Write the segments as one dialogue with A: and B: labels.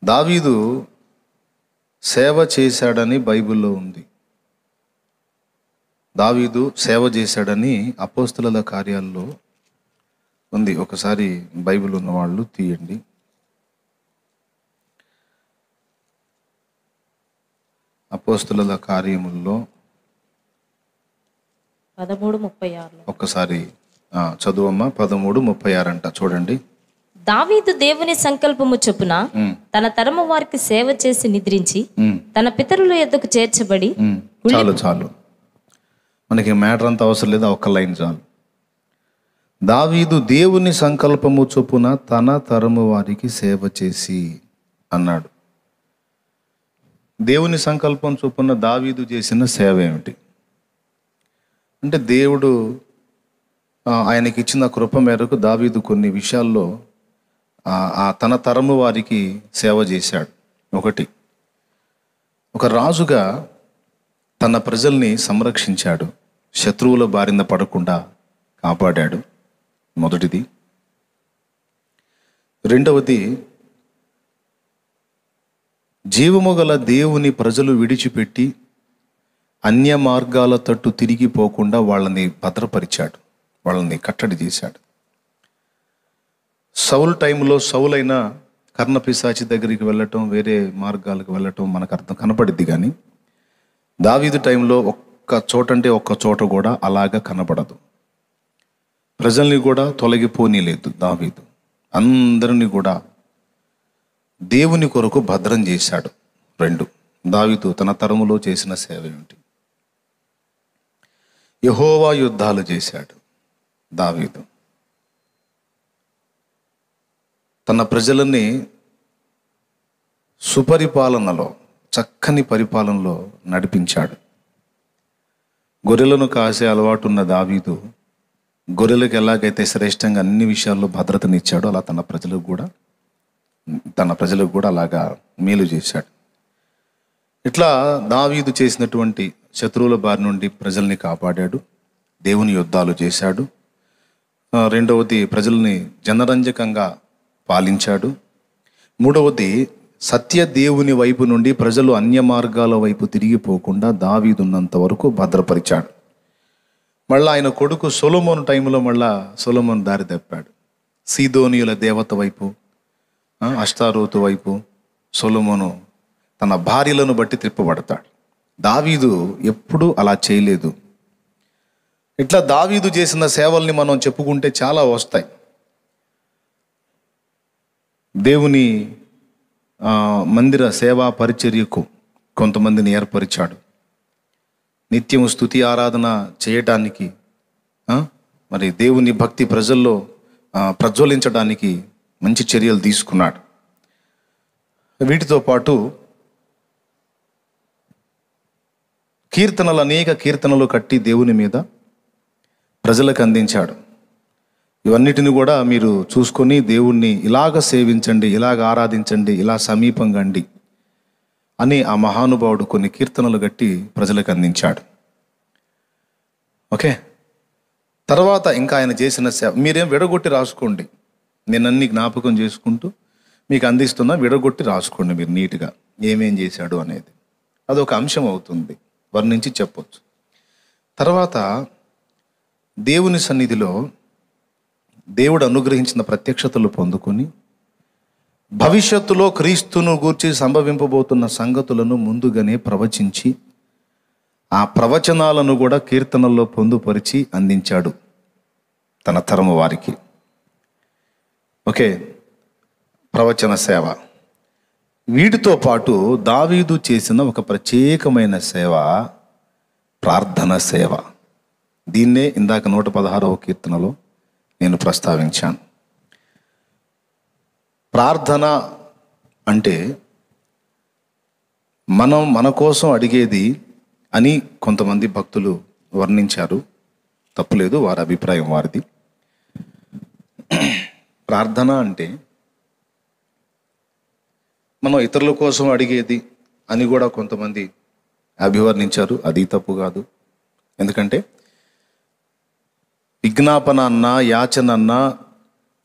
A: దావీదు సేవ చేశాడని బైబిల్లో ఉంది. దావీదు సేవ చేశాడని అపోస్తలుల కార్యాల్లో ఉంది. ఒకసారి బైబిల్ ఉన్న వాళ్ళు తీయండి. అపోస్తలుల కార్యముల్లో
B: 13:36
A: ఒక్కసారి చదువమ్మా. 13:36 అంట. చూడండి.
B: దావీదు దేవుని సంకల్పము చొప్పున తన తరము వారికి సేవ చేసి నిద్రించి తన పితరుల యొద్దకు చేర్చబడి.
A: చాలు మనకి మ్యాటర్ అంతా అవసరం లేదు, ఒక్క లైన్ చాలు. దావీదు దేవుని సంకల్పము చొప్పున తన తరము వారికి సేవ చేసి అన్నాడు. దేవుని సంకల్పం చొప్పున దావీదు చేసిన సేవ ఏమిటి అంటే, దేవుడు ఆయనకి ఇచ్చిన కృప మేరకు దావీదు కొన్ని విషయాల్లో తన తరము వారికి సేవ చేశాడు. ఒకటి, ఒక రాజుగా తన ప్రజల్ని సంరక్షించాడు, శత్రువుల బారిన పడకుండా కాపాడాడు. మొదటిది. రెండవది, జీవము గల దేవుని ప్రజలు విడిచిపెట్టి అన్య మార్గాల తట్టు తిరిగిపోకుండా వాళ్ళని భద్రపరిచాడు, వాళ్ళని కట్టడి చేశాడు. సౌల్ టైంలో సౌలైన కర్ణపిశాచి దగ్గరికి వెళ్ళటం, వేరే మార్గాలకు వెళ్ళటం మనకు అర్థం కనపడిద్ది. కానీ దావీదు టైంలో ఒక్క చోట అంటే ఒక్క చోట కూడా అలాగా కనపడదు. ప్రజల్ని కూడా తొలగిపోనీలేదు దావీదు. అందరినీ కూడా దేవుని కొరకు భద్రం చేశాడు. రెండు, దావీదు తన తరములో చేసిన సేవ ఏమిటి? యెహోవా యుద్ధాలు చేశాడు దావీదు. తన ప్రజలని సుపరిపాలనలో, చక్కని పరిపాలనలో నడిపించాడు. గొర్రెలను కాసే అలవాటు ఉన్న దావీదు గొర్రెలకు ఎలాగైతే శ్రేష్టంగా అన్ని విషయాల్లో భద్రతనిచ్చాడో అలా తన ప్రజలకు కూడా అలాగా మేలు చేశాడు. ఇట్లా దావీదు చేసినటువంటి శత్రువుల బారి నుండి ప్రజల్ని కాపాడాడు, దేవుని యుద్ధాలు చేశాడు. రెండవది, ప్రజల్ని జనరంజకంగా పాలించాడు. మూడవది, సత్య దేవుని వైపు నుండి ప్రజలు అన్య మార్గాల వైపు తిరిగిపోకుండా దావీదున్నంత వరకు భద్రపరిచాడు. మళ్ళీ ఆయన కొడుకు సొలొమోను టైంలో సొలొమోను దారి తప్పాడు. సీదోనియుల దేవత వైపు, అష్టారోతు వైపు సొలొమోను తన భార్యలను బట్టి తిప్పబడతాడు. దావీదు ఎప్పుడూ అలా చేయలేదు. ఇట్లా దావీదు చేసిన సేవల్ని మనం చెప్పుకుంటే చాలా వస్తాయి. దేవుని మందిర సేవా పరిచర్యకు కొంతమందిని ఏర్పరిచాడు. నిత్యము స్తుతి ఆరాధన చేయటానికి, మరి దేవుని భక్తి ప్రజల్లో ప్రజ్వలించడానికి మంచి చర్యలు తీసుకున్నాడు. వీటితో పాటు అనేక కీర్తనలు కట్టి దేవుని మీద ప్రజలకు అందించాడు. ఇవన్నిటిని కూడా మీరు చూసుకొని దేవుణ్ణి ఇలాగ సేవించండి, ఇలాగ ఆరాధించండి, ఇలా సమీపంగా అండి అని ఆ మహానుభావుడు కొన్ని కీర్తనలు కట్టి ప్రజలకు అందించాడు. ఓకే, తర్వాత ఇంకా ఆయన చేసిన సేవ మీరేం విడగొట్టి రాసుకోండి. నేను అన్ని జ్ఞాపకం చేసుకుంటూ మీకు అందిస్తున్నా, విడగొట్టి రాసుకోండి మీరు నీట్గా ఏమేం చేశాడు అనేది. అదొక అంశం అవుతుంది, వర్ణించి చెప్పొచ్చు. తర్వాత దేవుని సన్నిధిలో దేవుడు అనుగ్రహించిన ప్రత్యక్షతలు పొందుకొని భవిష్యత్తులో క్రీస్తును గూర్చి సంభవింపబోతున్న సంగతులను ముందుగానే ప్రవచించి ఆ ప్రవచనాలను కూడా కీర్తనల్లో పొందుపరిచి అందించాడు తన తరము వారికి. ఓకే, ప్రవచన సేవ. వీటితో పాటు దావీదు చేసిన ఒక ప్రత్యేకమైన సేవ ప్రార్థన సేవ. దీన్నే ఇందాక 116వ కీర్తనలో నేను ప్రస్తావించాను. ప్రార్థన అంటే మనం మన కోసం అడిగేది అని కొంతమంది భక్తులు వర్ణించారు. తప్పులేదు, వారి అభిప్రాయం వారిది. ప్రార్థన అంటే మనం ఇతరుల కోసం అడిగేది అని కూడా కొంతమంది అభివర్ణించారు. అది తప్పు కాదు. ఎందుకంటే విజ్ఞాపన అన్నా, యాచన అన్నా,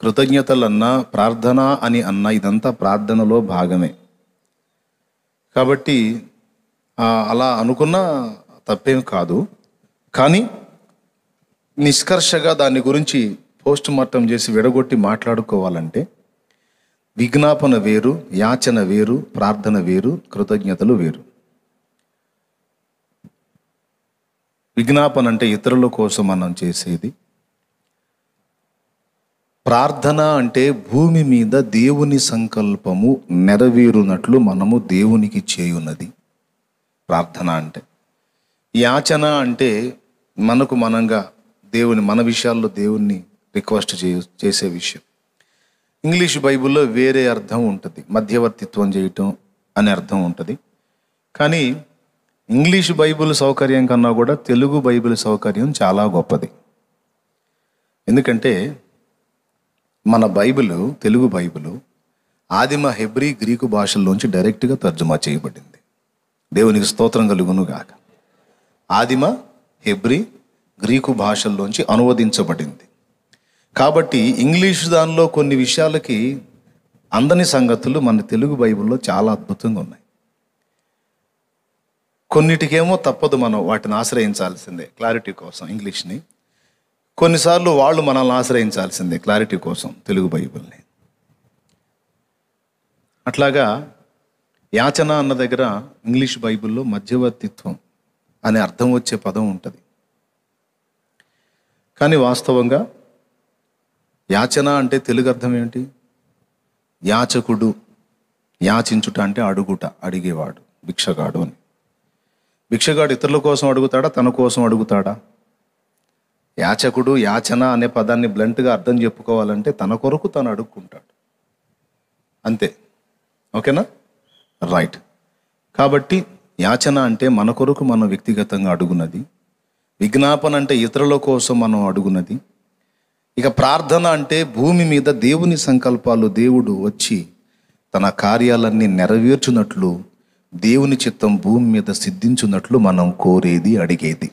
A: కృతజ్ఞతలన్నా, ప్రార్థన అని అన్నా ఇదంతా ప్రార్థనలో భాగమే. కాబట్టి అలా అనుకున్నా తప్పేం కాదు. కానీ నిష్కర్షగా దాని గురించి పోస్ట్ మార్టం చేసి విడగొట్టి మాట్లాడుకోవాలంటే విజ్ఞాపన వేరు, యాచన వేరు, ప్రార్థన వేరు, కృతజ్ఞతలు వేరు. విజ్ఞాపన అంటే ఇతరుల కోసం మనం చేసేది. ప్రార్థన అంటే భూమి మీద దేవుని సంకల్పము నెరవేరునట్లు మనము దేవునికి చేయున్నది ప్రార్థన అంటే. యాచన అంటే మనకు మనంగా మన విషయాల్లో దేవుణ్ణి రిక్వెస్ట్ చేసే విషయం. ఇంగ్లీష్ బైబిల్లో వేరే అర్థం ఉంటుంది, మధ్యవర్తిత్వం చేయటం అనే అర్థం ఉంటుంది. కానీ ఇంగ్లీష్ బైబిల్ సౌకర్యం కన్నా కూడా తెలుగు బైబిల్ సౌకర్యం చాలా గొప్పది. ఎందుకంటే మన తెలుగు బైబిలు ఆదిమ హెబ్రీ గ్రీకు భాషల్లోంచి డైరెక్ట్గా తర్జుమా చేయబడింది. దేవునికి స్తోత్రం కలుగును గాక. ఆదిమ హెబ్రీ గ్రీకు భాషల్లోంచి అనువదించబడింది. కాబట్టి ఇంగ్లీష్ దానిలో కొన్ని విషయాలకి అందని సంగతులు మన తెలుగు బైబిల్లో చాలా అద్భుతంగా ఉన్నాయి. కొన్నిటికేమో తప్పదు, మనం వాటిని ఆశ్రయించాల్సిందే క్లారిటీ కోసం ఇంగ్లీష్ని. కొన్నిసార్లు వాళ్ళు మనల్ని ఆశ్రయించాల్సిందే క్లారిటీ కోసం తెలుగు బైబిల్ని. అట్లాగా యాచన అన్న దగ్గర ఇంగ్లీష్ బైబిల్లో మధ్యవర్తిత్వం అనే అర్థం వచ్చే పదం ఉంటుంది. కానీ వాస్తవంగా యాచన అంటే తెలుగు అర్థం ఏంటి? యాచకుడు, యాచించుట అంటే అడుగుట, అడిగేవాడు, భిక్షగాడు అని. భిక్షగాడు ఇతరుల కోసం అడుగుతాడా, తన కోసం అడుగుతాడా? యాచకుడు, యాచన అనే పదాన్ని బ్లంట్గా అర్థం చెప్పుకోవాలంటే తన కొరకు తను అడుక్కుంటాడు, అంతే. ఓకేనా? రైట్. కాబట్టి యాచన అంటే మన కొరకు మనం వ్యక్తిగతంగా అడుగున్నది. విజ్ఞాపన అంటే ఇతరుల కోసం మనం అడుగున్నది. ఇక ప్రార్థన అంటే భూమి మీద దేవుని సంకల్పాలు దేవుడు వచ్చి తన కార్యాలన్నీ నెరవేర్చున్నట్లు, దేవుని చిత్తం భూమి మీద సిద్ధించున్నట్లు మనం కోరేది, అడిగేది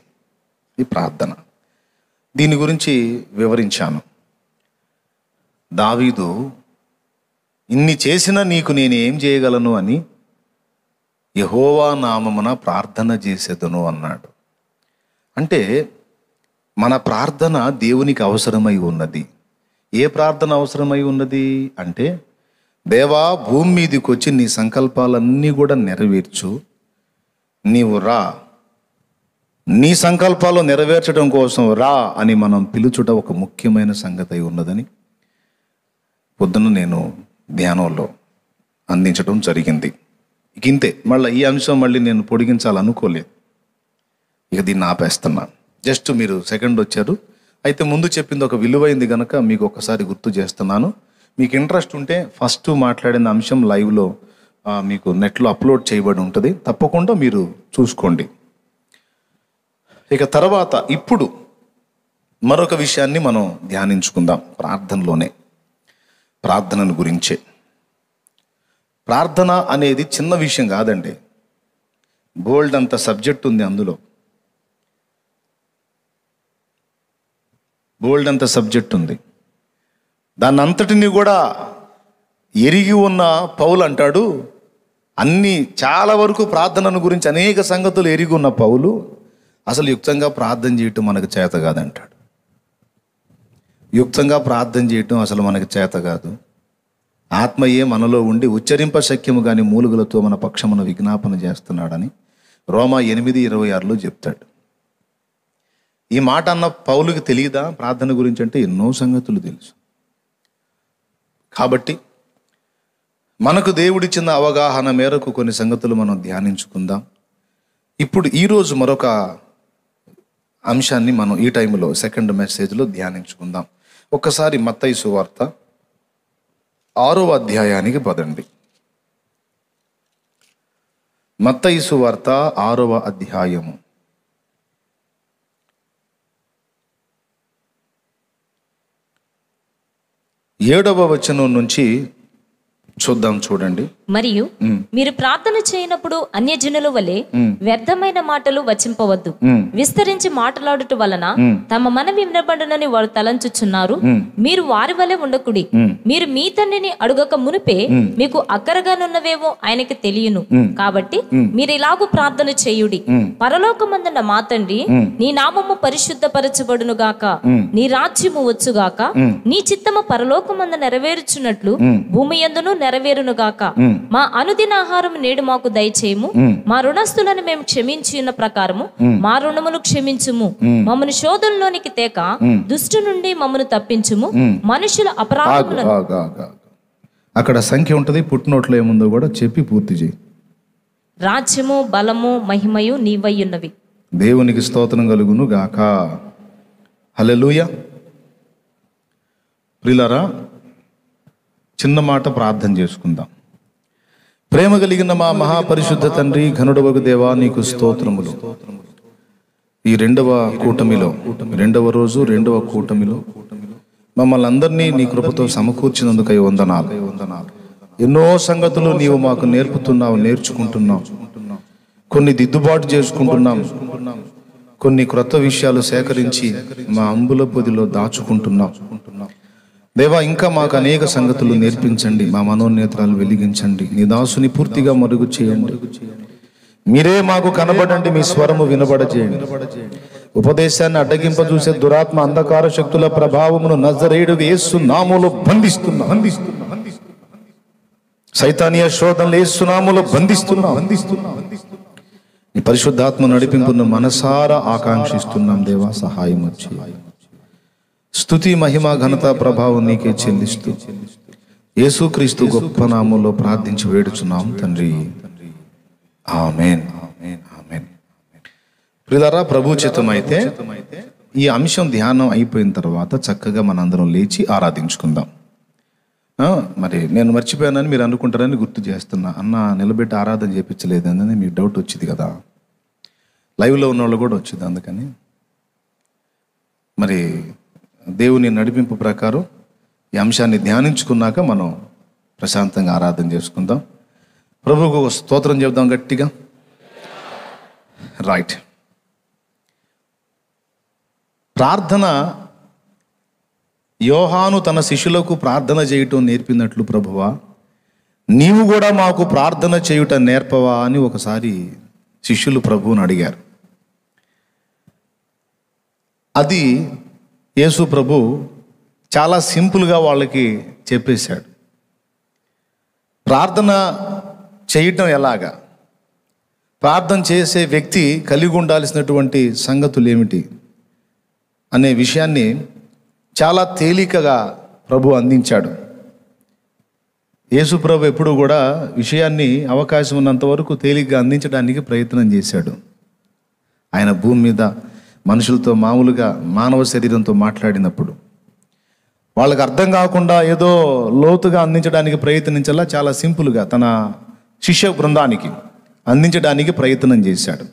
A: ఈ ప్రార్థన. దీని గురించి వివరించాను. దావీదు ఇన్ని చేసినా నీకు నేను ఏం చేయగలను అని యెహోవా నామమున ప్రార్థన చేసేదను అన్నాడు. అంటే మన ప్రార్థన దేవునికి అవసరమై ఉన్నది. ఏ ప్రార్థన అవసరమై ఉన్నది అంటే, దేవా భూమి మీదకి వచ్చి నీ సంకల్పాలన్నీ కూడా నెరవేర్చు, నీవు రా, నీ సంకల్పాలు నెరవేర్చడం కోసం రా అని మనం పిలుచుట ఒక ముఖ్యమైన సంగతి అయి ఉన్నదని పొద్దున నేను ధ్యానంలో అందించడం జరిగింది. ఇంతే, మళ్ళీ ఈ అంశం మళ్ళీ నేను పొడిగించాలనుకోలేదు. ఇక దీన్ని ఆపేస్తున్నాను. జస్ట్ మీరు సెకండ్ వచ్చారు, అయితే ముందు చెప్పింది ఒక విలువైంది కనుక మీకు ఒకసారి గుర్తు చేస్తున్నాను. మీకు ఇంట్రెస్ట్ ఉంటే ఫస్ట్ మాట్లాడిన అంశం లైవ్లో మీకు నెట్లో అప్లోడ్ చేయబడి ఉంటుంది, తప్పకుండా మీరు చూసుకోండి. ఇక తర్వాత ఇప్పుడు మరొక విషయాన్ని మనం ధ్యానించుకుందాం ప్రార్థనలోనే, ప్రార్థనను గురించే. ప్రార్థన అనేది చిన్న విషయం కాదండి, బోల్డ్ అంత సబ్జెక్ట్ ఉంది అందులో, బోల్డ్ అంత సబ్జెక్ట్ ఉంది. దాన్ని అంతటిని కూడా ఎరిగి ఉన్న పౌలు అంటాడు, అన్ని చాలా వరకు ప్రార్థనను గురించి అనేక సంగతులు ఎరిగి ఉన్న పౌలు అసలు యుక్తంగా ప్రార్థన చేయటం మనకు చేత కాదంటాడు. యుక్తంగా ప్రార్థన చేయటం అసలు మనకు చేత కాదు. ఆత్మయే మనలో ఉండి ఉచ్చరింప శక్యము కాని మూలుగులతో మన పక్షమున విజ్ఞాపన చేస్తున్నాడని రోమా 8:26లో చెప్తాడు. ఈ మాట అన్న పౌలుకి తెలియదా ప్రార్థన గురించి? అంటే ఎన్నో సంగతులు తెలుసు. కాబట్టి మనకు దేవుడిచ్చిన అవగాహన మేరకు కొన్ని సంగతులు మనం ధ్యానించుకుందాం. ఇప్పుడు ఈరోజు మరొక అంశాన్ని మనం ఈ టైంలో సెకండ్ మెసేజ్లో ధ్యానించుకుందాం. ఒక్కసారి మత్తయి సువార్త 6వ అధ్యాయానికి పదండి. మత్తయి సువార్త 6వ అధ్యాయము 7వ వచనం నుంచి చూద్దాం, చూడండి.
B: మరియు మీరు ప్రార్థన చేయనప్పుడు అన్యజనుల వలె వ్యర్థమైన మాటలు వచింపవద్దు. విస్తరించి మాట్లాడుట వలన తమ మనవి వినబడునని వారు తలంచుచున్నారు. మీరు వారి వలె ఉండకుడి. మీరు మీ తండ్రిని అడుగక మునిపే మీకు అక్కరగానున్నవేవో ఆయనకి తెలియను. కాబట్టి మీరు ఇలాగూ ప్రార్థన చేయుడి. పరలోకమందున్న మా తండ్రి, నీ నామము పరిశుద్ధపరచబడును గాక. నీ రాజ్యము వచ్చుగాక. నీ చిత్తము పరలోకమందు నెరవేర్చున్నట్లు భూమి యందును నెరవేరును గాక. మా అనుదిన ఆహారం నేడు మాకు దయచేయము. మా రుణస్తులను మేము క్షమించి ఉన్న ప్రకారము మా రుణములు క్షమించుము. మమ్మను శోధనలోనికి తేక దుష్టు నుండి మమ్మను తప్పించుము. మనుషుల అపరాధములను.
A: అక్కడ సంఖ్య ఉంటుంది, పుట్టినోట్లో ఏముందో కూడా చెప్పి పూర్తి చేయి.
B: రాజ్యము, బలము, మహిమయు నీవయ్యున్నవి.
A: దేవునికి స్తోత్రం కలుగును గాక. హల్లెలూయా. ప్రియులారా, చిన్న మాట ప్రార్థన చేసుకుందాం. ప్రేమ కలిగిన మా మహాపరిశుద్ధ తండ్రి, ఘనుడవగు దేవా, నీకు స్తోత్రములు. ఈ రెండవ కూటమిలో, రెండవ రోజు, రెండవ కూటమిలో మమ్మల్ని అందరినీ నీ కృపతో సమకూర్చినందుకై వందనాలు. ఎన్నో సంగతులు నీవు మాకు నేర్పుతున్నావు, నేర్చుకుంటున్నావు. కొన్ని దిద్దుబాటు చేసుకుంటున్నాం. కొన్ని క్రొత్త విషయాలు సేకరించి మా అంబుల పొదిలో దాచుకుంటున్నాం. దేవా, ఇంకా మాకు అనేక సంగతులు నేర్పించండి. మా మనోనేత్రాలు వెలిగించండి. నీ దాసుని పూర్తిగా మరుగు చేయండి. మీరే మాకు కనబడండి. మీ స్వరము వినబడజేయండి. ఉపదేశాన్ని అడ్డగింప చూసే దురాత్మ అంధకార శక్తుల ప్రభావమును నజరేయుడు యేసు నామములో బంధిస్తున్నా. సైతానీయ శోధనలు యేసు నామములో బంధిస్తున్నా. నీ పరిశుద్ధాత్మ నడిపింపును మనసారా ఆకాంక్షిస్తున్నాం. దేవా, సహాయం వచ్చి స్తుతి, మహిమ, ఘనత, ప్రభావం నీకే చెల్లిస్తూ యేసుక్రీస్తు గొప్ప నామములో ప్రార్థించి వేడుచున్నాం తండ్రి. ఆమేన్. ప్రియులారా, ప్రభు చిత్తమైతే ఈ అంశం ధ్యానం అయిపోయిన తర్వాత చక్కగా మనందరం లేచి ఆరాధించుకుందాం. మరి నేను మర్చిపోయానని మీరు అనుకుంటారని గుర్తు చేస్తున్నా. అన్న నిలబెట్టి ఆరాధన చేయించలేదని మీకు డౌట్ వచ్చింది కదా. లైవ్లో ఉన్న వాళ్ళు కూడా వచ్చింది. అందుకని మరి దేవుని నడిపింపు ప్రకారం ఈ అంశాన్ని ధ్యానించుకున్నాక మనం ప్రశాంతంగా ఆరాధన చేసుకుందాం. ప్రభువుకు స్తోత్రం చెబుదాం గట్టిగా. రైట్. ప్రార్థన యోహాను తన శిష్యులకు ప్రార్థన చేయటం నేర్పినట్లు ప్రభువా, నీవు కూడా మాకు ప్రార్థన చేయుట నేర్పవా అని ఒకసారి శిష్యులు ప్రభువుని అడిగారు. అది యేసు ప్రభు చాలా సింపుల్గా వాళ్ళకి చెప్పేశాడు. ప్రార్థన చేయటం ఎలాగా, ప్రార్థన చేసే వ్యక్తి కలిగి ఉండాల్సినటువంటి సంగతులు ఏమిటి అనే విషయాన్ని చాలా తేలికగా ప్రభు అందించాడు. యేసు ప్రభు ఎప్పుడు కూడా విషయాన్ని అవకాశం ఉన్నంత వరకు తేలిగ్గా అందించడానికి ప్రయత్నం చేశాడు. ఆయన భూమి మీద మనుషులతో మామూలుగా మానవ శరీరంతో మాట్లాడినప్పుడు వాళ్ళకి అర్థం కాకుండా ఏదో లోతుగా అందించడానికి ప్రయత్నించాలా, చాలా సింపుల్గా తన శిష్య బృందానికి అందించడానికి ప్రయత్నం చేశాడు.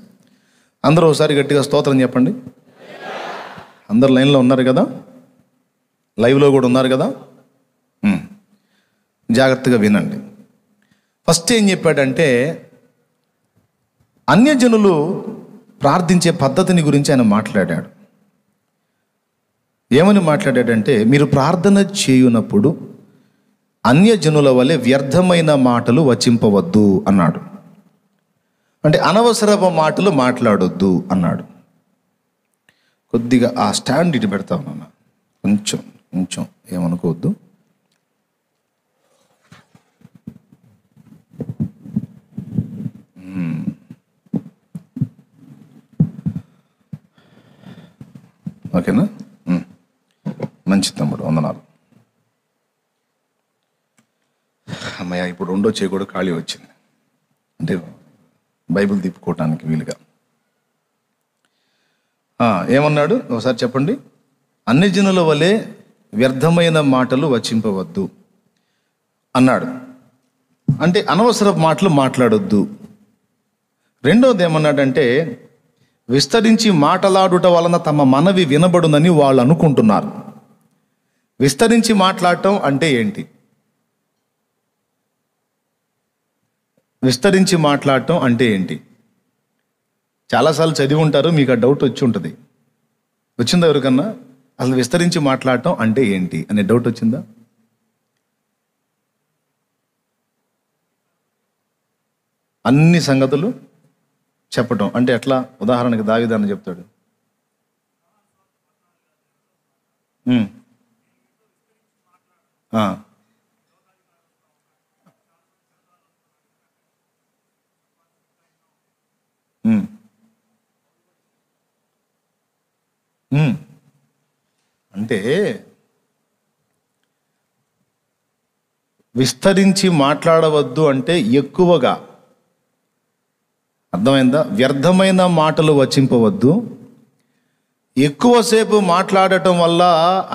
A: అందరూ ఒకసారి గట్టిగా స్తోత్రం చెప్పండి. అందరు లైన్లో ఉన్నారు కదా, లైవ్లో కూడా ఉన్నారు కదా. జాగ్రత్తగా వినండి. ఫస్ట్ ఏం చెప్పాడంటే, అన్యజనులు ప్రార్థించే పద్ధతిని గురించి ఆయన మాట్లాడాడు. ఏమని మాట్లాడాడంటే, మీరు ప్రార్థన చేయునప్పుడు అన్యజనుల వలె వ్యర్థమైన మాటలు వచింపవద్దు అన్నాడు. అంటే అనవసరపు మాటలు మాట్లాడొద్దు అన్నాడు. కొద్దిగా ఆ స్టాండ్ ఇటు పెడతా ఉన్నా, కొంచెం కొంచెం ఏమనుకోవద్దు. ఓకేనా? మంచి తమ్ముడు, వందనాలు. అమ్మయ్య, ఇప్పుడు రెండో చేయి కూడా ఖాళీ వచ్చింది, అంటే బైబిల్ తిప్పుకోవటానికి వీలుగా. ఏమన్నాడు ఒకసారి చెప్పండి. అన్ని జనుల వలె వ్యర్థమైన మాటలు వచింపవద్దు అన్నాడు. అంటే అనవసర మాటలు మాట్లాడొద్దు. రెండోది ఏమన్నాడంటే, విస్తరించి మాట్లాడుట వలన తమ మనవి వినబడునని వాళ్ళు అనుకుంటున్నారు. విస్తరించి మాట్లాడటం అంటే ఏంటి? విస్తరించి మాట్లాడటం అంటే ఏంటి? చాలాసార్లు చదివి ఉంటారు, మీకు ఆ డౌట్ వచ్చి ఉంటుంది. వచ్చిందా ఎవరికన్నా? అసలు విస్తరించి మాట్లాడటం అంటే ఏంటి అనే డౌట్ వచ్చిందా? అన్ని సంగతులు చెప్పటం అంటే ఎట్లా? ఉదాహరణకి దావీదు చెప్తాడు, అంటే విస్తరించి మాట్లాడవద్దు అంటే ఎక్కువగా, అర్థమైందా? వ్యర్థమైన మాటలు వచింపవద్దు. ఎక్కువసేపు మాట్లాడటం వల్ల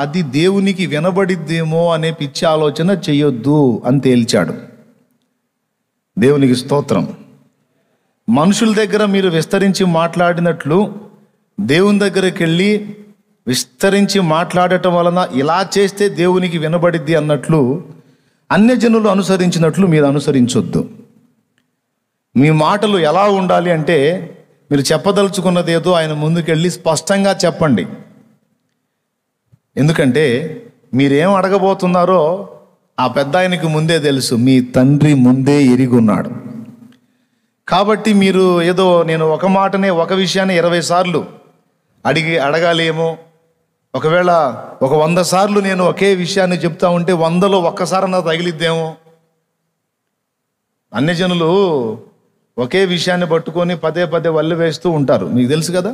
A: అది దేవునికి వినబడిద్దేమో అనే పిచ్చి ఆలోచన చేయొద్దు అని తేల్చాడు. దేవునికి స్తోత్రం. మనుషుల దగ్గర మీరు విస్తరించి మాట్లాడినట్లు దేవుని దగ్గరికి వెళ్ళి విస్తరించి మాట్లాడటం వలన ఇలా చేస్తే దేవునికి వినబడిద్ది అన్నట్లు అన్యజనులు అనుసరించినట్లు మీరు అనుసరించొద్దు. మీ మాటలు ఎలా ఉండాలి అంటే, మీరు చెప్పదలుచుకున్నదేదో ఆయన ముందుకెళ్ళి స్పష్టంగా చెప్పండి. ఎందుకంటే మీరేం అడగబోతున్నారో ఆ పెద్ద ఆయనకి ముందే తెలుసు, మీ తండ్రి ముందే ఎరిగున్నాడు. కాబట్టి మీరు ఏదో నేను ఒక మాటనే ఒక విషయాన్ని 20 సార్లు అడగాలేమో, ఒకవేళ 100 సార్లు నేను ఒకే విషయాన్ని చెప్తా ఉంటే 100లో ఒక్కసారన్నా తగిలిద్దేమో. అన్యజనులు ఒకే విషయాన్ని పట్టుకొని పదే పదే వల్లి వేస్తూ ఉంటారు, మీకు తెలుసు కదా,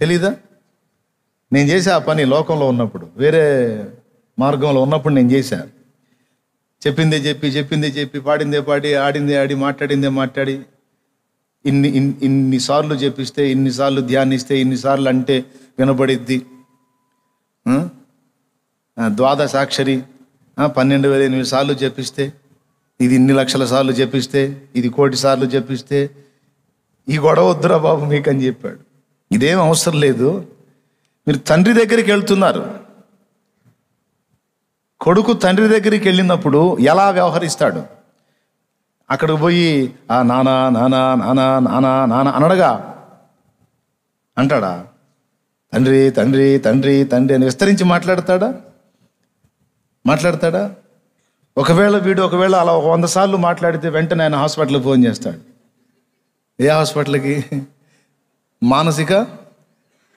A: తెలీదా? నేను చేసే ఆ పని లోకంలో ఉన్నప్పుడు, వేరే మార్గంలో ఉన్నప్పుడు నేను చేశాను. చెప్పిందే చెప్పి పాడిందే పాడి ఆడిందే ఆడి మాట్లాడిందే మాట్లాడి ఇన్నిసార్లు చెప్పిస్తే, ఇన్నిసార్లు ధ్యానిస్తే, ఇన్నిసార్లు అంటే వినబడిద్ది. ద్వాదశాక్షరి 12,800 సార్లు చెప్పిస్తే, ఇది ఇన్ని లక్షల సార్లు చెప్పిస్తే, ఇది 1,000,000 సార్లు చెప్పిస్తే, ఈ గొడవ వద్దురా బాబు మీకు అని చెప్పాడు. ఇదేం అవసరం లేదు. మీరు తండ్రి దగ్గరికి వెళ్తున్నారు. కొడుకు తండ్రి దగ్గరికి వెళ్ళినప్పుడు ఎలా వ్యవహరిస్తాడు? అక్కడికి పోయి నానా నానా నానా నానా నానా అనడగా అంటాడా? తండ్రి తండ్రి తండ్రి తండ్రి అని విస్తరించి మాట్లాడతాడా? ఒకవేళ అలా 100 సార్లు మాట్లాడితే వెంటనే ఆయన హాస్పిటల్కి ఫోన్ చేస్తాడు. ఏ హాస్పిటల్కి? మానసిక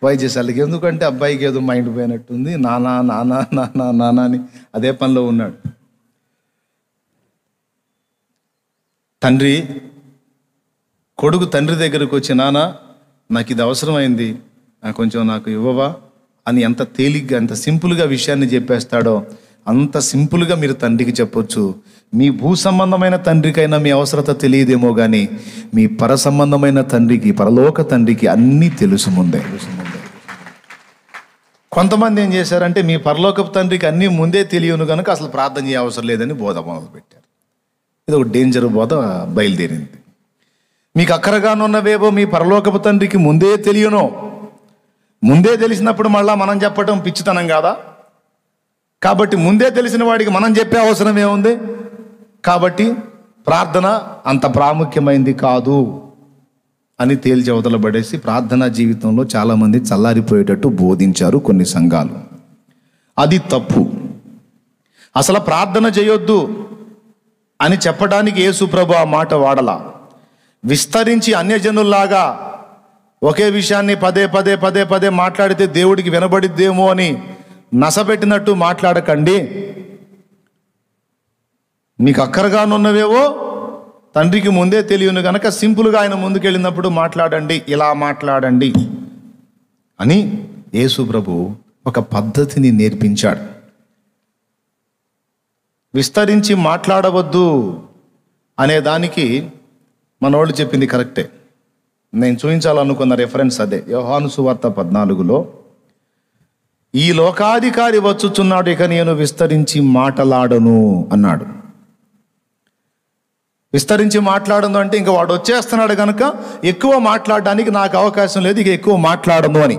A: వైద్యశాలకి. ఎందుకంటే అబ్బాయికి ఏదో మైండ్ పోయినట్టుంది, నానా నానా నానా నానా అని అదే పనిలో ఉన్నాడు. కొడుకు తండ్రి దగ్గరకు వచ్చి, నాన్న నాకు ఇది అవసరమైంది, నాకు ఇవ్వవా అని ఎంత తేలిగ్గా, ఎంత సింపుల్గా విషయాన్ని చెప్పేస్తాడో అంత సింపుల్గా మీరు తండ్రికి చెప్పొచ్చు. మీ భూ సంబంధమైన తండ్రికైనా మీ అవసరత తెలియదేమో కానీ మీ పర సంబంధమైన తండ్రికి, పరలోక తండ్రికి అన్నీ తెలుసు ముందే. కొంతమంది ఏం చేశారంటే, మీ పరలోకపు తండ్రికి అన్నీ ముందే తెలియను కనుక అసలు ప్రార్థన చేయ అవసరం లేదని బోధ మొదలుపెట్టారు. ఇది ఒక డేంజర్ బోధ బయలుదేరింది. మీకు అక్కరగానున్నవేవో మీ పరలోకపు తండ్రికి ముందే తెలియను. ముందే తెలిసినప్పుడు మళ్ళా మనం చెప్పటం పిచ్చితనం కాదా? కాబట్టి ముందే తెలిసిన వాడికి మనం చెప్పే అవసరం ఏముంది? కాబట్టి ప్రార్థన అంత ప్రాముఖ్యమైంది కాదు అని తేల్చి అవతలబడేసి ప్రార్థనా జీవితంలో చాలామంది చల్లారిపోయేటట్టు బోధించారు కొన్ని సంఘాలు. అది తప్పు. అసలు ప్రార్థన చేయొద్దు అని చెప్పడానికి యేసు ప్రభు ఆ మాట వాడలా. విస్తరించి అన్యజనుల్లాగా ఒకే విషయాన్ని పదే పదే పదే పదే మాట్లాడితే దేవుడికి వినబడిద్దేమో అని నసపెట్టినట్టు మాట్లాడకండి. మీకు అక్కరగానున్నవేవో తండ్రికి ముందే తెలియను కనుక సింపుల్గా ఆయన ముందుకెళ్ళినప్పుడు మాట్లాడండి, ఇలా మాట్లాడండి అని యేసు ప్రభు ఒక పద్ధతిని నేర్పించాడు. విస్తరించి మాట్లాడవద్దు అనే దానికి మనోళ్ళు చెప్పింది కరెక్టే. నేను చూపించాలనుకున్న రెఫరెన్స్ అదే. యోహాను సువార్త 14లో ఈ లోకాధికారి వచ్చుచున్నాడు, ఇక నేను విస్తరించి మాటలాడను అన్నాడు. విస్తరించి మాట్లాడను అంటే ఇంకా వాడు వచ్చేస్తున్నాడు కనుక ఎక్కువ మాట్లాడడానికి నాకు అవకాశం లేదు, ఇక ఎక్కువ మాట్లాడను అని.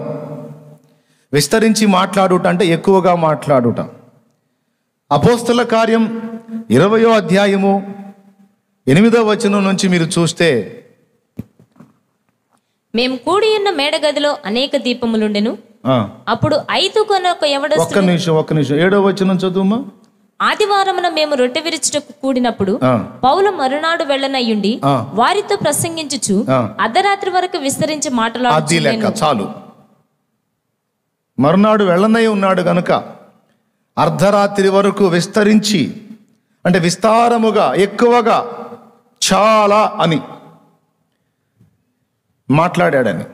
A: విస్తరించి మాట్లాడుట అంటే ఎక్కువగా మాట్లాడుట. అపోస్తల కార్యం 20వ అధ్యాయము 8వ వచనం నుంచి మీరు చూస్తే,
B: మేము కూడి ఉన్న మేడగదిలో అనేక దీపములుండెను. అప్పుడు 5 కొనొక యవనస్తుడు.
A: ఒక్క నిమిషం 7వ వచనం చదువుమా.
B: ఆదివారమున మేము రొట్టె విరుచుటకు కూడినప్పుడు పౌలు మరునాడు వెళ్ళనయ్యుండి వారితో ప్రసంగించుచు అర్ధరాత్రి వరకు విస్తరించి
A: అది లెక్క చాలు. మరునాడు వెళ్ళనై ఉన్నాడు గనుక అర్ధరాత్రి వరకు విస్తరించి, అంటే విస్తారముగా, ఎక్కువగా, చాలా అని మాట్లాడాడని.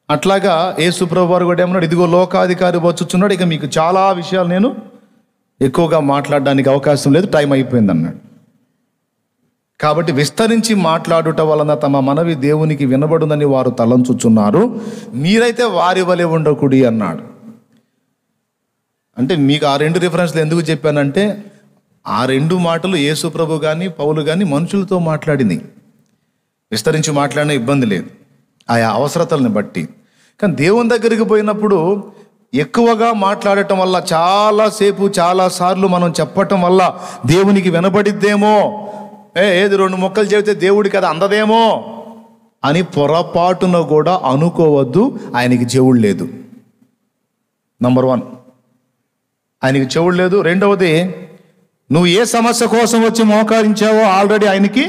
A: అట్లాగా యేసుప్రభు వారు కూడా ఏమన్నాడు, ఇదిగో లోకాధికారి వచ్చుచున్నాడు, ఇక మీకు చాలా విషయాలు నేను ఎక్కువగా మాట్లాడడానికి అవకాశం లేదు, టైం అయిపోయింది అన్నాడు. కాబట్టి విస్తరించి మాట్లాడుట వలన తమ మనవి దేవునికి వినబడునని వారు తలంచుచున్నారు, మీరైతే వారి వలె ఉండకుడి అన్నాడు. అంటే మీకు ఆ 2 రిఫరెన్స్లు ఎందుకు చెప్పానంటే, ఆ 2 మాటలు యేసుప్రభు కానీ పౌలు కానీ మనుషులతో మాట్లాడింది. విస్తరించి మాట్లాడిన ఇబ్బంది లేదు, ఆయా అవసరతలను బట్టి. కానీ దేవుని దగ్గరికి పోయినప్పుడు ఎక్కువగా మాట్లాడటం వల్ల, చాలాసేపు చాలాసార్లు మనం చెప్పటం వల్ల దేవునికి వినబడిద్దేమో, ఏది 2 ముక్కలు చెబితే దేవుడికి అది అందదేమో అని పొరపాటున కూడా అనుకోవద్దు. ఆయనకి చెవుడు లేదు, నంబర్ 1. ఆయనకి చెవుడు లేదు. రెండవది, నువ్వు ఏ సమస్య కోసం వచ్చి మోకరించావో ఆల్రెడీ ఆయనకి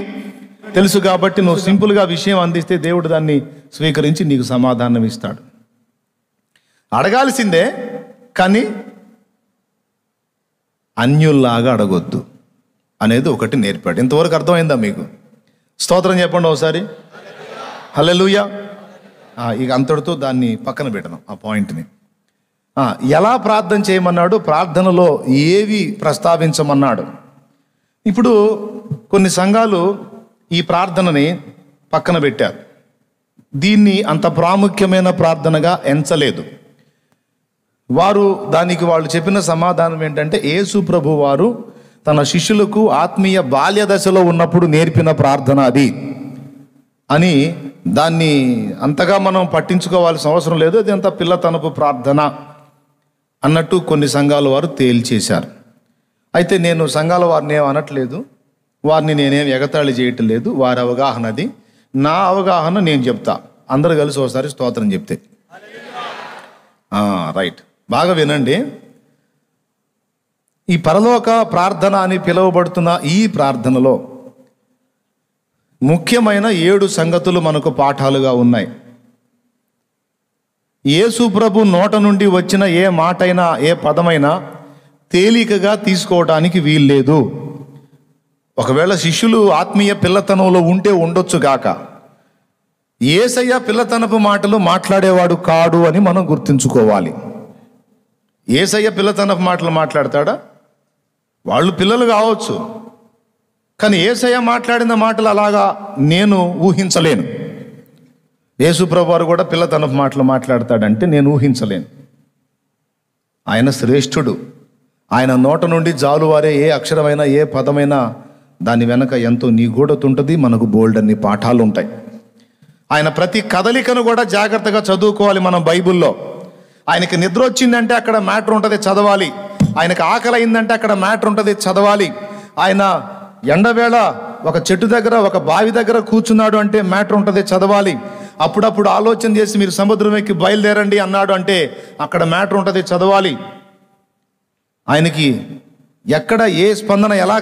A: తెలుసు. కాబట్టి నువ్వు సింపుల్గా విషయం అందిస్తే దేవుడు దాన్ని స్వీకరించి నీకు సమాధానం ఇస్తాడు. అడగాల్సిందే, కానీ అన్యుల్లాగా అడగొద్దు అనేది ఒకటి నేర్పాడు. ఇంతవరకు అర్థమైందా మీకు? స్తోత్రం చెప్పండి ఒకసారి. హల్లెలూయా. ఇక అంతటితో దాన్ని పక్కన పెట్టడం, ఆ పాయింట్ని. ఎలా ప్రార్థన చేయమన్నాడు, ప్రార్థనలో ఏవి ప్రస్తావించమన్నాడు. ఇప్పుడు కొన్ని సంఘాలు ఈ ప్రార్థనని పక్కన పెట్టారు, దీన్ని అంత ప్రాముఖ్యమైన ప్రార్థనగా ఎంచలేదు. వాళ్ళు చెప్పిన సమాధానం ఏంటంటే, యేసు ప్రభు వారు తన శిష్యులకు ఆత్మీయ బాల్య దశలో ఉన్నప్పుడు నేర్పిన ప్రార్థన అది అని, దాన్ని అంతగా మనం పట్టించుకోవాల్సిన అవసరం లేదు, అది అంత పిల్లతనపు ప్రార్థన అన్నట్టు కొన్ని సంఘాల వారు తేల్చేశారు. అయితే నేను సంఘాల వారిని ఏం అనట్లేదు, వారిని నేనేం ఎగతాళి చేయటం లేదు. వారి అవగాహన అది, నా అవగాహన నేను చెప్తా. అందరూ కలిసి ఒకసారి స్తోత్రం చెప్తే. రైట్, బాగా వినండి. ఈ పరలోక ప్రార్థన అని పిలువబడుతున్న ఈ ప్రార్థనలో ముఖ్యమైన 7 సంగతులు మనకు పాఠాలుగా ఉన్నాయి. యేసు ప్రభు నోట నుండి వచ్చిన ఏ మాటైనా, ఏ పదమైనా తేలికగా తీసుకోవడానికి వీల్లేదు. ఒకవేళ శిష్యులు ఆత్మీయ పిల్లతనంలో ఉంటే ఉండొచ్చు గాక, యేసయ్య పిల్లతనపు మాటలు మాట్లాడేవాడు కాడు అని మనం గుర్తుంచుకోవాలి. యేసయ్య పిల్లతనపు మాటలు మాట్లాడతాడా? వాళ్ళు పిల్లలు కావచ్చు, కానీ యేసయ్య మాట్లాడిన మాటలు అలాగా నేను ఊహించలేను. యేసుప్రభు వారు కూడా పిల్లతనపు మాటలు మాట్లాడతాడంటే నేను ఊహించలేను. ఆయన శ్రేష్ఠుడు. ఆయన నోట నుండి జాలువారే ఏ అక్షరమైనా, ఏ పదమైనా దాని వెనక ఎంతో నిగూఢత, మనకు బోల్డ్ అన్ని పాఠాలు ఉంటాయి. ఆయన ప్రతి కదలికను కూడా జాగ్రత్తగా చదువుకోవాలి మనం బైబిల్లో. ఆయనకి నిద్ర వచ్చిందంటే అక్కడ మ్యాటర్ ఉంటుంది, చదవాలి. ఆయనకు ఆకలి అయిందంటే అక్కడ మ్యాటర్ ఉంటుంది, చదవాలి. ఆయన ఎండవేళ ఒక చెట్టు దగ్గర, ఒక బావి దగ్గర కూర్చున్నాడు అంటే మ్యాటర్ ఉంటుంది, చదవాలి. అప్పుడప్పుడు ఆలోచన చేసి మీరు సముద్రం ఎక్కి బయలుదేరండి అన్నాడు అంటే అక్కడ మ్యాటర్ ఉంటుంది, చదవాలి. ఆయనకి ఎక్కడ ఏ స్పందన ఎలా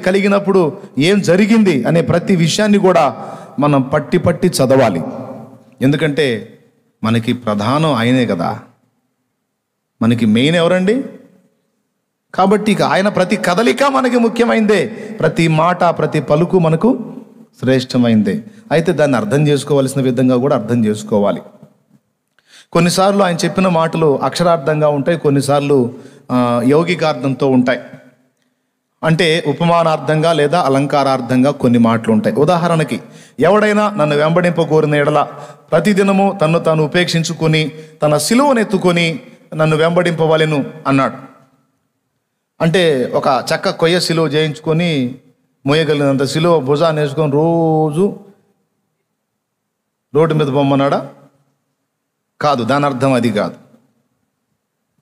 A: కలిగినప్పుడు ఏం జరిగింది అనే ప్రతి విషయాన్ని కూడా మనం పట్టి చదవాలి. ఎందుకంటే మనకి ప్రధానం ఆయనే కదా, మనకి మెయిన్ ఎవరండి? కాబట్టి ఇక ఆయన ప్రతి కదలిక మనకి ముఖ్యమైందే, ప్రతి మాట, ప్రతి పలుకు మనకు శ్రేష్టమైందే. అయితే దాన్ని అర్థం చేసుకోవాల్సిన విధంగా కూడా అర్థం చేసుకోవాలి. కొన్నిసార్లు ఆయన చెప్పిన మాటలు అక్షరార్థంగా ఉంటాయి, కొన్నిసార్లు యౌగికార్థంతో ఉంటాయి. అంటే ఉపమానార్థంగా లేదా అలంకారార్థంగా కొన్ని మాటలు ఉంటాయి. ఉదాహరణకి, ఎవడైనా నన్ను వెంబడింపకోరిన ఎడల ప్రతిదినము తన్ను తాను ఉపేక్షించుకొని తన సిలువనెత్తుకొని నన్ను వెంబడింపవలెను అన్నాడు. అంటే ఒక చక్క కొయ్య సిలువ చేయించుకొని మోయగలిగినంత సిలువ భుజాన్ని వేసుకొని రోజు రోడ్డు మీద బొమ్మన్నాడా? కాదు, దాని అర్థం అది కాదు.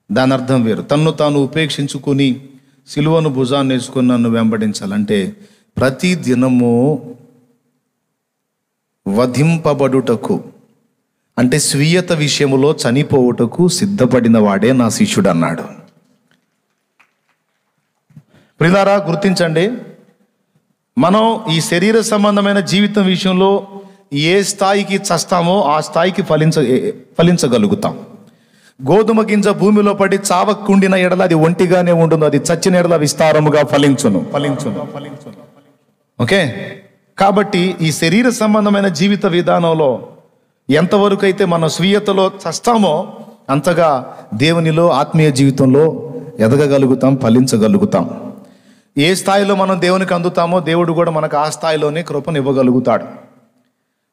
A: దాని అర్థం వేరు. తన్ను తాను ఉపేక్షించుకొని సిలువను భుజాన్ని వేసుకొని నన్ను వెంబడించాలంటే ప్రతి దినము వధింపబడుటకు, అంటే స్వీయత విషయములో చనిపోవుటకు సిద్ధపడిన వాడే నా శిష్యుడు అన్నాడు. ప్రియులారా, గుర్తించండి, మనం ఈ శరీర సంబంధమైన జీవితం విషయంలో ఏ స్థాయికి చస్తామో ఆ స్థాయికి ఫలించగలుగుతాం. గోధుమ గింజ భూమిలో పడి చావకుండిన ఎడల అది ఒంటిగానే ఉండును, అది చచ్చిన ఎడల విస్తారముగా ఫలించును. ఓకే, కాబట్టి ఈ శరీర సంబంధమైన జీవిత విధానంలో ఎంతవరకు అయితే మన స్వీయతలో చస్తామో అంతగా దేవునిలో ఆత్మీయ జీవితంలో ఎదగగలుగుతాం, ఫలించగలుగుతాం. ఏ స్థాయిలో మనం దేవునికి అందుతామో దేవుడు కూడా మనకు ఆ స్థాయిలోనే కృపను ఇవ్వగలుగుతాడు.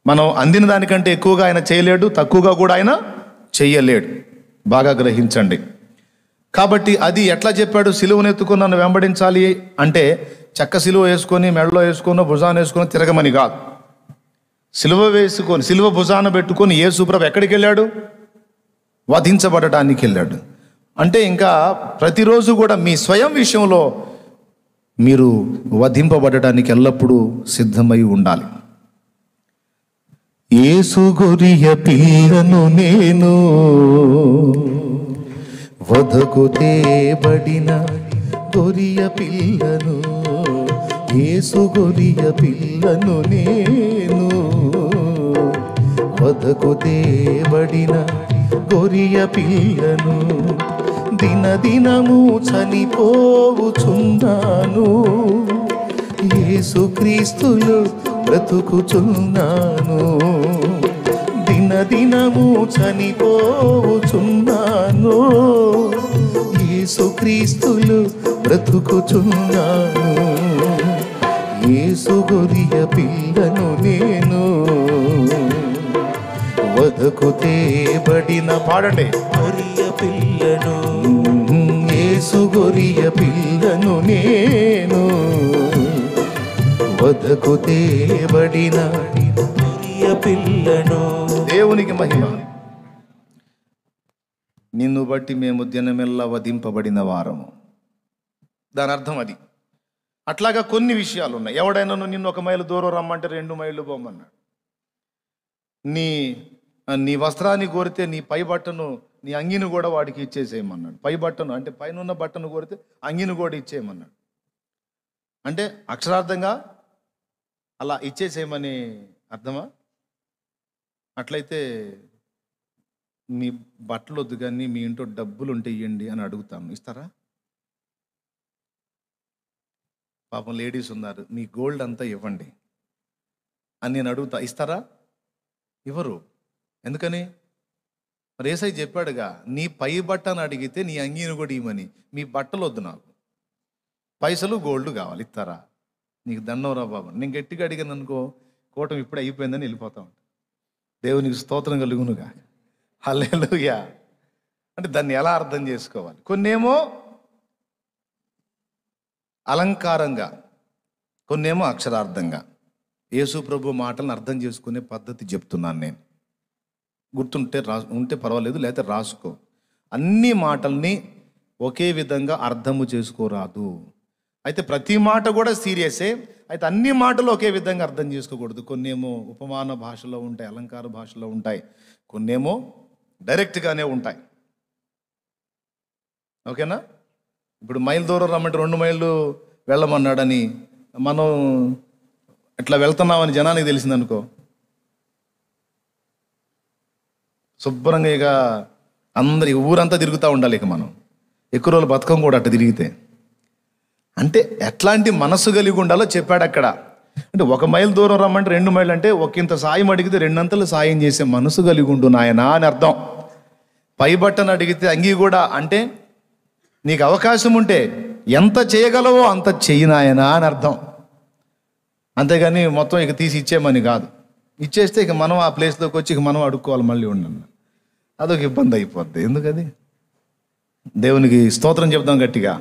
A: మనం అందిన దానికంటే ఎక్కువగా ఆయన చేయలేడు, తక్కువగా కూడా ఆయన చెయ్యలేడు. బాగా గ్రహించండి. కాబట్టి అది ఎట్లా చెప్పాడు? సిలువను ఎత్తుకొని నన్ను వెంబడించాలి అంటే చెక్క సిలువ వేసుకొని మెడలో వేసుకొని భుజాన వేసుకొని తిరగమని కాదు. సిలువ భుజాన పెట్టుకొని యేసుప్రభు ఎక్కడికి వెళ్ళాడు? వధించబడటానికి వెళ్ళాడు. అంటే ఇంకా ప్రతిరోజు కూడా మీ స్వయం విషయంలో మీరు వధింపబడటానికి ఎల్లప్పుడూ సిద్ధమై ఉండాలి. యేసు గొర్రె పిల్లను నేను, వధకు తేబడిన గొర్రె పిల్లను. యేసు గొర్రె పిల్లను నేను, వధకు తేబడిన గొర్రె పిల్లను. దినదినము చనిపోవుచున్నాను, యేసుక్రీస్తులో బ్రతుకుచున్నాను. దినదినము చనిపోవుచున్నాను, యేసుక్రీస్తులో బ్రతుకుచున్నాను. యేసు గొర్రె పిల్లను నేను, వధకు తేబడిన, పాడండి, గొర్రె పిల్లను. యేసు గొర్రె పిల్లను నేను, వధకు తేబడిన గొర్రె పిల్లను. దేవునికి మహిమ. నిన్ను బట్టి మేము దినమెల్లా వధింపబడిన వారము. దాని అర్థం అది. అట్లాగా కొన్ని విషయాలు ఉన్నాయి. ఎవడైనా నిన్ను 1 మైలు దూరం రమ్మంటే 2 మైళ్ళు పోమన్నాడు. నీ వస్త్రాన్ని కోరితే నీ పై బట్టను, నీ అంగిని కూడా వాడికి ఇచ్చేసేయమన్నాడు. పై బట్టను అంటే పైన ఉన్న బట్టను కోరితే అంగిని కూడా ఇచ్చేయమన్నాడు. అంటే అక్షరార్థంగా అలా ఇచ్చేసేయమని అర్థమా? అట్లయితే మీ బట్టలు వద్దు కానీ మీ ఇంట్లో డబ్బులు ఉంటే ఇవ్వండి అని అడుగుతాను, ఇస్తారా? పాపం లేడీస్ ఉన్నారు, మీ గోల్డ్ అంతా ఇవ్వండి అని నేను అడుగుతా, ఇస్తారా? ఇవ్వరు. ఎందుకని? మరి యేసయ్య చెప్పాడుగా, నీ పై బట్టను అడిగితే నీ అంగీని కూడా ఇవ్వమని. మీ బట్టలు వద్దు, నాకు పైసలు గోల్డ్ కావాలి, ఇస్తారా? నీకు దండం రా బాబు. నేను గట్టిగా అడిగాను అనుకో, కూటమి ఇప్పుడే అయిపోయిందని వెళ్ళిపోతా ఉంటాను. దేవునికి స్తోత్రం కలుగునుగా. హల్లెలూయా. అంటే దాన్ని ఎలా అర్థం చేసుకోవాలి? కొన్నేమో అలంకారంగా, కొన్నేమో అక్షరార్థంగా. యేసు ప్రభు మాటలను అర్థం చేసుకునే పద్ధతి చెప్తున్నాను నేను. గుర్తుంటే ఉంటే పర్వాలేదు, లేకపోతే రాసుకో. అన్ని మాటల్ని ఒకే విధంగా అర్థము చేసుకోరాదు. అయితే ప్రతి మాట కూడా సీరియసే. అయితే అన్ని మాటలు ఒకే విధంగా అర్థం చేసుకోకూడదు. కొన్నేమో ఉపమాన భాషలో ఉంటాయి, అలంకార భాషలో ఉంటాయి, కొన్నేమో డైరెక్ట్గానే ఉంటాయి. ఓకేనా? ఇప్పుడు మైలు దూరం రమ్మంటే 2 మైళ్ళు వెళ్ళమన్నాడని మనం ఇట్లా వెళ్తున్నామని జనానికి తెలిసిందనుకో, శుభ్రంగా ఇక అందరి ఊరంతా తిరుగుతూ ఉండాలి. ఇక మనం ఎక్కువ రోజులు బతకం కూడా అట్ట తిరిగితే. అంటే ఎట్లాంటి మనసు కలిగి ఉండాలో చెప్పాడు అక్కడ. అంటే 1 మైలు దూరం రమ్మంటే 2 మైళ్ళు అంటే ఒకంత సాయం అడిగితే 2 అంతలు సాయం చేసే మనసు కలిగి ఉండు నాయనా అని అర్థం. పై బట్టను అడిగితే అంగీ కూడా, అంటే నీకు అవకాశం ఉంటే ఎంత చేయగలవో అంత చెయ్యి నాయనా అని అర్థం. అంతేగాని మొత్తం ఇక తీసి ఇచ్చేమని కాదు. ఇచ్చేస్తే ఇక మనం ఆ ప్లేస్లోకి వచ్చి ఇక మనం అడుక్కోవాలి మళ్ళీ ఉండండి. అదొక ఇబ్బంది అయిపోద్ది. ఎందుకది? దేవునికి స్తోత్రం చెప్దాం గట్టిగా.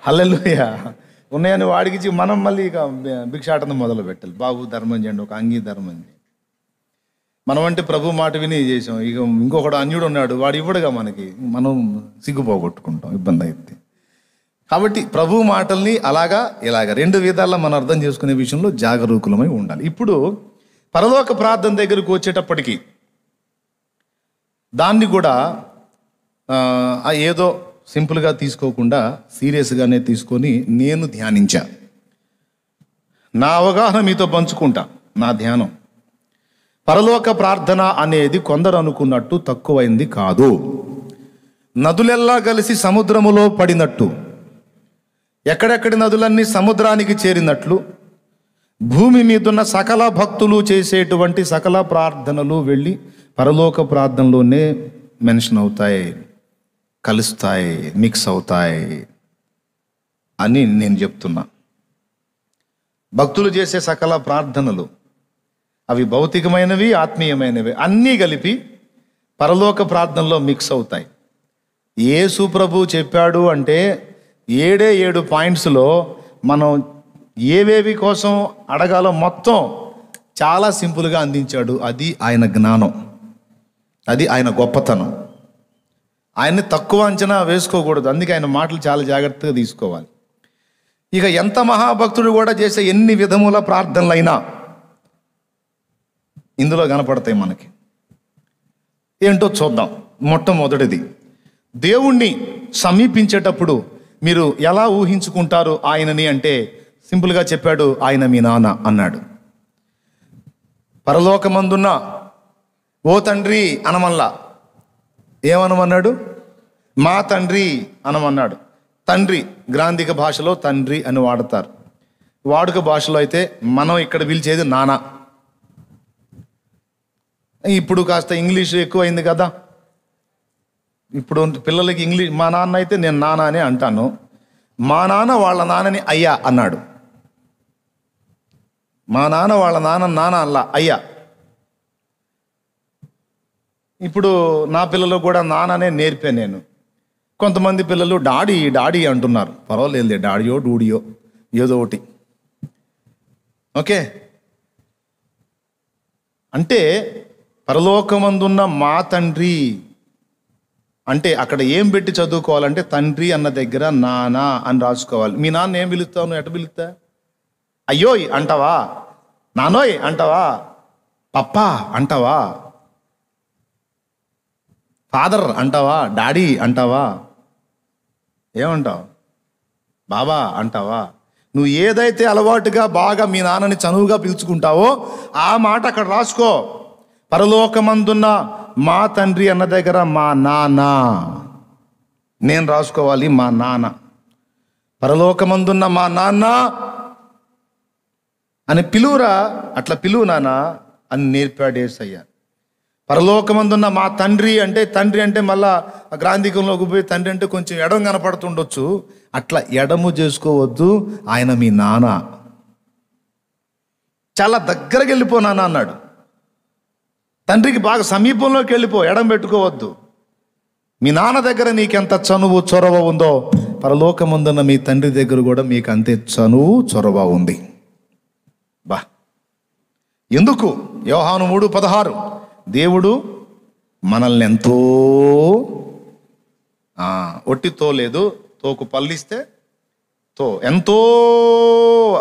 A: హల్లెలూయా. ఉన్నాయని వాడికి మనం మళ్ళీ ఇక భిక్షాటన మొదలు పెట్టాలి. బాబు ధర్మం చేయండి, ఒక అంగీ ధర్మం చేయండి. మనం అంటే ప్రభు మాట విని చేసాం. ఇక ఇంకొకడు అన్యుడు ఉన్నాడు, వాడు ఇవ్వడుగా మనకి, మనం సిగ్గుపోగొట్టుకుంటాం, ఇబ్బంది అయింది. కాబట్టి ప్రభు మాటల్ని ఇలాగా రెండు విధాలా మనం అర్థం చేసుకునే విషయంలో జాగరూకులమై ఉండాలి. ఇప్పుడు పరలోక ప్రార్థన దగ్గరకు వచ్చేటప్పటికి దాన్ని కూడా ఏదో సింపుల్గా తీసుకోకుండా సీరియస్గానే తీసుకొని నేను ధ్యానించా. నా అవగాహన మీతో పంచుకుంటా. నా ధ్యానం, పరలోక ప్రార్థన అనేది కొందరు అనుకున్నట్టు తక్కువైంది కాదు. నదులెల్లా కలిసి సముద్రములో పడినట్టు, ఎక్కడెక్కడి నదులన్నీ సముద్రానికి చేరినట్లు, భూమి మీదున్న సకల భక్తులు చేసేటువంటి సకల ప్రార్థనలు వెళ్ళి పరలోక ప్రార్థనలోనే మెన్షన్ అవుతాయి, కలుస్తాయి, మిక్స్ అవుతాయి అని నేను చెప్తున్నా. భక్తులు చేసే సకల ప్రార్థనలు అవి భౌతికమైనవి, ఆత్మీయమైనవి అన్నీ కలిపి పరలోక ప్రార్థనలో మిక్స్ అవుతాయి. యేసు ప్రభు చెప్పాడు అంటే 7 పాయింట్స్లో మనం ఏవేవి కోసం అడగాలో మొత్తం చాలా సింపుల్గా అందించాడు. అది ఆయన జ్ఞానం, అది ఆయన గొప్పతనం. ఆయన్ని తక్కువ అంచనా వేసుకోకూడదు. అందుకే ఆయన మాటలు చాలా జాగ్రత్తగా తీసుకోవాలి. ఇక ఎంత మహాభక్తుడు కూడా చేసే ఎన్ని విధముల ప్రార్థనలైనా ఇందులో కనపడతాయి మనకి. ఏంటో చూద్దాం. మొట్టమొదటిది, దేవుణ్ణి సమీపించేటప్పుడు మీరు ఎలా ఊహించుకుంటారు ఆయనని అంటే సింపుల్గా చెప్పాడు, ఆయన మీ నాన్న అన్నాడు. పరలోకమందున్న ఓ తండ్రి అనమల్లా, ఏమనమన్నాడు? మా తండ్రి అనమన్నాడు. తండ్రి గ్రాంధిక భాషలో తండ్రి అని వాడతారు. వాడుక భాషలో అయితే మనం ఇక్కడ పిలిచేది నాన్న. ఇప్పుడు కాస్త ఇంగ్లీష్ ఎక్కువైంది కదా. ఇప్పుడు పిల్లలకి ఇంగ్లీష్, మా నాన్న అయితే నేను నాన్న అని అంటాను. మా నాన్న వాళ్ళ నాన్నని అయ్యా అన్నాడు. మా నాన్న వాళ్ళ నాన్న అల్లా అయ్యా. ఇప్పుడు నా పిల్లలకు కూడా నాన్ననే నేర్పాను నేను. కొంతమంది పిల్లలు డాడీ డాడీ అంటున్నారు. పర్వాలేదు, డాడియో డూడియో ఏదో ఒకటి. ఓకే, అంటే పరలోకమందున్న మా తండ్రి అంటే అక్కడ ఏం పెట్టి చదువుకోవాలంటే తండ్రి అన్న దగ్గర నాన్న అని రాసుకోవాలి. మీ నాన్న ఏం పిలుస్తావు? నువ్వు ఎట పిలుస్తా? అయ్యోయ్ అంటావా? నానోయ్ అంటావా? పప్పా అంటావా? ఫాదర్ అంటావా? డాడీ అంటావా? ఏమంటావు? బాబా అంటావా? నువ్వు ఏదైతే అలవాటుగా బాగా మీ నాన్నని చనువుగా పిలుచుకుంటావో ఆ మాట అక్కడ రాసుకో. పరలోకమందున్న మా తండ్రి అన్న దగ్గర మా నాన్న నేను రాసుకోవాలి. మా నాన్న, పరలోకమందున్న మా నాన్న అని పిలువురా, అట్లా పిలువు నాన్న అని నేర్పాడు యేసయ్య. పరలోకమందున్న మా తండ్రి అంటే మళ్ళా గ్రాంధికంలోకి పోయి తండ్రి అంటే కొంచెం ఎడం కనపడుతుండొచ్చు. అట్లా ఎడము చేసుకోవద్దు. ఆయన మీ నాన్న, చాలా దగ్గరకి వెళ్ళిపో నాన్న అన్నాడు. తండ్రికి బాగా సమీపంలోకి వెళ్ళిపో, ఎడం పెట్టుకోవద్దు. మీ నాన్న దగ్గర నీకెంత చనువు చొరవ ఉందో పరలోకమందున్న మీ తండ్రి దగ్గర కూడా మీకు అంతే చనువు చొరవ ఉంది. బా, ఎందుకు? యోహాను 3:16, దేవుడు మనల్ని ఎంతో ఒట్టితో లేదు, తోకు పల్లిస్తే తో ఎంతో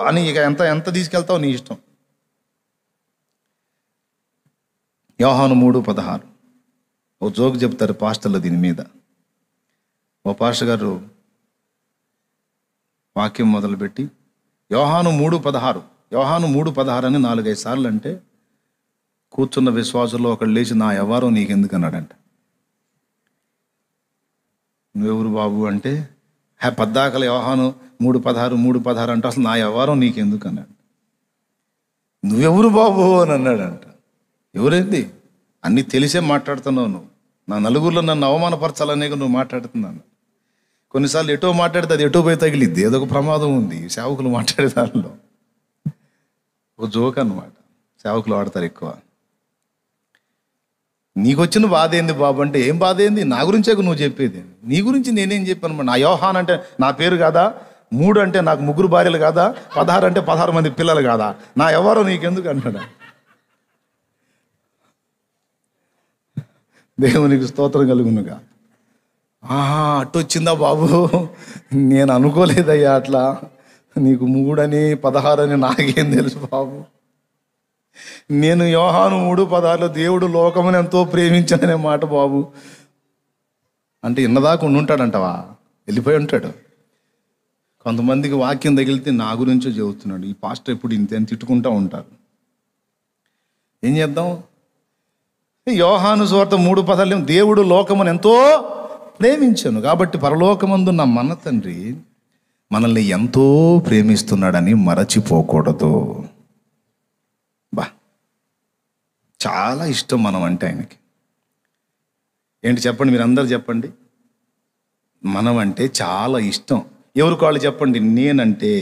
A: అని, ఇక ఎంత తీసుకెళ్తావు నీ ఇష్టం. యోహాను 3:16 ఓ జోక్ చెప్తారు పాస్టర్లు దీని మీద. ఓ పాస్టర్ గారు వాక్యం మొదలుపెట్టి యోహాను 3:16 అని 4-5 సార్లు అంటే కూర్చున్న విశ్వాసుల్లో ఒకళ్ళు లేచి, నా ఎవరో నీకెందుకు అన్నాడంట. నువ్వెవరు బాబు అంటే, పద్దాకల యోహాను 3:16 అంటే అసలు నా ఎవరో నీకెందుకు అన్నాడు. నువ్వెవరు బాబు అని అన్నాడంట. ఎవరైంది? అన్నీ తెలిసే మాట్లాడుతున్నావు నువ్వు. నా నలుగురిలో నన్ను అవమానపరచాలనే నువ్వు మాట్లాడుతున్నాను. కొన్నిసార్లు ఎటో మాట్లాడితే అది ఎటో పోయి తగిలిద్ది. ఏదో ఒక ప్రమాదం ఉంది సేవకులు మాట్లాడే దానిలో. ఒక జోక్ అన్నమాట, సేవకులు వాడతారు ఎక్కువ. నీకు వచ్చిన బాధ ఏంది బాబు అంటే, ఏం బాధ ఏంది? నా గురించే నువ్వు చెప్పేది. నీ గురించి నేనేం చెప్పాను? నా యోహాన్ అంటే నా పేరు కాదా? 3 అంటే నాకు 3 భార్యలు కాదా? 16 అంటే 16 మంది పిల్లలు కాదా? నా ఎవరో నీకెందుకు అంటాడా? దేవునికి స్తోత్రం కలుగునుగా. అటు వచ్చిందా బాబు, నేను అనుకోలేదయ్యా అట్లా, నీకు 3 అని 16 అని నాకేం తెలుసు బాబు. నేను యోహాను 3:16 దేవుడు లోకమును ఎంతో ప్రేమించాననే మాట బాబు అంటే ఇన్నదాకా ఉండుంటాడంటవా, వెళ్ళిపోయి ఉంటాడు. కొంతమందికి వాక్యం తగిలితే నా గురించో చెబుతున్నాడు, ఈ పాస్టర్ ఎప్పుడు ఇంతే అని తిట్టుకుంటూ ఉంటారు. ఏం చేద్దాం? యోహాను సువార్త 3:16 దేవుడు లోకమును ఎంతో ప్రేమించాను కాబట్టి పరలోకమందున్న మన తండ్రి మనల్ని ఎంతో ప్రేమిస్తున్నాడని మరచిపోకూడదు. బా, చాలా ఇష్టం మనం అంటే ఆయనకి. ఏంటి చెప్పండి, మీరు అందరు చెప్పండి. మనం అంటే చాలా ఇష్టం. ఎవరికి వాళ్ళు చెప్పండి. నేనంటే,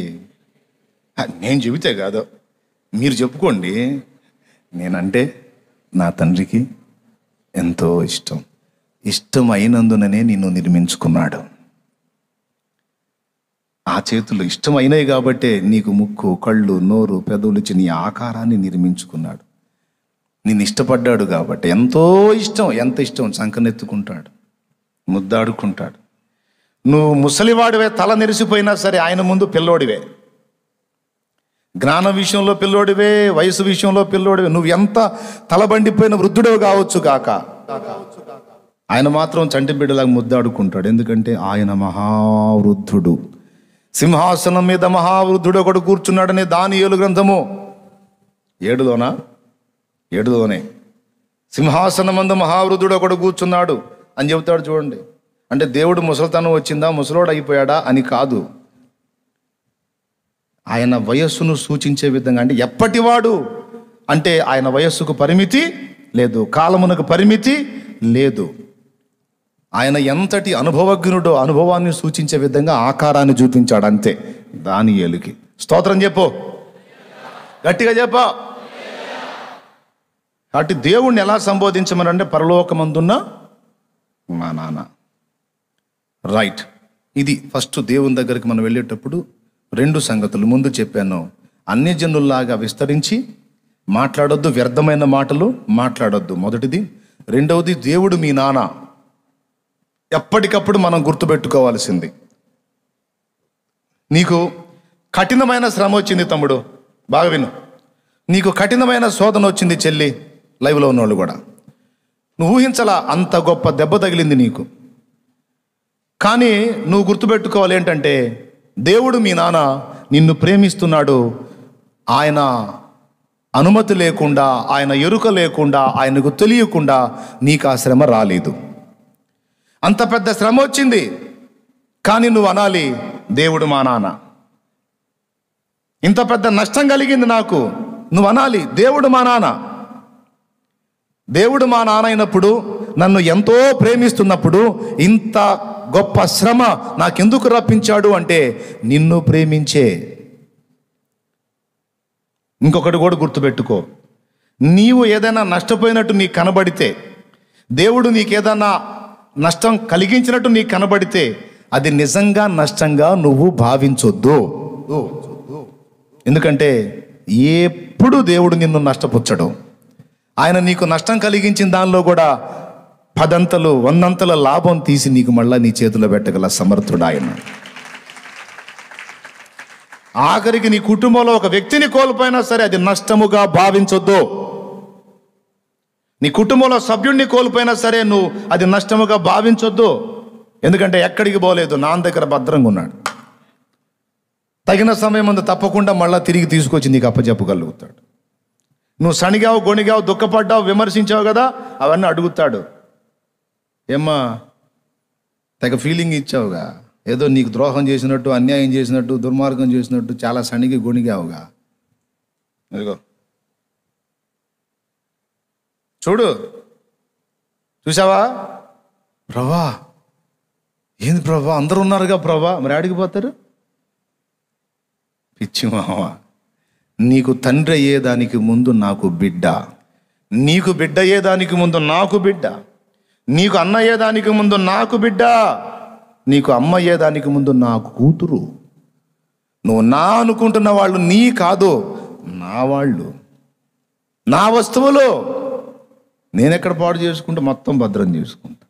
A: నేను చెబితే కాదు, మీరు చెప్పుకోండి. నేనంటే నా తండ్రికి ఎంతో ఇష్టం. ఇష్టమైనందుననే నిన్ను నిర్మించుకున్నాడు. ఆ చేతులు ఇష్టమైనవి కాబట్టే నీకు ముక్కు, కళ్ళు, నోరు, పెదవులు ఇచ్చి నీ ఆకారాన్ని నిర్మించుకున్నాడు. నిన్ను ఇష్టపడ్డాడు కాబట్టి ఎంతో ఇష్టం. ఎంత ఇష్టం, సంకనెత్తుకుంటాడు, ముద్దాడుకుంటాడు. నువ్వు ముసలివాడివే, తల నెరిసిపోయినా సరే ఆయన ముందు పిల్లోడివే. జ్ఞానం విషయంలో పిల్లోడివే, వయసు విషయంలో పిల్లోడివే. నువ్వు ఎంత తలబండిపోయిన వృద్ధుడో కావచ్చు కాక, ఆయన మాత్రం చంటి బిడ్డలాగా ముద్దాడుకుంటాడు. ఎందుకంటే ఆయన మహావృద్ధుడు. సింహాసనం మీద మహావృద్ధుడు ఒకడు కూర్చున్నాడనే దానియేలు గ్రంథము 7లోనే సింహాసనం మందు మహావృద్ధుడు ఒకడు కూర్చున్నాడు అని చెబుతాడు. చూడండి, అంటే దేవుడు ముసలితనం వచ్చిందా, ముసలోడు అయిపోయాడా అని కాదు, ఆయన వయస్సును సూచించే విధంగా. అంటే ఎప్పటివాడు అంటే ఆయన వయస్సుకు పరిమితి లేదు, కాలమునకు పరిమితి లేదు. ఆయన ఎంతటి అనుభవజ్ఞుడో అనుభవాన్ని సూచించే విధంగా ఆకారాన్ని చూపించాడు, అంతే. దానియేలుకి స్తోత్రం చెప్పు, గట్టిగా చెప్పు. అటు దేవుణ్ణి ఎలా సంబోధించమనంటే పరలోకమందున్న మా నాన్న. రైట్, ఇది ఫస్ట్ దేవుని దగ్గరికి మనం వెళ్ళేటప్పుడు 2 సంగతులు ముందు చెప్పాను. అన్యజనుల్లాగా విస్తరించి మాట్లాడొద్దు, వ్యర్థమైన మాటలు మాట్లాడొద్దు, మొదటిది. రెండవది, దేవుడు మీ నాన్న. ఎప్పటికప్పుడు మనం గుర్తుపెట్టుకోవాల్సింది. నీకు కఠినమైన శ్రమ వచ్చింది తమ్ముడు, బాగా విను. నీకు కఠినమైన శోధన వచ్చింది చెల్లి, లైవ్లో ఉన్నవాళ్ళు కూడా. నువ్వు ఊహించలా అంత గొప్ప దెబ్బ తగిలింది నీకు. కానీ నువ్వు గుర్తుపెట్టుకోవాలి ఏంటంటే, దేవుడు మీ నాన్న నిన్ను ప్రేమిస్తున్నాడు. ఆయన అనుమతి లేకుండా, ఆయన ఎరుక లేకుండా, ఆయనకు తెలియకుండా నీకు ఆ శ్రమ రాలేదు. అంత పెద్ద శ్రమ వచ్చింది, కానీ నువ్వు అనాలి, దేవుడు మా నాన్న. ఇంత పెద్ద నష్టం కలిగింది నాకు, నువ్వు అనాలి, దేవుడు మా నాన్న. దేవుడు మా నాన్న అయినప్పుడు, నన్ను ఎంతో ప్రేమిస్తున్నప్పుడు ఇంత గొప్ప శ్రమ నాకెందుకు రప్పించాడు అంటే నిన్ను ప్రేమించే. ఇంకొకటి కూడా గుర్తుపెట్టుకో, నీవు ఏదైనా నష్టపోయినట్టు నీకు కనబడితే, దేవుడు నీకేదైనా నష్టం కలిగించినట్టు నీకు కనబడితే, అది నిజంగా నష్టంగా నువ్వు భావించొద్దు. ఎందుకంటే ఎప్పుడు దేవుడు నిన్ను నష్టపుచ్చడు. ఆయన నీకు నష్టం కలిగించిన దానిలో కూడా 10 అంతలు 100 అంతల లాభం తీసి నీకు మళ్ళా నీ చేతిలో పెట్టగల సమర్థుడు ఆయన. ఆఖరికి నీ కుటుంబంలో ఒక వ్యక్తిని కోల్పోయినా సరే అది నష్టముగా భావించొద్దు. నీ కుటుంబంలో సభ్యుడిని కోల్పోయినా సరే నువ్వు అది నష్టముగా భావించొద్దు. ఎందుకంటే ఎక్కడికి పోలేదు, నాన్న దగ్గర భద్రంగా ఉన్నాడు. తగిన సమయం ముందు తప్పకుండా మళ్ళీ తిరిగి తీసుకొచ్చి నీకు అప్పచెప్పగలుగుతాడు. నువ్వు సణిగావు, గొణిగావు, దుఃఖపడ్డావు, విమర్శించావు కదా, అవన్నీ అడుగుతాడు. ఏమ్మా తెగ ఫీలింగ్ ఇచ్చావుగా, ఏదో నీకు ద్రోహం చేసినట్టు, అన్యాయం చేసినట్టు, దుర్మార్గం చేసినట్టు చాలా సణిగి గొణిగావుగా. ఇదిగో చూడు, చూసావా? ప్రభా, ఏంది ప్రభా, అందరూ ఉన్నారుగా ప్రభా, మరి ఆడికి పోతారు? పిచ్చి మావ, నీకు తండ్రి అయ్యేదానికి ముందు నాకు బిడ్డ, నీకు బిడ్డ అయ్యేదానికి ముందు నాకు బిడ్డ, నీకు అన్న అయ్యేదానికి ముందు నాకు బిడ్డ, నీకు అమ్మ అయ్యేదానికి ముందు నాకు కూతురు. నువ్వు నా అనుకుంటున్న వాళ్ళు నీ కాదు, నా వాళ్ళు, నా వస్తువులు. నేనెక్కడ పాడు చేసుకుంటే మొత్తం భద్రం చేసుకుంటా.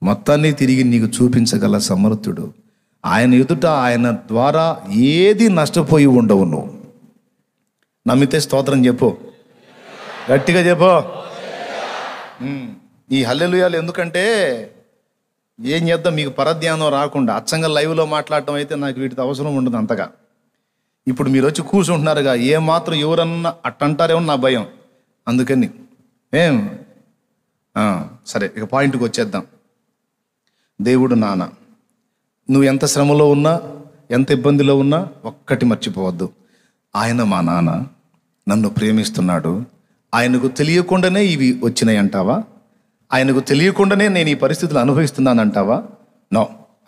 A: మొత్తాన్ని తిరిగి నీకు చూపించగల సమర్థుడు. ఆయన ఎదుట, ఆయన ద్వారా ఏది నష్టపోయి ఉండవు. నువ్వు నమ్మితే స్తోత్రం చెప్పు, గట్టిగా చెప్పు. ఈ హల్లెలూయాలు ఎందుకంటే ఏం చేద్దాం, మీకు పరధ్యానం రాకుండా అచ్చంగా లైవ్లో మాట్లాడటం అయితే నాకు వీటితో అవసరం ఉండదు అంతగా. ఇప్పుడు మీరు వచ్చి కూర్చుంటున్నారుగా, ఏమాత్రం ఎవరన్నా అట్టంటారేమో నా భయం. అందుకని సరే, ఇక పాయింట్కి వచ్చేద్దాం. దేవుడు నాన్న, నువ్వు ఎంత శ్రమలో ఉన్నా, ఎంత ఇబ్బందిలో ఉన్నా ఒక్కటి మర్చిపోవద్దు, ఆయన మా నాన్న, నన్ను ప్రేమిస్తున్నాడు. ఆయనకు తెలియకుండానే ఇవి వచ్చినాయి అంటావా? ఆయనకు తెలియకుండానే నేను ఈ పరిస్థితులు అనుభవిస్తున్నాను అంటావా? నో,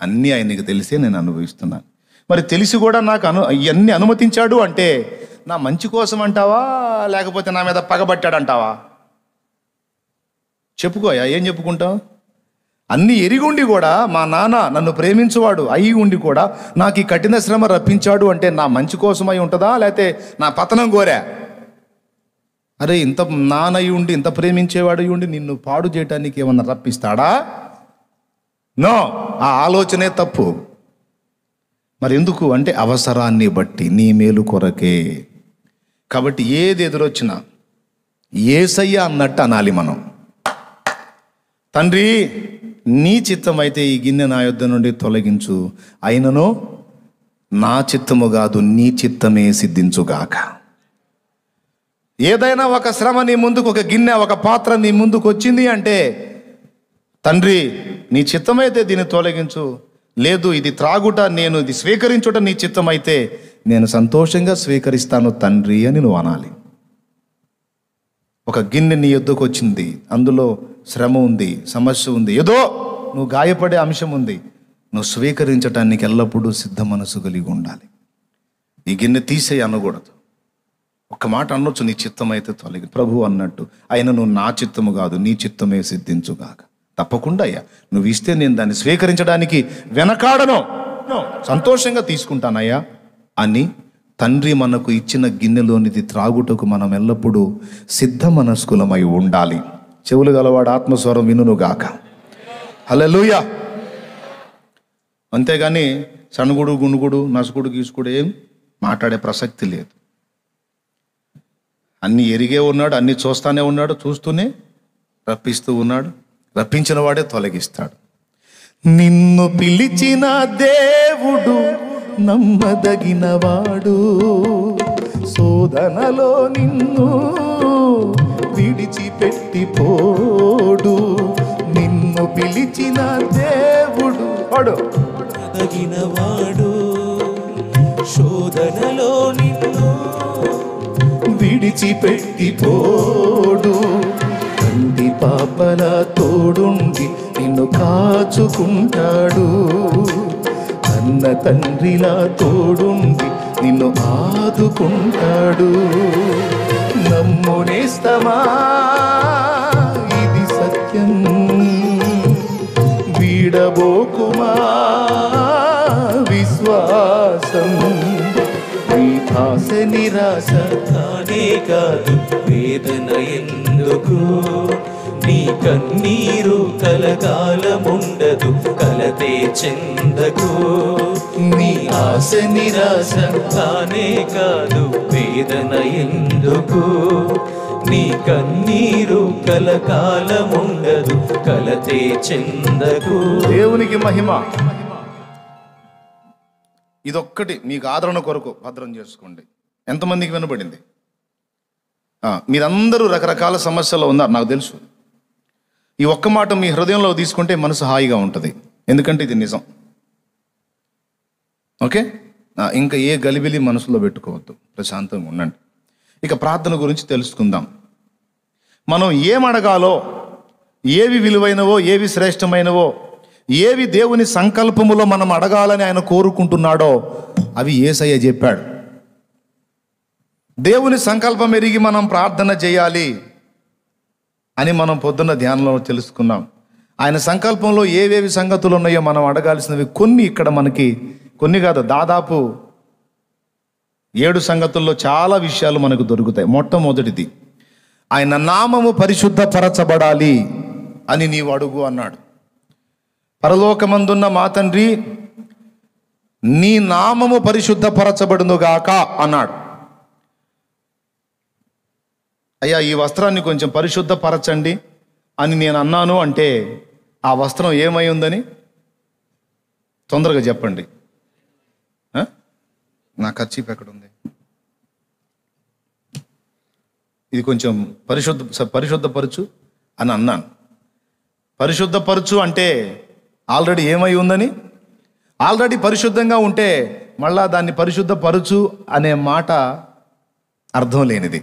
A: అన్నీ ఆయనకు తెలిసే నేను అనుభవిస్తున్నాను. మరి తెలిసి కూడా నాకు ఇవన్నీ అనుమతించాడు అంటే నా మంచి కోసం అంటావా, లేకపోతే నా మీద పగబట్టాడంటావా? చెప్పుకోయా, ఏం చెప్పుకుంటావు? అన్నీ ఎరిగుండి కూడా మా నాన్న నన్ను ప్రేమించువాడు అయి ఉండి కూడా నాకు ఈ కఠిన శ్రమ రప్పించాడు అంటే నా మంచి కోసమై ఉంటుందా, లేకపోతే నా పతనం కోరా? అరే, ఇంత నాన్నయ్యి ఉండి, ఇంత ప్రేమించేవాడు ఉండి నిన్ను పాడు చేయటానికి ఏమన్నా రప్పిస్తాడా? నో, ఆ ఆలోచనే తప్పు. మరి ఎందుకు అంటే అవసరాన్ని బట్టి, నీ మేలు కొరకే. కాబట్టి ఏది ఎదురొచ్చినా యేసయ్య అన్నట్టు అనాలి మనం. తండ్రి, నీ చిత్తం అయితే ఈ గిన్నె నా యొద్ద నుండి తొలగించు, అయినను నా చిత్తము కాదు నీ చిత్తమే సిద్ధించుగాక. ఏదైనా ఒక శ్రమ నీ ముందుకు, ఒక గిన్నె, ఒక పాత్ర నీ ముందుకు వచ్చింది అంటే, తండ్రి నీ చిత్తమైతే దీన్ని తొలగించు, లేదు ఇది త్రాగుట, నేను ఇది స్వీకరించుట నీ చిత్తమైతే నేను సంతోషంగా స్వీకరిస్తాను తండ్రి అని నువ్వు అనాలి. ఒక గిన్నె నీ యొద్దకు వచ్చింది, అందులో శ్రమ ఉంది, సమస్య ఉంది, ఏదో నువ్వు గాయపడే అంశం ఉంది, నువ్వు స్వీకరించటానికి ఎల్లప్పుడూ సిద్ధ మనసు కలిగి ఉండాలి. ఈ గిన్నె తీసేయి అనకూడదు. ఒక్క మాట అనొచ్చు, నీ చిత్తం అయితే తొలగి, ప్రభు అన్నట్టు, అయినా నువ్వు నా చిత్తము కాదు నీ చిత్తమే సిద్ధించుగాక. తప్పకుండా అయ్యా, నువ్వు ఇస్తే నేను దాన్ని స్వీకరించడానికి వెనకాడను, సంతోషంగా తీసుకుంటానయ్యా అని తండ్రి మనకు ఇచ్చిన గిన్నెలోనిది త్రాగుటకు మనం ఎల్లప్పుడూ సిద్ధ మనస్కులమై ఉండాలి. చెవులు గలవాడు ఆత్మస్వరం వినుగాక. హల్లెలూయా. అంతేగాని సణుగుడు, గుణుగుడు, నసుగుడు, గీసుకుడు ఏం మాట్లాడే ప్రసక్తి లేదు. అన్నీ ఎరిగే ఉన్నాడు, అన్నీ చూస్తానే ఉన్నాడు, చూస్తూనే రప్పిస్తూ ఉన్నాడు. రప్పించిన వాడే తొలగిస్తాడు. నిన్ను పిలిచిన దేవుడు నమ్మదగినవాడు, శోధనలో నిన్ను విడిచిపెట్టిపోడు. నిన్ను పిలిచిన దేవుడు
C: నమ్మదగినవాడు, శోధనలో నిన్ను
A: విడిచిపెట్టిపోడు. తండ్రి పాపల తోడుండి నిన్ను కాచుకుంటాడు, అన్న తండ్రిలా తోడుండి నిన్ను ఆదుకుంటాడు. నమ్మునేస్తమా, ఇది సత్యం, వీడబోకుమా విశ్వాసం. ఆశ నిరాశ
C: కానే కాదు వేదన ఎందుకు, నీ కన్నీరు కలకాలముండదు కలతే చెందకు. నీ ఆశ నిరాశ కానే కాదు వేదన ఎందుకు, నీ కన్నీరు కలకాలముండదు కలతే చెందకు.
A: దేవునికి మహిమ. ఇదొక్కటి మీకు ఆదరణ కొరకు భద్రం చేసుకోండి. ఎంతమందికి వినబడింది? మీరందరూ రకరకాల సమస్యల్లో ఉన్నారు, నాకు తెలుసు. ఈ ఒక్క మాట మీ హృదయంలో తీసుకుంటే మనసు హాయిగా ఉంటుంది, ఎందుకంటే ఇది నిజం. ఓకే, ఇంకా ఏ గలిబిలి మనసులో పెట్టుకోవద్దు, ప్రశాంతంగా ఉండండి. ఇక ప్రార్థన గురించి తెలుసుకుందాం. మనం ఏం అడగాలో, ఏవి విలువైనవో, ఏవి శ్రేష్టమైనవో, ఏవి దేవుని సంకల్పములో మనం అడగాలని ఆయన కోరుకుంటున్నాడో అవి యేసయ్య చెప్పాడు. దేవుని సంకల్పం ఎరిగి మనం ప్రార్థన చేయాలి అని మనం పొద్దున్న ధ్యానంలో తెలుసుకున్నాం. ఆయన సంకల్పంలో ఏవేవి సంగతులు ఉన్నాయో మనం అడగాల్సినవి కొన్ని ఇక్కడ మనకి, కొన్ని కాదు, దాదాపు 7 సంగతుల్లో చాలా విషయాలు మనకు దొరుకుతాయి. మొట్టమొదటిది, ఆయన నామము పరిశుద్ధపరచబడాలి అని నీవు అడుగు అన్నాడు. పరలోకమందున్న మా తండ్రి, నీ నామము పరిశుద్ధపరచబడునుగాక అన్నాడు. అయ్యా, ఈ వస్త్రాన్ని కొంచెం పరిశుద్ధపరచండి అని నేను అన్నాను అంటే ఆ వస్త్రం ఏమై ఉందని తొందరగా చెప్పండి. నా కర్చీఫ్ ఎక్కడ ఉంది? ఇది కొంచెం పరిశుద్ధపరచు అని అన్నాను. పరిశుద్ధపరచు అంటే ఆల్రెడీ ఏమై ఉందని, ఆల్రెడీ పరిశుద్ధంగా ఉంటే మళ్ళా దాన్ని పరిశుద్ధపరచు అనే మాట అర్థం లేనిది.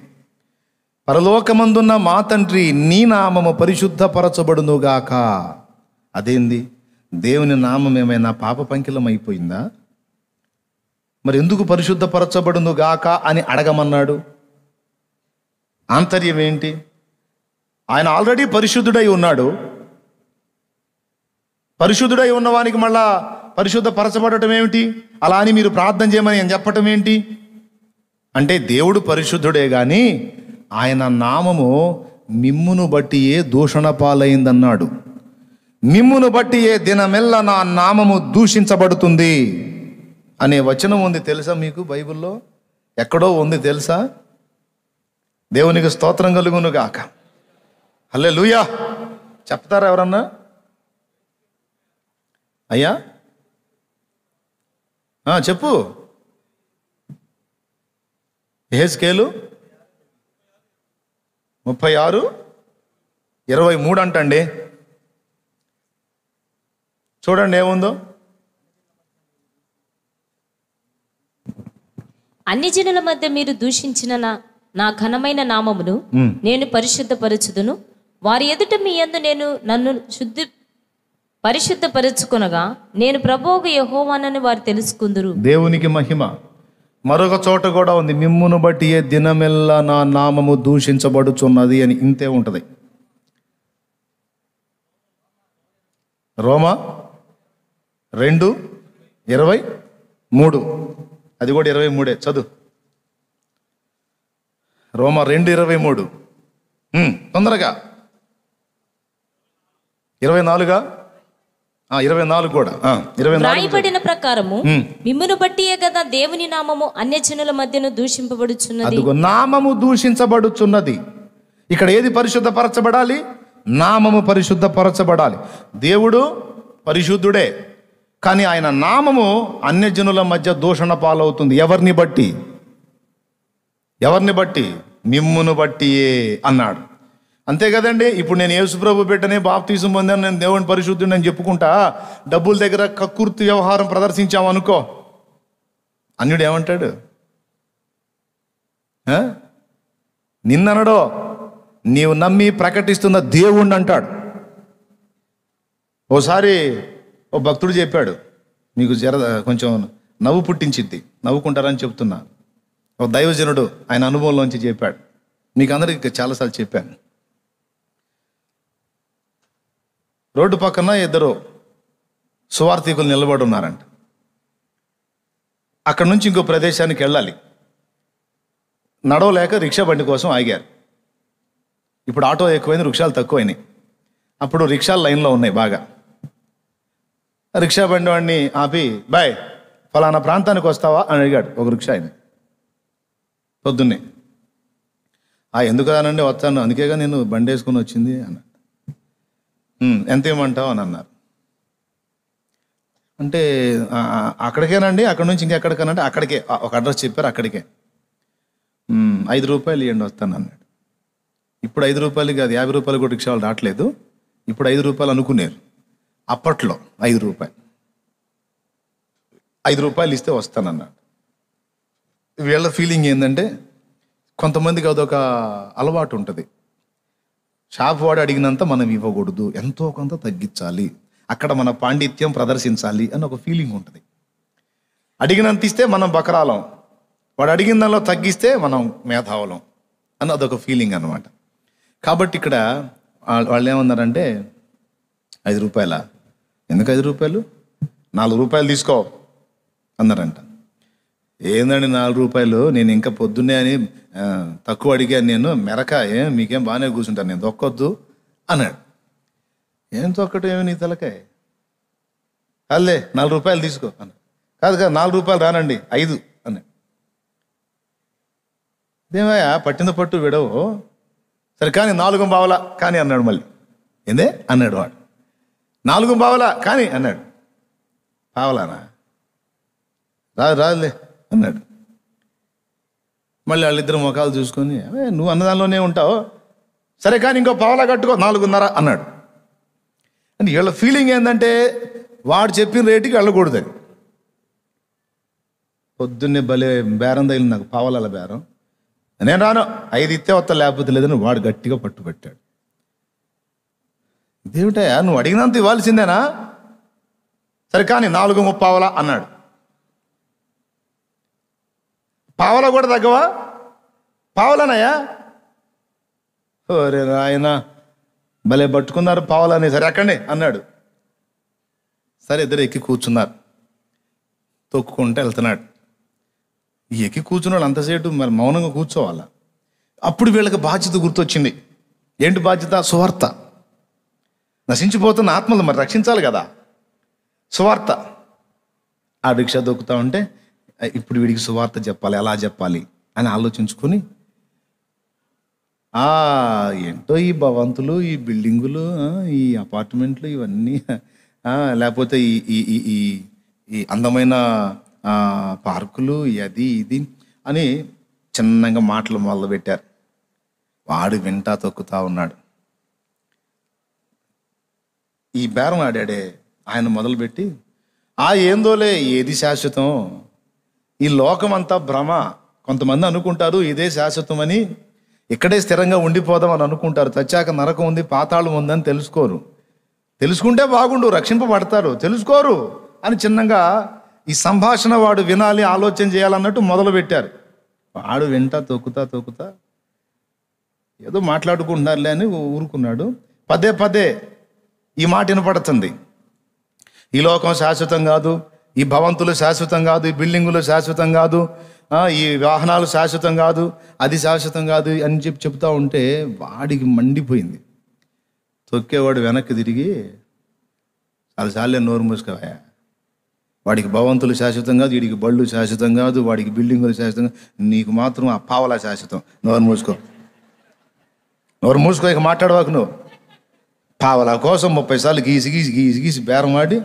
A: పరలోకమందున్న మా తండ్రి, నీ నామము పరిశుద్ధపరచబడునుగాక. అదేంది? దేవుని నామం ఏమైనా పాప పంకిలం అయిపోయిందా? మరి ఎందుకు పరిశుద్ధపరచబడునుగాక అని అడగమన్నాడు? ఆంతర్యం ఏంటి? ఆయన ఆల్రెడీ పరిశుద్ధుడై ఉన్నాడు. పరిశుద్ధుడై ఉన్నవానికి మళ్ళా పరిశుద్ధపరచబడటం ఏమిటి? అలా అని మీరు ప్రార్థన చేయమని నేను చెప్పటం ఏంటి? అంటే దేవుడు పరిశుద్ధుడే కానీ ఆయన నామము మిమ్మును బట్టి ఏ దూషణ పాలైందన్నాడు. మిమ్మును బట్టి ఏ దినమెల్లా నా నామము దూషించబడుతుంది అనే వచనం ఉంది. తెలుసా మీకు? బైబిల్లో ఎక్కడో ఉంది తెలుసా? దేవునికి స్తోత్రం కలుగును గాక. హల్లెలూయా. చెప్తారా ఎవరన్నా? అయ్యా చెప్పు. యెహెజ్కేలు 36:23 అంటండి. చూడండి ఏముందో.
B: అన్ని జనుల మధ్య మీరు దూషించిన నా ఘనమైన నామమును నేను పరిశుద్ధపరచుదును. వారి ఎదుట మీ యందు నేను నన్ను పరిశుద్ధపరచుకొనగా నేను ప్రభువుకు యెహోవానని వారు తెలుసుకుందురు.
A: దేవునికి మహిమ. మరొక చోట కూడా ఉంది, మిమ్మును బట్టి ఏ దినమెల్లా నా నామము దూషించబడుచున్నది అని. ఇంతే ఉంటుంది. రోమా 2:23. అది కూడా 23. చదువు. రోమా 2:23. తొందరగా. 24 24 కూడా. 24
B: రాయబడిన ప్రకారము మిమ్మును బట్టియే కదా దేవుని నామము అన్యజనుల మధ్యను దూషింపబడుచున్నది.
A: అదిగో నామము దూషించబడుచున్నది. ఇక్కడ ఏది పరిశుద్ధపరచబడాలి? నామము పరిశుద్ధపరచబడాలి. దేవుడు పరిశుద్ధుడే కానీ ఆయన నామము అన్యజనుల మధ్య దూషణ పాలవుతుంది. ఎవరిని బట్టి? ఎవరిని బట్టి? మిమ్మును బట్టియే అన్నాడు. అంతే కదండి. ఇప్పుడు నేను యేసుప్రభు బిడ్డనే, బాప్తిసం పొందాను, నేను దేవుని పరిశుద్ధుని అని చెప్పుకుంటా డబ్బుల దగ్గర కక్కుర్తి వ్యవహారం ప్రదర్శించామనుకో, అన్యుడు ఏమంటాడు? నిన్ననడో నీవు నమ్మి ప్రకటిస్తున్న దేవుణ్ణి అంటాడు. ఓసారి ఓ భక్తుడు చెప్పాడు, మీకు కొంచెం నవ్వు పుట్టించిద్ది, నవ్వుకుంటారని చెప్తున్నా. ఒక దైవజనుడు ఆయన అనుభవంలోంచి చెప్పాడు. మీకు అందరికీ చాలాసార్లు చెప్పాను. రోడ్డు పక్కన 2 సువార్థికులు నిలబడి ఉన్నారంట. అక్కడ నుంచి ఇంకో ప్రదేశానికి వెళ్ళాలి. నడవలేక రిక్షా బండి కోసం ఆగారు. ఇప్పుడు ఆటో ఎక్కువైంది, రిక్షాలు తక్కువైనాయి. అప్పుడు రిక్షాలు లైన్లో ఉన్నాయి బాగా. రిక్షా బండి వాడిని ఆపి, బాయ్ ఫలానా ప్రాంతానికి వస్తావా అని అడిగాడు ఒక రిక్షా ఆయన పొద్దున్నే. ఎందుకు అనండి, వస్తాను, అందుకేగా నేను బండి వేసుకుని వచ్చింది అన్న. ఎంత ఇవ్వమంటావు అని అన్నారు. అంటే అక్కడికేనండి, అక్కడ నుంచి ఇంకెక్కడికనంటే అక్కడికే, ఒక అడ్రస్ చెప్పారు, అక్కడికే. 5 రూపాయలు ఇవ్వండి వస్తాను అన్నాడు. ఇప్పుడు 5 రూపాయలకి అది 50 రూపాయలు కూడా రిక్షాలు రావట్లేదు. ఇప్పుడు 5 రూపాయలు అనుకునేరు. అప్పట్లో 5 రూపాయలు. 5 రూపాయలు ఇస్తే వస్తానన్నాడు. వీళ్ళ ఫీలింగ్ ఏంటంటే, కొంతమందికి అదొక అలవాటు ఉంటుంది. షాప్ వాడు అడిగినంత మనం ఇవ్వకూడదు, ఎంతో కొంత తగ్గించాలి, అక్కడ మన పాండిత్యం ప్రదర్శించాలి అని ఒక ఫీలింగ్ ఉంటుంది. అడిగినంత ఇస్తే మనం బకరాలం, వాడు అడిగిన దానిలో తగ్గిస్తే మనం మేధావులం అని అదొక ఫీలింగ్ అన్నమాట. కాబట్టి ఇక్కడ వాళ్ళు ఏమన్నారంటే, 5 రూపాయలా? ఎందుకు 5 రూపాయలు? 4 రూపాయలు తీసుకో అన్నారంట. ఏందండి 4 రూపాయలు? నేను ఇంకా పొద్దున్నే అని తక్కువ అడిగాను, నేను మెరక మీకేం బాగానే కూర్చుంటాను, నేను దొక్కొద్దు అన్నాడు. ఏం తొక్కటం ఏమి నీ తలకాయ? అల్లే 4 రూపాయలు తీసుకో అన్న. కాదు 4 రూపాయలు రానండి 5 అన్నాడు. ఇదేమయ్యా పట్టిన పట్టు విడవు, సరే కానీ 4 పావలా కానీ అన్నాడు. మళ్ళీ ఏందే అన్నాడు వాడు. 4 పావలా కానీ అన్నాడు. పావలానా? రాదులే అన్నాడు. మళ్ళీ వాళ్ళిద్దరు ముఖాలు చూసుకొని, నువ్వు అన్నదానిలోనే ఉంటావు, సరే కానీ ఇంకో పావలా కట్టుకో 4.5 అన్నాడు. అంటే వీళ్ళ ఫీలింగ్ ఏంటంటే వాడు చెప్పిన రేటుకి వెళ్ళకూడదు. పొద్దున్నే భలే బేరం తగిలింది నాకు, పావలాల బేరం. నేను రాను, 5 ఇస్తే వస్తా, లేకపోతే లేదని వాడు గట్టిగా పట్టుబట్టాడు. ఇదేమిటయా నువ్వు అడిగినంత ఇవ్వాల్సిందేనా? సరే కానీ 4.30 అన్నాడు. పావలా కూడా తగ్గవా? పావలానయ్యా? ఓరే ఆయన భలే పట్టుకున్నారు పావలాని. సరే ఎక్కండి అన్నాడు. సరే ఇద్దరు ఎక్కి కూర్చున్నారు. తొక్కుకుంటూ వెళ్తున్నాడు. ఈ ఎక్కి కూర్చున్నాడు అంతసేపు మరి మౌనంగా కూర్చోవాలా. అప్పుడు వీళ్ళకి బాధ్యత గుర్తొచ్చింది. ఏంటి బాధ్యత? సువార్త. నశించిపోతున్న ఆత్మలు మరి రక్షించాలి కదా, సువార్త. ఆ రిక్షా దొక్కుతా ఉంటే ఇప్పుడు వీడికి సువార్త చెప్పాలి, ఎలా చెప్పాలి అని ఆలోచించుకొని, ఏంటో ఈ భవంతులు, ఈ బిల్డింగులు, ఈ అపార్ట్మెంట్లు, ఇవన్నీ, లేకపోతే ఈ ఈ ఈ అందమైన పార్కులు, అది ఇది అని చిన్నగా మాటలు మొదలుపెట్టారు. వాడు వింటా తొక్కుతా ఉన్నాడు. ఈ బేరం ఆడాడే ఆయన మొదలుపెట్టి, ఏందోలే, ఏది శాశ్వతం, ఈ లోకం అంతా భ్రమ. కొంతమంది అనుకుంటారు ఇదే శాశ్వతం అని, ఇక్కడే స్థిరంగా ఉండిపోదాం అని అనుకుంటారు. చచ్చాక నరకం ఉంది, పాతాళం ఉందని తెలుసుకోరు. తెలుసుకుంటే బాగుండు, రక్షింపబడతారు. తెలుసుకోరు అని చిన్నగా ఈ సంభాషణ వాడు వినాలి, ఆలోచన చేయాలన్నట్టు మొదలుపెట్టారు. వాడు వింటా తొక్కుతా ఏదో మాట్లాడుకుంటున్నారులే అని ఊరుకున్నాడు. పదే ఈ మాట వినపడుతుంది, ఈ లోకం శాశ్వతం కాదు, ఈ భవంతులు శాశ్వతం కాదు, ఈ బిల్డింగులు శాశ్వతం కాదు, ఈ వాహనాలు శాశ్వతం కాదు, అది శాశ్వతం కాదు అని చెప్తా ఉంటే వాడికి మండిపోయింది. తొక్కేవాడు వెనక్కి తిరిగి, చాలాసార్లే నోరు మూసుకోవా, వాడికి భవంతులు శాశ్వతం కాదు, వీడికి బళ్ళు శాశ్వతం కాదు, వాడికి బిల్డింగులు శాశ్వతం కాదు, నీకు మాత్రం ఆ పావలా శాశ్వతం. నోరు మూసుకో ఇక మాట్లాడవాకు. నువ్వు పావలా కోసం 30 సార్లు గీసి బేరం వాడి,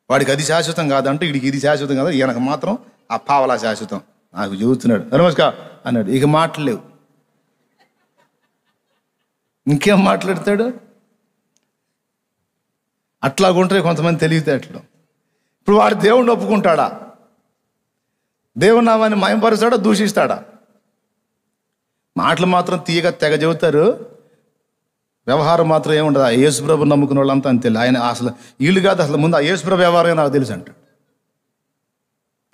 A: వాడికి అది శాశ్వతం కాదంటే వీడికి ఇది శాశ్వతం కాదు, ఈయనకు మాత్రం ఆ పావలా శాశ్వతం. నాకు చూస్తున్నాడు. నమస్కారం అన్నాడు. ఇక మాట్లాడలేవు. ఇంకేం మాట్లాడతాడు? అట్లాగుంటారు కొంతమంది తెలివితేటలు. ఇప్పుడు వాడు దేవుణ్ణి ఒప్పుకుంటాడా? దేవుని నామాన్ని మయంపరుస్తాడా, దూషిస్తాడా? మాటలు మాత్రం తీయగా తెగ చెబుతారు, వ్యవహారం మాత్రం ఏముండదు. ఆ యేసుప్రభు నమ్ముకున్న వాళ్ళంతా అంతే. ఆయన అసలు వీళ్ళు కాదు, అసలు ముందు ఆ యేసుప్రభు వ్యవహారం నాకు తెలుసు అంటాడు.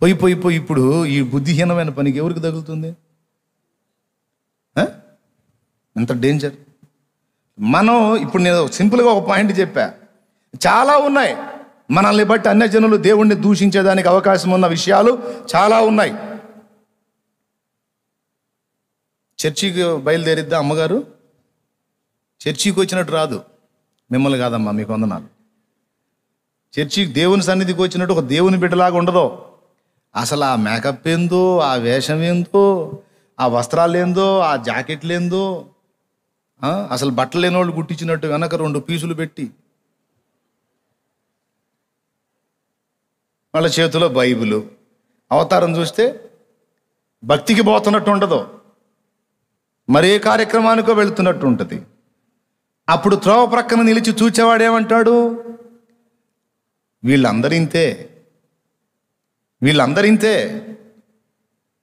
A: పోయి ఇప్పుడు ఈ బుద్ధిహీనమైన పనికి ఎవరికి తగులుతుంది? ఎంత డేంజర్. మనం ఇప్పుడు నేను సింపుల్గా ఒక పాయింట్ చెప్పా, చాలా ఉన్నాయి. మనల్ని బట్టి అన్యజనులు దేవుణ్ణి దూషించేదానికి అవకాశం ఉన్న విషయాలు చాలా ఉన్నాయి. చర్చికి బయలుదేరిద్దా అమ్మగారు? చర్చికి వచ్చినట్టు రాదు. మిమ్మల్ని కాదమ్మా, మీకు వందనాలు. చర్చికి దేవుని సన్నిధికి వచ్చినట్టు ఒక దేవుని బిడ్డలాగా ఉండదు. అసలు ఆ మేకప్ ఏందో, ఆ వేషం ఏందో, ఆ వస్త్రాలు ఏందో, ఆ జాకెట్లు ఏందో, అసలు బట్టలు లేని వాళ్ళు గుట్టించినట్టు వెనక 2 పీసులు పెట్టి, వాళ్ళ చేతిలో బైబిలు, అవతారం చూస్తే భక్తికి పోతున్నట్టు ఉండదు, మరే కార్యక్రమానికో వెళుతున్నట్టు ఉంటుంది. అప్పుడు త్రోవ ప్రక్కన నిలిచి చూచేవాడేమంటాడు? వీళ్ళందరింతే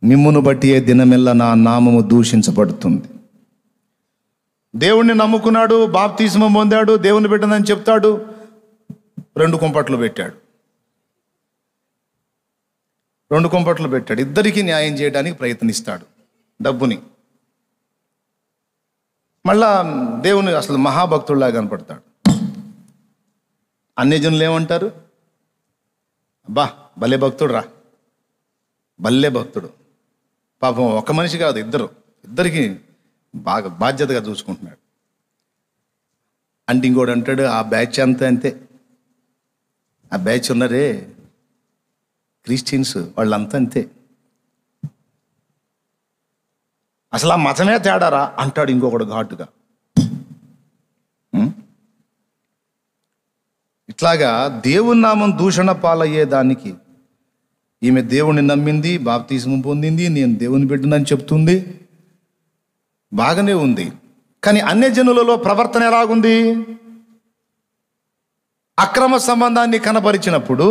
A: మిమ్మును బట్టి ఏ దినమెల్లా నా నామము దూషించబడుతుంది. దేవుణ్ణి నమ్ముకున్నాడు, బాప్తిస్మం పొందాడు, దేవుని బిడ్డనని చెప్తాడు, 2 కుంపట్లు పెట్టాడు. 2 కుంపట్లు పెట్టాడు. ఇద్దరికీ న్యాయం చేయడానికి ప్రయత్నిస్తాడు డబ్బుని. మళ్ళా దేవుని అసలు మహాభక్తుడిలాగా కనపడతాడు. అన్యజనులు ఏమంటారు? అబ్బా భలే భక్తుడు రా, భలే భక్తుడు. పాపం ఒక మనిషి కాదు, ఇద్దరికి బాగా బాధ్యతగా చూసుకుంటున్నాడు. అంటే ఇంకోటి అంటాడు, ఆ బ్యాచ్ అంతా అంతే, ఆ బ్యాచ్ ఉన్నారే క్రిస్టియన్స్, వాళ్ళంతా అంతే. అసలు ఆ మతమే తేడారా అంటాడు ఇంకొకడు ఘాటుగా. ఇట్లాగా దేవుని నామం దూషణ పాలయ్యేదానికి ఈమె దేవుణ్ణి నమ్మింది, బాప్తిస్మం పొందింది, నేను దేవుని బిడ్డనని చెప్తుంది, బాగానే ఉంది. కానీ అన్యజనులలో ప్రవర్తన ఎలాగుంది? అక్రమ సంబంధాన్ని కనబరిచినప్పుడు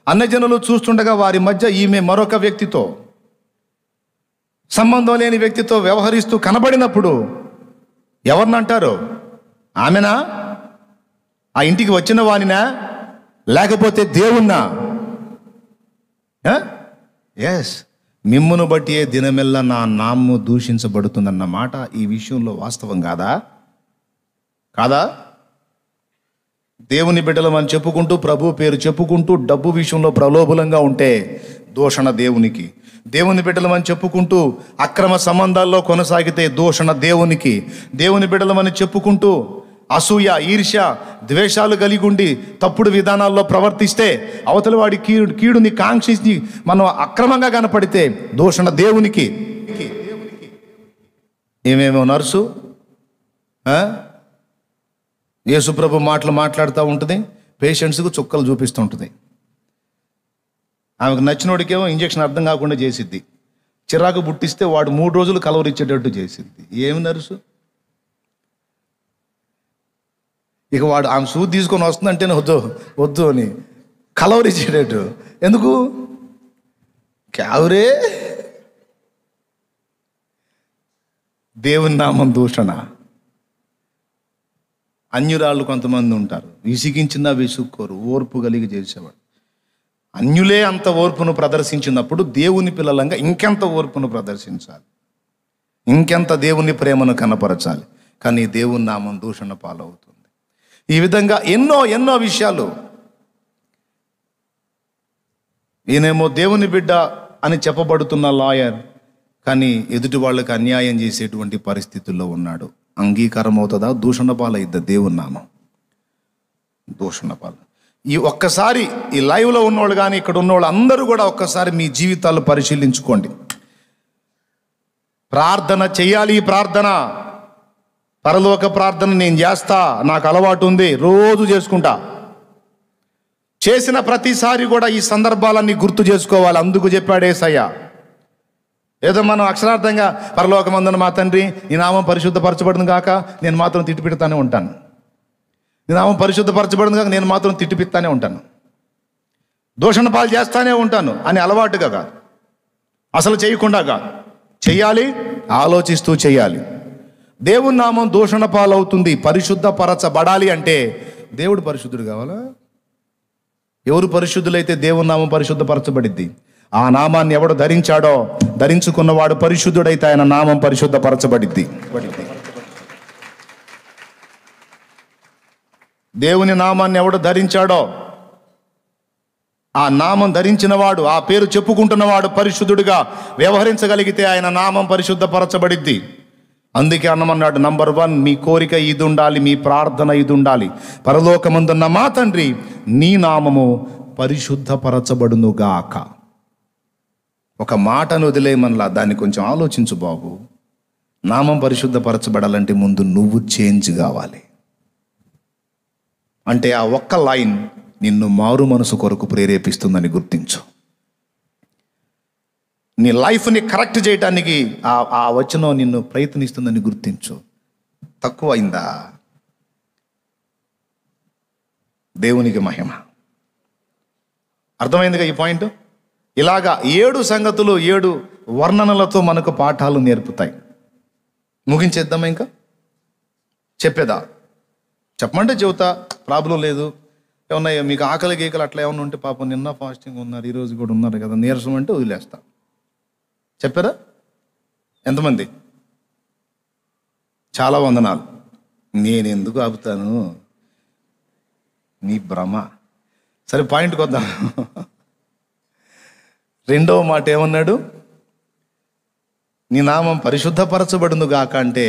A: అన్యజనులు చూస్తుండగా వారి మధ్య ఈమె మరొక వ్యక్తితో, సంబంధం లేని వ్యక్తితో వ్యవహరిస్తూ కనబడినప్పుడు ఎవరినంటారు? ఆమెనా? ఆ ఇంటికి వచ్చిన వానినా? లేకపోతే దేవుణ్ణా? ఎస్, మిమ్మును బట్టి ఏ దినమెల్లా నా నామము దూషించబడుతుందన్న మాట ఈ విషయంలో వాస్తవం కాదా? దేవుని బిడ్డలమని చెప్పుకుంటూ, ప్రభు పేరు చెప్పుకుంటూ డబ్బు విషయంలో ప్రలోభలంగా ఉంటే దూషణ దేవునికి. దేవుని బిడ్డలమని చెప్పుకుంటూ అక్రమ సంబంధాల్లో కొనసాగితే దూషణ దేవునికి. దేవుని బిడ్డలమని చెప్పుకుంటూ అసూయ, ఈర్ష్య, ద్వేషాలు కలిగి ఉండి తప్పుడు విధానాల్లో ప్రవర్తిస్తే, అవతల వాడి కీడుని కాంక్షించి మనం అక్రమంగా కనపడితే దూషణ దేవునికి. ఏమేమో నర్సు యేసుప్రభు మాటలు మాట్లాడుతూ ఉంటుంది, పేషెంట్స్కు చుక్కలు చూపిస్తూ ఉంటుంది. ఆమెకు నచ్చినోడికేమో ఇంజక్షన్ అర్థం కాకుండా చేసిద్ది, చిరాకు పుట్టిస్తే వాడు 3 రోజులు కలవరిచ్చేటట్టు చేసిద్ది. ఏమి నర్సు? ఇక వాడు ఆమె సూది తీసుకొని వస్తుందంటేనే వద్దు అని కలవరిచ్చేటట్టు. ఎందుకు? క్యావరే దేవుని నామం దూషణ. అన్యురాళ్ళు కొంతమంది ఉంటారు, విసిగించినా విసుక్కోరు, ఓర్పు కలిగి చేసేవాడు. అన్యులే అంత ఓర్పును ప్రదర్శించినప్పుడు దేవుని పిల్లలంగా ఇంకెంత ఓర్పును ప్రదర్శించాలి, ఇంకెంత దేవుని ప్రేమను కనపరచాలి. కానీ దేవుని నామం దూషణ పాలవుతుంది. ఈ విధంగా ఎన్నో విషయాలు. ఈయనేమో దేవుని బిడ్డ అని చెప్పబడుతున్న లాయర్, కానీ ఎదుటి వాళ్ళకి అన్యాయం చేసేటువంటి పరిస్థితుల్లో ఉన్నాడు. అంగీకారం అవుతుందా? దూషణ పాలైద్దా దేవుని నామం? దూషణ పాలు. ఈ ఒక్కసారి ఈ లైవ్లో ఉన్నవాళ్ళు కానీ ఇక్కడ ఉన్నవాళ్ళు అందరూ కూడా ఒక్కసారి మీ జీవితాలు పరిశీలించుకోండి. ప్రార్థన చెయ్యాలి. ప్రార్థన, పరలోక ప్రార్థన నేను చేస్తా, నాకు అలవాటు ఉంది, రోజు చేసుకుంటా. చేసిన ప్రతిసారి కూడా ఈ సందర్భాలన్నీ గుర్తు చేసుకోవాలి. అందుకు చెప్పాడు యేసయ్య. ఏదో మనం అక్షరార్థంగా పరలోకమందున మా తండ్రి నీ నామం పరిశుద్ధపరచబడింది కాక నేను మాత్రం తిట్టిపిడతానే ఉంటాను, నీ నామం పరిశుద్ధపరచబడింది కాక నేను మాత్రం తిట్టిపిస్తానే ఉంటాను, దూషణ పాలు చేస్తానే ఉంటాను అని అలవాటుగా కాదు, అసలు చేయకుండా కాదు, చెయ్యాలి, ఆలోచిస్తూ చెయ్యాలి. దేవుని నామం దూషణ పాలవుతుంది. పరిశుద్ధపరచబడాలి అంటే దేవుడు పరిశుద్ధుడు కావాలా? ఎవరు పరిశుద్ధులైతే దేవుని నామం పరిశుద్ధపరచబడిద్ది. ఆ నామాన్ని ఎవడు ధరించాడో, ధరించుకున్నవాడు పరిశుద్ధుడైతే ఆయన నామం పరిశుద్ధపరచబడిద్ది. దేవుని నామాన్ని ఎవడు ధరించాడో, ఆ నామం ధరించిన వాడు, ఆ పేరు చెప్పుకుంటున్నవాడు పరిశుద్ధుడిగా వ్యవహరించగలిగితే ఆయన నామం పరిశుద్ధపరచబడిద్ది. అందుకే అన్నమన్నాడు, నంబర్ 1 మీ కోరిక ఇది ఉండాలి, మీ ప్రార్థన ఇది ఉండాలి. పరలోకమందున్న మా తండ్రి నీ నామము పరిశుద్ధపరచబడునుగాక. ఒక మాటను వదిలేయమనలా, దాన్ని కొంచెం ఆలోచించు బాబు. నామం పరిశుద్ధపరచబడాలంటే ముందు నువ్వు చేంజ్ కావాలి. అంటే ఆ ఒక్క లైన్ నిన్ను మారు మనసు కొరకు ప్రేరేపిస్తుందని గుర్తించు. నీ లైఫ్ని కరెక్ట్ చేయటానికి ఆ వచనం నిన్ను ప్రయత్నిస్తుందని గుర్తించు. తక్కువ అయిందా? దేవునికి మహిమ. అర్థమైందిగా ఈ పాయింట్? ఇలాగా 7 సంగతులు 7 వర్ణనలతో మనకు పాఠాలు నేర్పుతాయి. ముగించేద్దామా? ఇంకా చెప్పేదా? చెప్పమంటే చెబుతా, ప్రాబ్లం లేదు. ఏమన్నా మీకు ఆకలి గీకలు అట్లా ఏమన్నా ఉంటే, పాపం నిన్న ఫాస్టింగ్ ఉన్నారు, ఈరోజు కూడా ఉన్నారు కదా, నీరసం అంటే వదిలేస్తా. చెప్పారా? ఎంతమంది? చాలా వందనాలు. నేను ఎందుకు ఆపుతాను, నీ భ్రమ. సరే, పాయింట్కి వద్దాం. రెండవ మాట ఏమన్నాడు? నీ నామం పరిశుద్ధపరచబడును గాక అంటే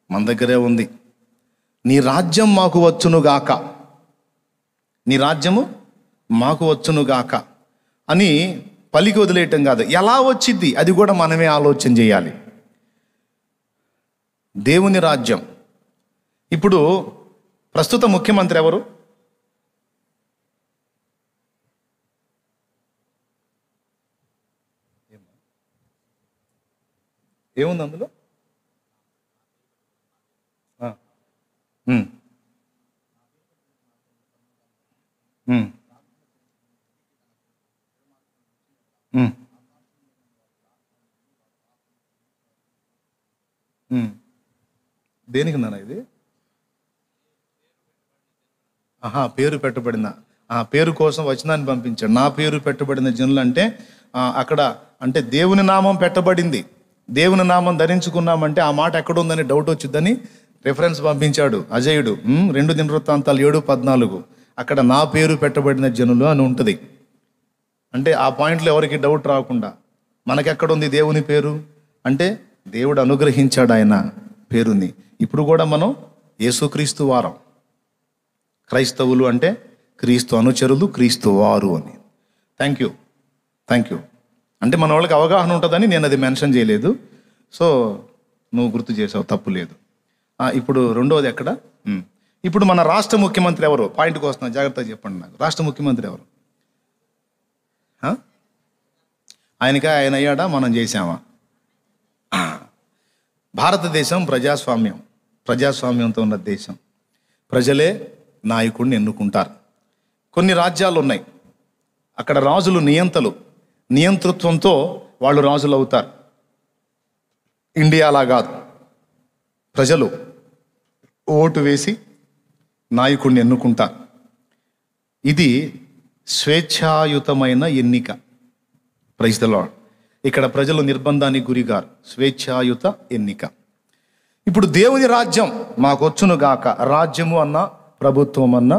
A: మన దగ్గరే ఉంది. నీ రాజ్యం మాకు వచ్చును గాక. నీ రాజ్యము మాకు వచ్చునుగాక అని పలికి వదిలేయటం కాదు, ఎలా వచ్చింది అది కూడా మనమే ఆలోచన చేయాలి. దేవుని రాజ్యం. ఇప్పుడు ప్రస్తుత ముఖ్యమంత్రి ఎవరు? ఏముంది అందులో? దేనికి నాన్న ఇది? పేరు పెట్టబడిన, పేరు కోసం వచనాన్ని పంపించాడు. నా పేరు పెట్టబడిన జనులు అంటే అక్కడ అంటే దేవుని నామం పెట్టబడింది, దేవుని నామం ధరించుకున్నామంటే ఆ మాట ఎక్కడుందని డౌట్ వచ్చిందని రెఫరెన్స్ పంపించాడు అజయుడు. 2 దినవృత్తాంతాలు 7:14 అక్కడ నా పేరు పెట్టబడిన జనులు అని ఉంటుంది. అంటే ఆ పాయింట్లో ఎవరికి డౌట్ రాకుండా మనకెక్కడుంది దేవుని పేరు అంటే దేవుడు అనుగ్రహించాడు ఆయన పేరుని. ఇప్పుడు కూడా మనం యేసుక్రీస్తు వారం. క్రైస్తవులు అంటే క్రీస్తు అనుచరులు, క్రీస్తు వారు అని. థ్యాంక్ యూ అంటే మన వాళ్ళకి అవగాహన ఉంటుందని నేను అది మెన్షన్ చేయలేదు. సో నువ్వు గుర్తు చేసావు, తప్పు లేదు. ఇప్పుడు రెండోది ఎక్కడ? ఇప్పుడు మన రాష్ట్ర ముఖ్యమంత్రి ఎవరు? పాయింట్కి వస్తున్నా, జాగ్రత్తగా చెప్పండి నాకు. రాష్ట్ర ముఖ్యమంత్రి ఎవరు? ఆయన అయ్యాడా, మనం చేసామా? భారతదేశం ప్రజాస్వామ్యంతో ఉన్న దేశం. ప్రజలే నాయకుడిని ఎన్నుకుంటారు. కొన్ని రాజ్యాలు ఉన్నాయి, అక్కడ రాజులు నియంతృత్వంతో వాళ్ళు రాజులు అవుతారు. ఇండియా అలా కాదు, ప్రజలు ఓటు వేసి నాయకుడిని ఎన్నుకుంటారు. ఇది స్వేచ్ఛాయుతమైన ఎన్నిక. Praise the lord. ఇక్కడ ప్రజలు నిర్బంధానికి గురిగారు, స్వేచ్ఛాయుత ఎన్నిక. ఇప్పుడు దేవుని రాజ్యం మాకొచ్చును గాక. రాజ్యము అన్న ప్రభుత్వం అన్న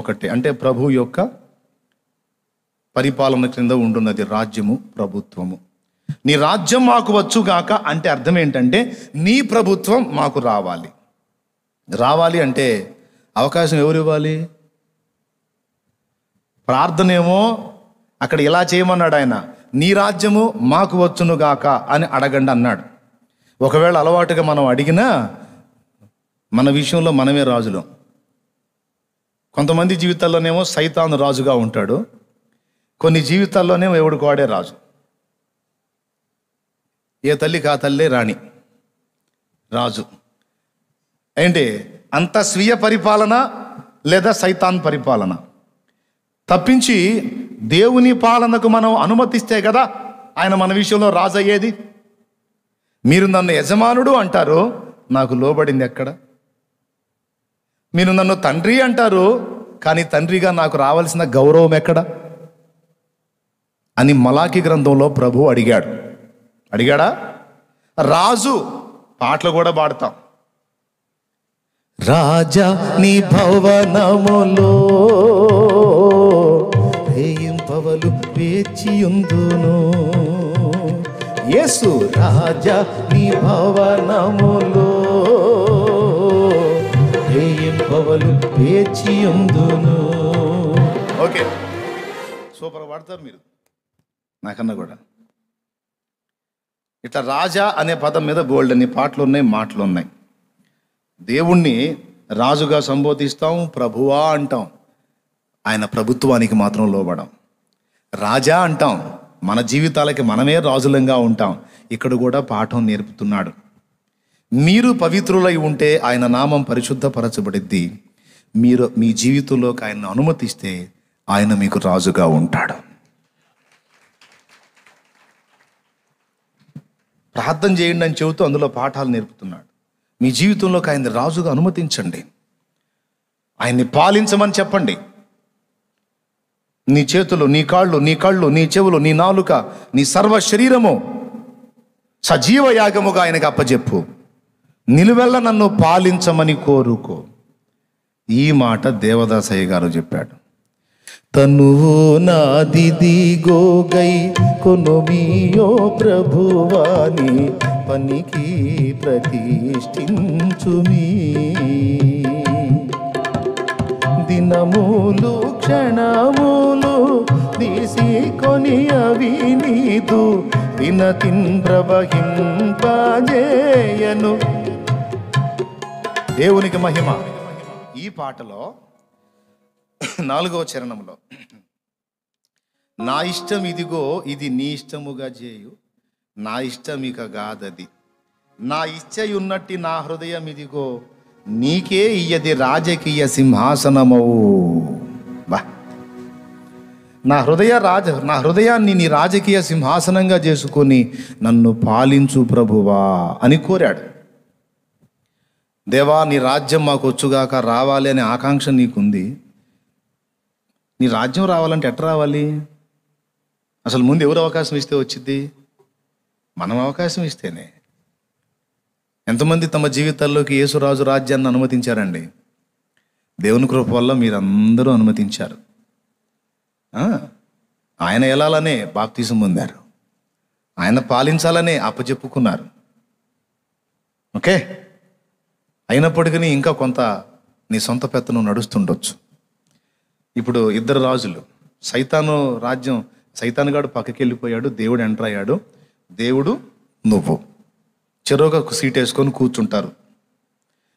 A: ఒకటే, అంటే ప్రభు యొక్క పరిపాలన క్రింద ఉంటున్నది రాజ్యము, ప్రభుత్వము. నీ రాజ్యం మాకు వచ్చుగాక అంటే అర్థం ఏంటంటే నీ ప్రభుత్వం మాకు రావాలి అంటే అవకాశం ఎవరు ఇవ్వాలి? ప్రార్థన ఏమో అక్కడ ఇలా చేయమన్నాడు ఆయన, నీ రాజ్యము మాకు వచ్చునుగాక అని అడగండి అన్నాడు. ఒకవేళ అలవాటుగా మనం అడిగినా మన విషయంలో మనమే రాజులం. కొంతమంది జీవితాల్లోనేమో సైతాను రాజుగా ఉంటాడు, కొన్ని జీవితాల్లోనేమో ఎవడికి వాడే రాజు. ఏ తల్లికి ఆ తల్లే రాజు. ఏంటి అంత స్వీయ పరిపాలన లేదా సైతాన్ పరిపాలన తప్పించి దేవుని పాలనకు మనం అనుమతిస్తే కదా ఆయన మన విషయంలో రాజు అయ్యేది. మీరు నన్ను యజమానుడు అంటారు, నాకు లోబడింది ఎక్కడ? మీరు నన్ను తండ్రి అంటారు, కానీ తండ్రిగా నాకు రావాల్సిన గౌరవం ఎక్కడ అని మలాకి గ్రంథంలో ప్రభు అడిగాడా? రాజు పాటలు కూడా పాడతాం. రాజా నీ భవనములో వేయింపవలు వేచియుందును. యేసు రాజా నీ భవనములో వేయింపవలు వేచియుందును. ఓకే, సూపర్ పాడతారు మీరు నాకన్నా కూడా. ఇట్లా రాజా అనే పదం మీద బోల్డ్ అన్ని పాటలు ఉన్నాయి, మాటలు ఉన్నాయి. దేవుణ్ణి రాజుగా సంబోధిస్తాం, ప్రభువా అంటాం, ఆయన ప్రభుత్వానికి మాత్రం లోబడం. రాజా అంటాం, మన జీవితాలకి మనమే రాజులంగా ఉంటాం. ఇక్కడ కూడా పాఠం నేర్పుతున్నాడు. మీరు పవిత్రులై ఉంటే ఆయన నామం పరిశుద్ధపరచబడిద్ది. మీరు మీ జీవితంలోకి ఆయన్ని అనుమతిస్తే ఆయన మీకు రాజుగా ఉంటాడు. ప్రార్థన చేయండి అని చెబుతూ అందులో పాఠాలు నేర్పుతున్నాడు. మీ జీవితంలోకి ఆయన్ని రాజుగా అనుమతించండి, ఆయన్ని పాలించమని చెప్పండి. నీ చేతులు, నీ కాళ్ళు, నీ కళ్ళు, నీ చెవులు, నీ నాలుక, నీ సర్వ శరీరము సజీవ యాగముగా ఆయనకు అప్పచెప్పు. నిలువెల్ల నన్ను పాలించమని కోరుకో. ఈ మాట దేవదాసయ్య గారు చెప్పాడు. తనువు నాదిదిగో గై కొనుమియో ప్రభువాని పనికి ప్రతిష్ఠించుమీ. దినములు క్షణములు తీసుకొని అవి నీదు వినతిన్ ప్రవహింపజేయను. దేవునికి మహిమ. ఈ పాటలో 4వ చరణంలో నా ఇష్టం ఇదిగో ఇది నీ ఇష్టముగా చేయు, నా ఇష్టం ఇక కాదది, నా ఇచ్చయున్నట్టి నా హృదయం ఇదిగో నీకే ఇయ్యది రాజకీయ సింహాసనమవు. బా, నా హృదయాన్ని నీ రాజకీయ సింహాసనంగా చేసుకొని నన్ను పాలించు ప్రభువా అని కోరాడు. దేవా, నీ రాజ్యం మాకు వచ్చుగాక, రావాలి అనే ఆకాంక్ష నీకుంది. నీ రాజ్యం రావాలంటే ఎట్లా రావాలి? అసలు ముందు ఎవరు అవకాశం ఇస్తే వచ్చింది? మనం అవకాశం ఇస్తేనే. ఎంతమంది తమ జీవితాల్లోకి యేసురాజు రాజ్యాన్ని అనుమతించారండి? దేవుని కృప వల్ల మీరందరూ అనుమతించారు. ఆయన ఎలాలనే బాప్తిజం పొందారు, ఆయన పాలించాలనే అప్పచెప్పుకున్నారు. ఓకే, అయినప్పటికీ ఇంకా కొంత నీ సొంత పెత్తనం నడుస్తుండొచ్చు. ఇప్పుడు 2 రాజులు, సైతాను రాజ్యం, సైతానుగాడు పక్కకి వెళ్ళిపోయాడు, దేవుడు ఎంటర్ అయ్యాడు. దేవుడు నువ్వు చెరొక సీట్ వేసుకొని కూర్చుంటారు.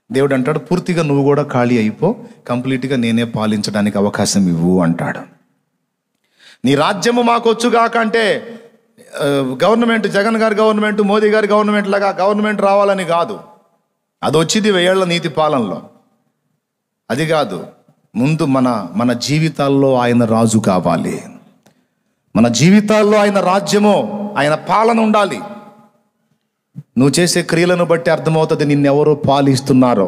A: దేవుడు అంటాడు, పూర్తిగా నువ్వు కూడా ఖాళీ అయిపో, కంప్లీట్గా నేనే పాలించడానికి అవకాశం ఇవ్వు అంటాడు. నీ రాజ్యము మాకు వచ్చుగాక అంటే గవర్నమెంట్, జగన్ గారి గవర్నమెంట్, మోదీ గారి గవర్నమెంట్ లాగా గవర్నమెంట్ రావాలని కాదు. అది వచ్చింది 1000 ఏళ్ల నీతి పాలనలో. అది కాదు, ముందు మన జీవితాల్లో ఆయన రాజు కావాలి. మన జీవితాల్లో ఆయన రాజ్యము, ఆయన పాలన ఉండాలి. నువ్వు చేసే క్రియలను బట్టి అర్థమవుతుంది నిన్నెవరో పాలిస్తున్నారో.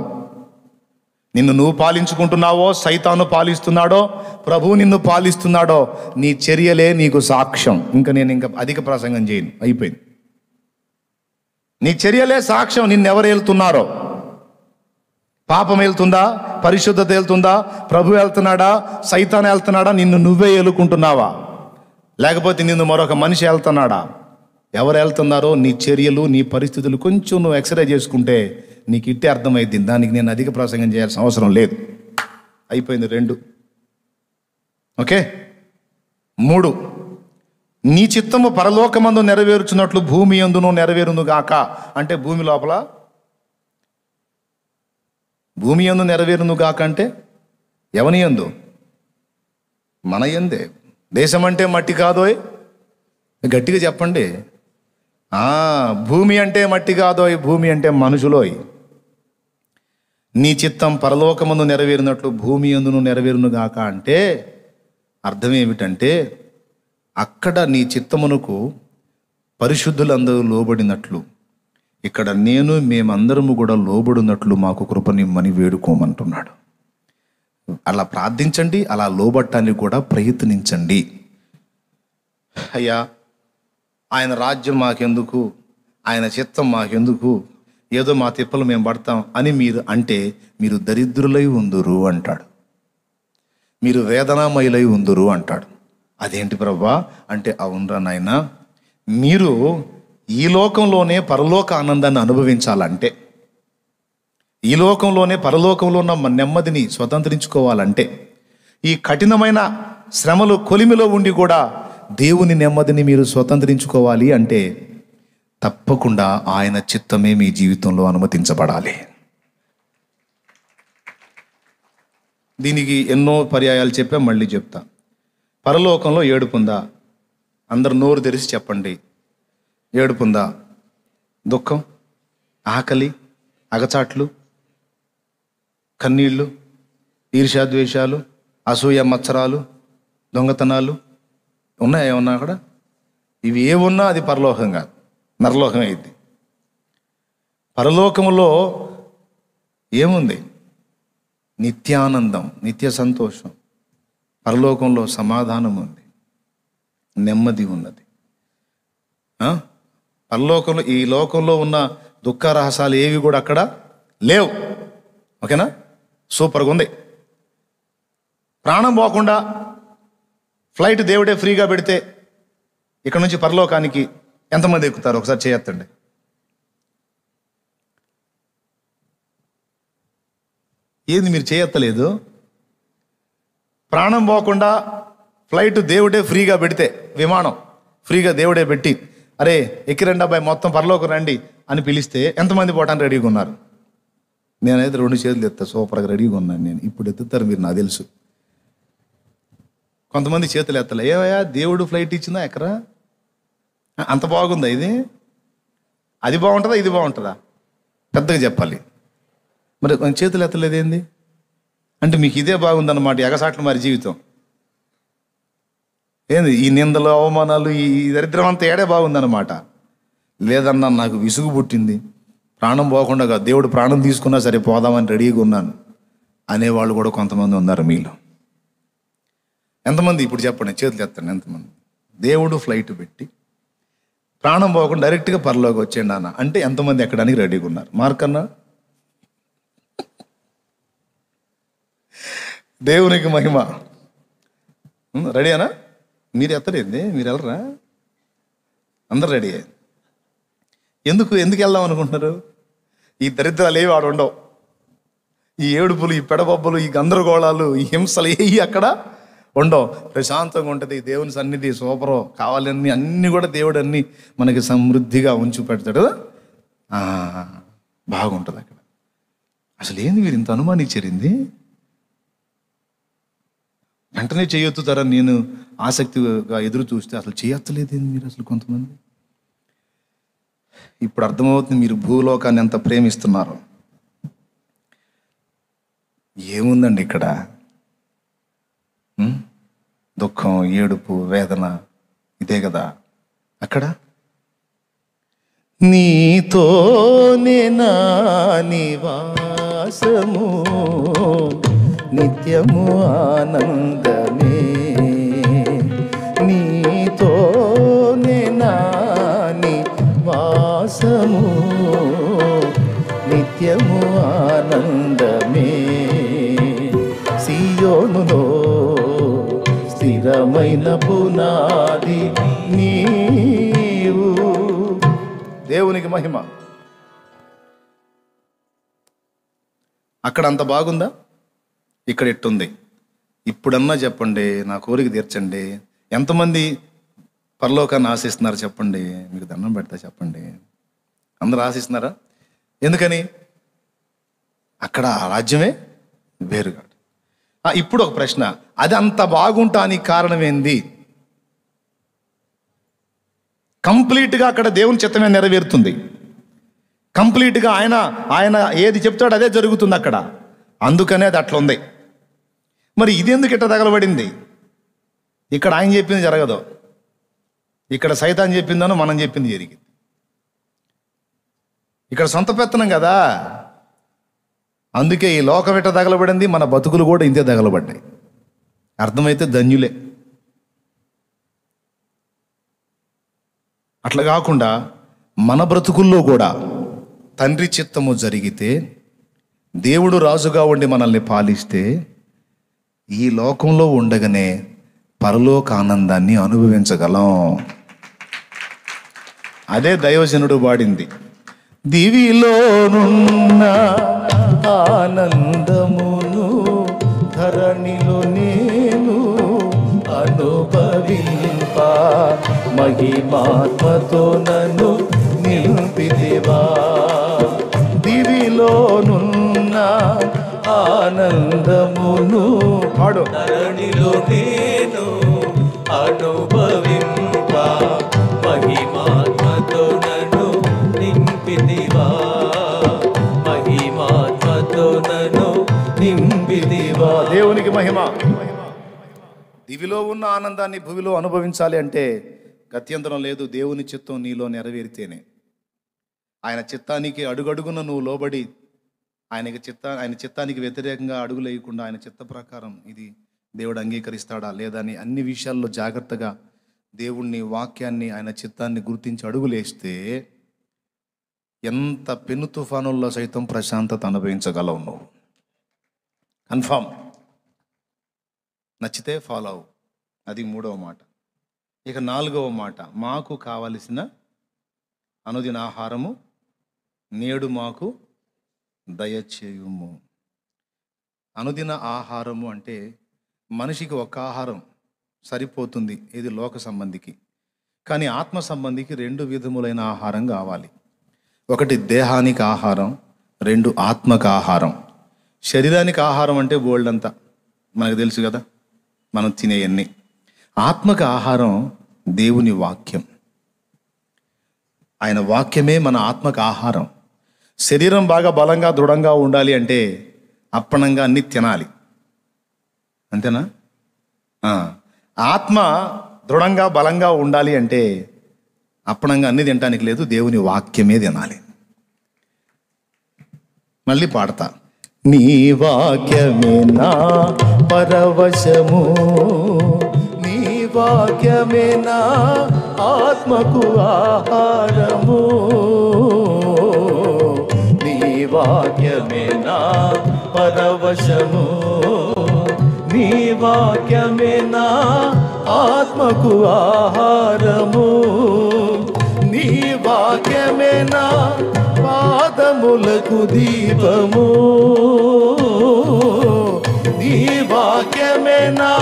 A: నిన్ను నువ్వు పాలించుకుంటున్నావో, సైతాను పాలిస్తున్నాడో, ప్రభువు నిన్ను పాలిస్తున్నాడో, నీ చర్యలే నీకు సాక్ష్యం. నేను అధిక ప్రసంగం చేయను, అయిపోయింది. నీ చర్యలే సాక్ష్యం నిన్నెవరు వెళ్తున్నారో. పాపం వెళ్తుందా, పరిశుద్ధత వెళ్తుందా, ప్రభు వెళ్తున్నాడా, సైతాను వెళ్తున్నాడా, నిన్ను నువ్వే ఏలుకుంటున్నావా, లేకపోతే నిన్ను మరొక మనిషి వెళ్తున్నాడా? ఎవరు వెళ్తున్నారో నీ చర్యలు, నీ పరిస్థితులు కొంచెం నువ్వు ఎక్స్రే చేసుకుంటే నీకు ఇట్టే అర్థమైంది. దానికి నేను అధిక ప్రసంగం చేయాల్సిన అవసరం లేదు. అయిపోయింది 2. ఓకే. 3, నీ చిత్తము పరలోకమందు నెరవేరుచున్నట్లు భూమి యందును నెరవేరును గాక. అంటే భూమి లోపల, భూమి యందు నెరవేరును గాక అంటే ఎవని యందు? మన యందే. దేశం అంటే మట్టి కాదోయ్, గట్టిగా చెప్పండి. భూమి అంటే మట్టి కాదోయ్, భూమి అంటే మనుషులోయ్. నీ చిత్తం పరలోకమందు నెరవేరినట్లు భూమి యందును నెరవేరును గాక అంటే అర్థం ఏమిటంటే, అక్కడ నీ చిత్తమునకు పరిశుద్ధులందరూ లోబడినట్లు ఇక్కడ మేమందరము కూడా లోబడినట్లు మాకు కృపనిమ్మని వేడుకోమంటున్నాడు. అలా ప్రార్థించండి, అలా లోబట్టానికి కూడా ప్రయత్నించండి. అయ్యా, ఆయన రాజ్యం మాకెందుకు, ఆయన చిత్తం మాకెందుకు, ఏదో మా తిప్పలు మేము పడతాం అని మీరు అంటే మీరు దరిద్రులై ఉందురు అంటాడు. మీరు వేదనామయులై ఉందురు అంటాడు. అదేంటి ప్రభా అంటే, అవునరా నాయనా, మీరు ఈ లోకంలోనే పరలోక ఆనందాన్ని అనుభవించాలంటే, ఈ లోకంలోనే పరలోకంలో ఉన్న నెమ్మదిని స్వతంత్రించుకోవాలంటే, ఈ కఠినమైన శ్రమలు కొలిమిలో ఉండి కూడా దేవుని నెమ్మదిని మీరు స్వతంత్రించుకోవాలి అంటే తప్పకుండా ఆయన చిత్తమే మీ జీవితంలో అనుమతించబడాలి. దీనికి ఎన్నో పర్యాయాలు చెప్పా, మళ్ళీ చెప్తా. పరలోకంలో ఏడుపుందా? అందరు నోరు తెరిచి చెప్పండి. ఏడుపుందా? దుఃఖం, ఆకలి, అగచాట్లు, కన్నీళ్ళు, ఈర్ష్యాద్వేషాలు, అసూయ, మత్సరాలు, దొంగతనాలు ఉన్నాయా? ఏమన్నా అక్కడ? ఇవి ఏమున్నా అది పరలోకం కాదు, నరలోకం అయింది. పరలోకంలో ఏముంది? నిత్యానందం, నిత్య సంతోషం. పరలోకంలో సమాధానం ఉంది, నెమ్మది ఉన్నది. పరలోకంలో, ఈ లోకంలో ఉన్న దుఃఖ రహస్యాలు ఏవి కూడా అక్కడ లేవు. ఓకేనా? సూపర్గా ఉంది. ప్రాణం పోకుండా ఫ్లైట్ దేవుడే ఫ్రీగా పెడితే ఇక్కడ నుంచి పరలోకానికి ఎంతమంది ఎక్కుతారు? ఒకసారి చేయొద్దండి. ఏంది మీరు చేయొత్తలేదు? ప్రాణం పోకుండా ఫ్లైట్ దేవుడే ఫ్రీగా పెడితే, విమానం ఫ్రీగా దేవుడే పెట్టి, అరే ఎక్కిరండి అబ్బాయి మొత్తం పరలోకి రండి అని పిలిస్తే ఎంతమంది పోవటానికి రెడీగా ఉన్నారు? నేనైతే 2 చేతులు ఎత్తా, సూపర్గా రెడీగా ఉన్నాను నేను. ఇప్పుడు ఎత్తుతారు మీరు, నాకు తెలుసు. కొంతమంది చేతులు ఎత్తలే. ఏవయ్యా దేవుడు ఫ్లైట్ ఇచ్చిందా ఎక్కరా? అంత బాగుందా ఇది? అది బాగుంటుందా ఇది బాగుంటుందా? పెద్దగా చెప్పాలి. మరి చేతులు ఎత్తలేదేంది అంటే మీకు ఇదే బాగుందన్నమాట, ఎగసాట్లు మరి జీవితం ఏంది? ఈ నిందలు అవమానాలు ఈ దరిద్రం అంతా ఏడే బాగుందన్నమాట. లేదన్నా నాకు విసుగు పుట్టింది, ప్రాణం పోకుండా కాదు, దేవుడు ప్రాణం తీసుకున్నా సరే పోదామని రెడీగా ఉన్నాను అనేవాళ్ళు కూడా కొంతమంది ఉన్నారు మీలో. ఎంతమంది ఇప్పుడు చెప్పండి, చేతులు ఎత్తండి ఎంతమంది? దేవుడు ఫ్లైట్ పెట్టి ప్రాణం పోకుండా డైరెక్ట్గా పరలోకి వచ్చేయండి అన్న అంటే ఎంతమంది ఎక్కడానికి రెడీగా ఉన్నారు? మార్కన్నా, దేవునికి మహిమ. రెడీ అనా? మీరు ఎత్తరేంది? మీరు వెళ్ళరా? అందరు రెడీ. ఎందుకు వెళ్దాం అనుకుంటున్నారు? ఈ దరిద్రాలు ఏవి ఆడ ఉండవు. ఈ ఏడుపులు, ఈ పెడబొబ్బలు, ఈ గందరగోళాలు, ఈ హింసలు ఏవి అక్కడ ఉండవు. ప్రశాంతంగా ఉంటుంది దేవుని సన్నిధి. సూపరు. కావాలన్నీ అన్నీ కూడా దేవుడు అన్నీ మనకి సమృద్ధిగా ఉంచి పెడతాడు. బాగుంటుంది అక్కడ. అసలు ఏంది మీరు ఇంత అనుమానించారింది? వెంటనే చేయొత్తుతారని నేను ఆసక్తిగా ఎదురు చూస్తే అసలు చేయొత్తలేదేంది మీరు అసలు కొంతమంది? ఇప్పుడు అర్థమవుతుంది మీరు భూలోకాన్ని ఎంత ప్రేమిస్తున్నారు. ఏముందండి ఇక్కడ? దుఃఖం, ఏడుపు, వేదన, ఇదే కదా. అక్కడ నీతోనే నా నివాసము, నిత్యము ఆనందమే, నీతోనే నా నివాసము, నిత్యము ఆనందమే, సియోనులో స్థిరమైన పునాది నీవు. దేవునికి మహిమ. అక్కడ అంత బాగుందా? ఇక్కడ ఎట్టుంది? ఇప్పుడన్నా చెప్పండి, నా కోరిక తీర్చండి. ఎంతమంది పరలోకాన్ని ఆశిస్తున్నారు చెప్పండి? మీకు దండం పెడతా చెప్పండి. అందరూ ఆశిస్తున్నారా? ఎందుకని? అక్కడ ఆ రాజ్యమే వేరుగా. ఇప్పుడు ఒక ప్రశ్న, అది అంత బాగుంటానికి కారణం ఏంది? కంప్లీట్గా అక్కడ దేవుని చిత్తమే నెరవేరుతుంది. కంప్లీట్గా ఆయన ఏది చెప్తాడో అదే జరుగుతుంది అక్కడ. అందుకనే అది అట్లా ఉంది. మరి ఇది ఎందుకు ఇట్లా తగలబడింది? ఇక్కడ ఆయన చెప్పింది జరగదు, ఇక్కడ సైతాన్ చెప్పిందనో మనం చెప్పింది జరిగింది. ఇక్కడ సొంత పెత్తనం కదా. అందుకే ఈ లోకం ఎట్ట తగలబడింది, మన బతుకులు కూడా ఇంతే తగలబడ్డాయి. అర్థమైతే ధన్యులే. అట్లా కాకుండా మన బ్రతుకుల్లో కూడా తండ్రి చిత్తము జరిగితే, దేవుడు రాజుగా ఉండి మనల్ని పాలిస్తే, ఈ లోకంలో ఉండగానే పరలోక ఆనందాన్ని అనుభవించగలం. అదే దైవజనుడు పాడింది. దివిలోనున్న ఆనందమును ధరణిలో నేను అనుభవింప, మహిమాత్మతో నన్ను నింపిదివా. దివిలోనున్న ఆనందమును పాడు.
C: ధరణిలో నేను అనుభవింప, మహిమాత్మతో నన్ను నింపిదివా, మహిమాత్మతో నన్ను నింపిదివా.
A: దేవునికి మహిమ. దివిలో ఉన్న ఆనందాన్ని భూమిలో అనుభవించాలి అంటే గత్యంతరం లేదు. దేవుని చిత్తం నీలో నెరవేరితేనే. ఆయన చిత్తానికి అడుగడుగున నువ్వు లోబడి ఆయన చిత్తానికి వ్యతిరేకంగా అడుగులు వేయకుండా ఆయన చిత్త ప్రకారం ఇది దేవుడు అంగీకరిస్తాడా లేదా అని అన్ని విషయాల్లో జాగ్రత్తగా దేవుణ్ణి, వాక్యాన్ని, ఆయన చిత్తాన్ని గుర్తించి అడుగులేస్తే ఎంత పెను తుఫానుల్లో సైతం ప్రశాంతత అనుభవించగలవు నువ్వు. కన్ఫామ్. నచ్చితే ఫాలో అవు. అది 3వ మాట. ఇక 4వ మాట, మాకు కావలసిన అనుదిన ఆహారము నేడు మాకు దయచేయుము. అనుదిన ఆహారము అంటే మనిషికి ఒక్క ఆహారం సరిపోతుంది, ఇది లోక సంబంధికి. కానీ ఆత్మ సంబంధికి 2 విధములైన ఆహారం కావాలి. ఒకటి దేహానికి ఆహారం, 2 ఆత్మకు ఆహారం. శరీరానికి ఆహారం అంటే బోల్డ్ అంతా మనకు తెలుసు కదా, మనం తినేయన్నీ. ఆత్మకు ఆహారం దేవుని వాక్యం. ఆయన వాక్యమే మన ఆత్మకు ఆహారం. శరీరం బాగా బలంగా దృఢంగా ఉండాలి అంటే అప్పనంగా అన్ని తినాలి, అంతేనా? ఆత్మ దృఢంగా బలంగా ఉండాలి అంటే అప్పనంగా అన్ని తినటానికి లేదు, దేవుని వాక్యమే తినాలి. మళ్ళీ పాడతా. నీ వాక్యమే నా పరవశము, నీ వాక్యమే నా ఆత్మకు ఆహారము, నీ వాక్యమే నా పరవశము, నీ వాక్యమే నా ఆత్మకు ఆహారము, నీ వాక్యమే నా పాదములకు దీపము, నీ వాక్యమే నా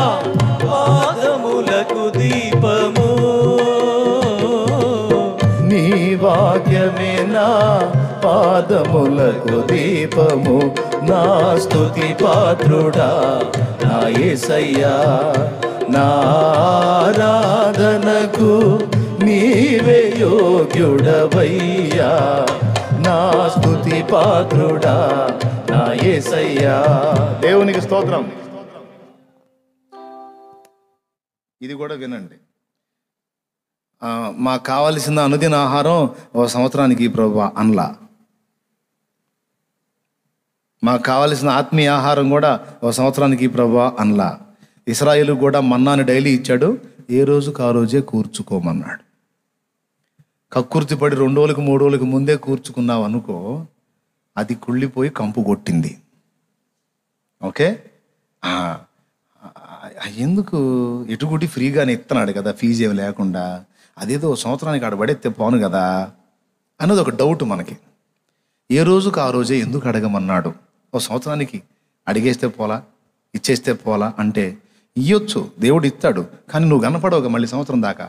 C: పాదములకు దీపము,
A: నీ వాక్యమే నా పాదములకు దీపము. నా స్తుతి పాత్రుడా నా యేసయ్యా, నా ఆరాధనకు నీవే యోగ్యుడవయ్యా, నా స్తుతి పాత్రుడా నా యేసయ్యా. దేవునికి స్తోత్రం. ఇది కూడా వినండి. మాకు కావలసిన అనుదిన ఆహారం ఓ సంవత్సరానికి ప్రభువా అనలా. మాకు కావలసిన ఆత్మీయ ఆహారం కూడా ఓ సంవత్సరానికి ప్రభువా అనలా. ఇశ్రాయేలు కూడా మన్నాను డైలీ ఇచ్చాడు, ఏ రోజుకు ఆ రోజే కూర్చుకోమన్నాడు. కక్కుర్తిపడి 2 రోజులకు 3 రోజులకు ముందే కూర్చుకున్నావు అనుకో, అది కుళ్ళిపోయి కంపు కొట్టింది. ఓకే, ఎందుకు ఎటుగుటి ఫ్రీగానే ఇస్తున్నాడు కదా, ఫీజు ఏమి లేకుండా, అదేదో సంవత్సరానికి ఆడ పడేస్తే పోను కదా అన్నది ఒక డౌట్ మనకి. ఏ రోజుకు ఆ రోజే ఎందుకు అడగమన్నాడు? ఓ సంవత్సరానికి అడిగేస్తే పోలా, ఇచ్చేస్తే పోలా అంటే ఇయ్యొచ్చు, దేవుడు ఇస్తాడు, కానీ నువ్వు కనపడవుగా మళ్ళీ సంవత్సరం దాకా.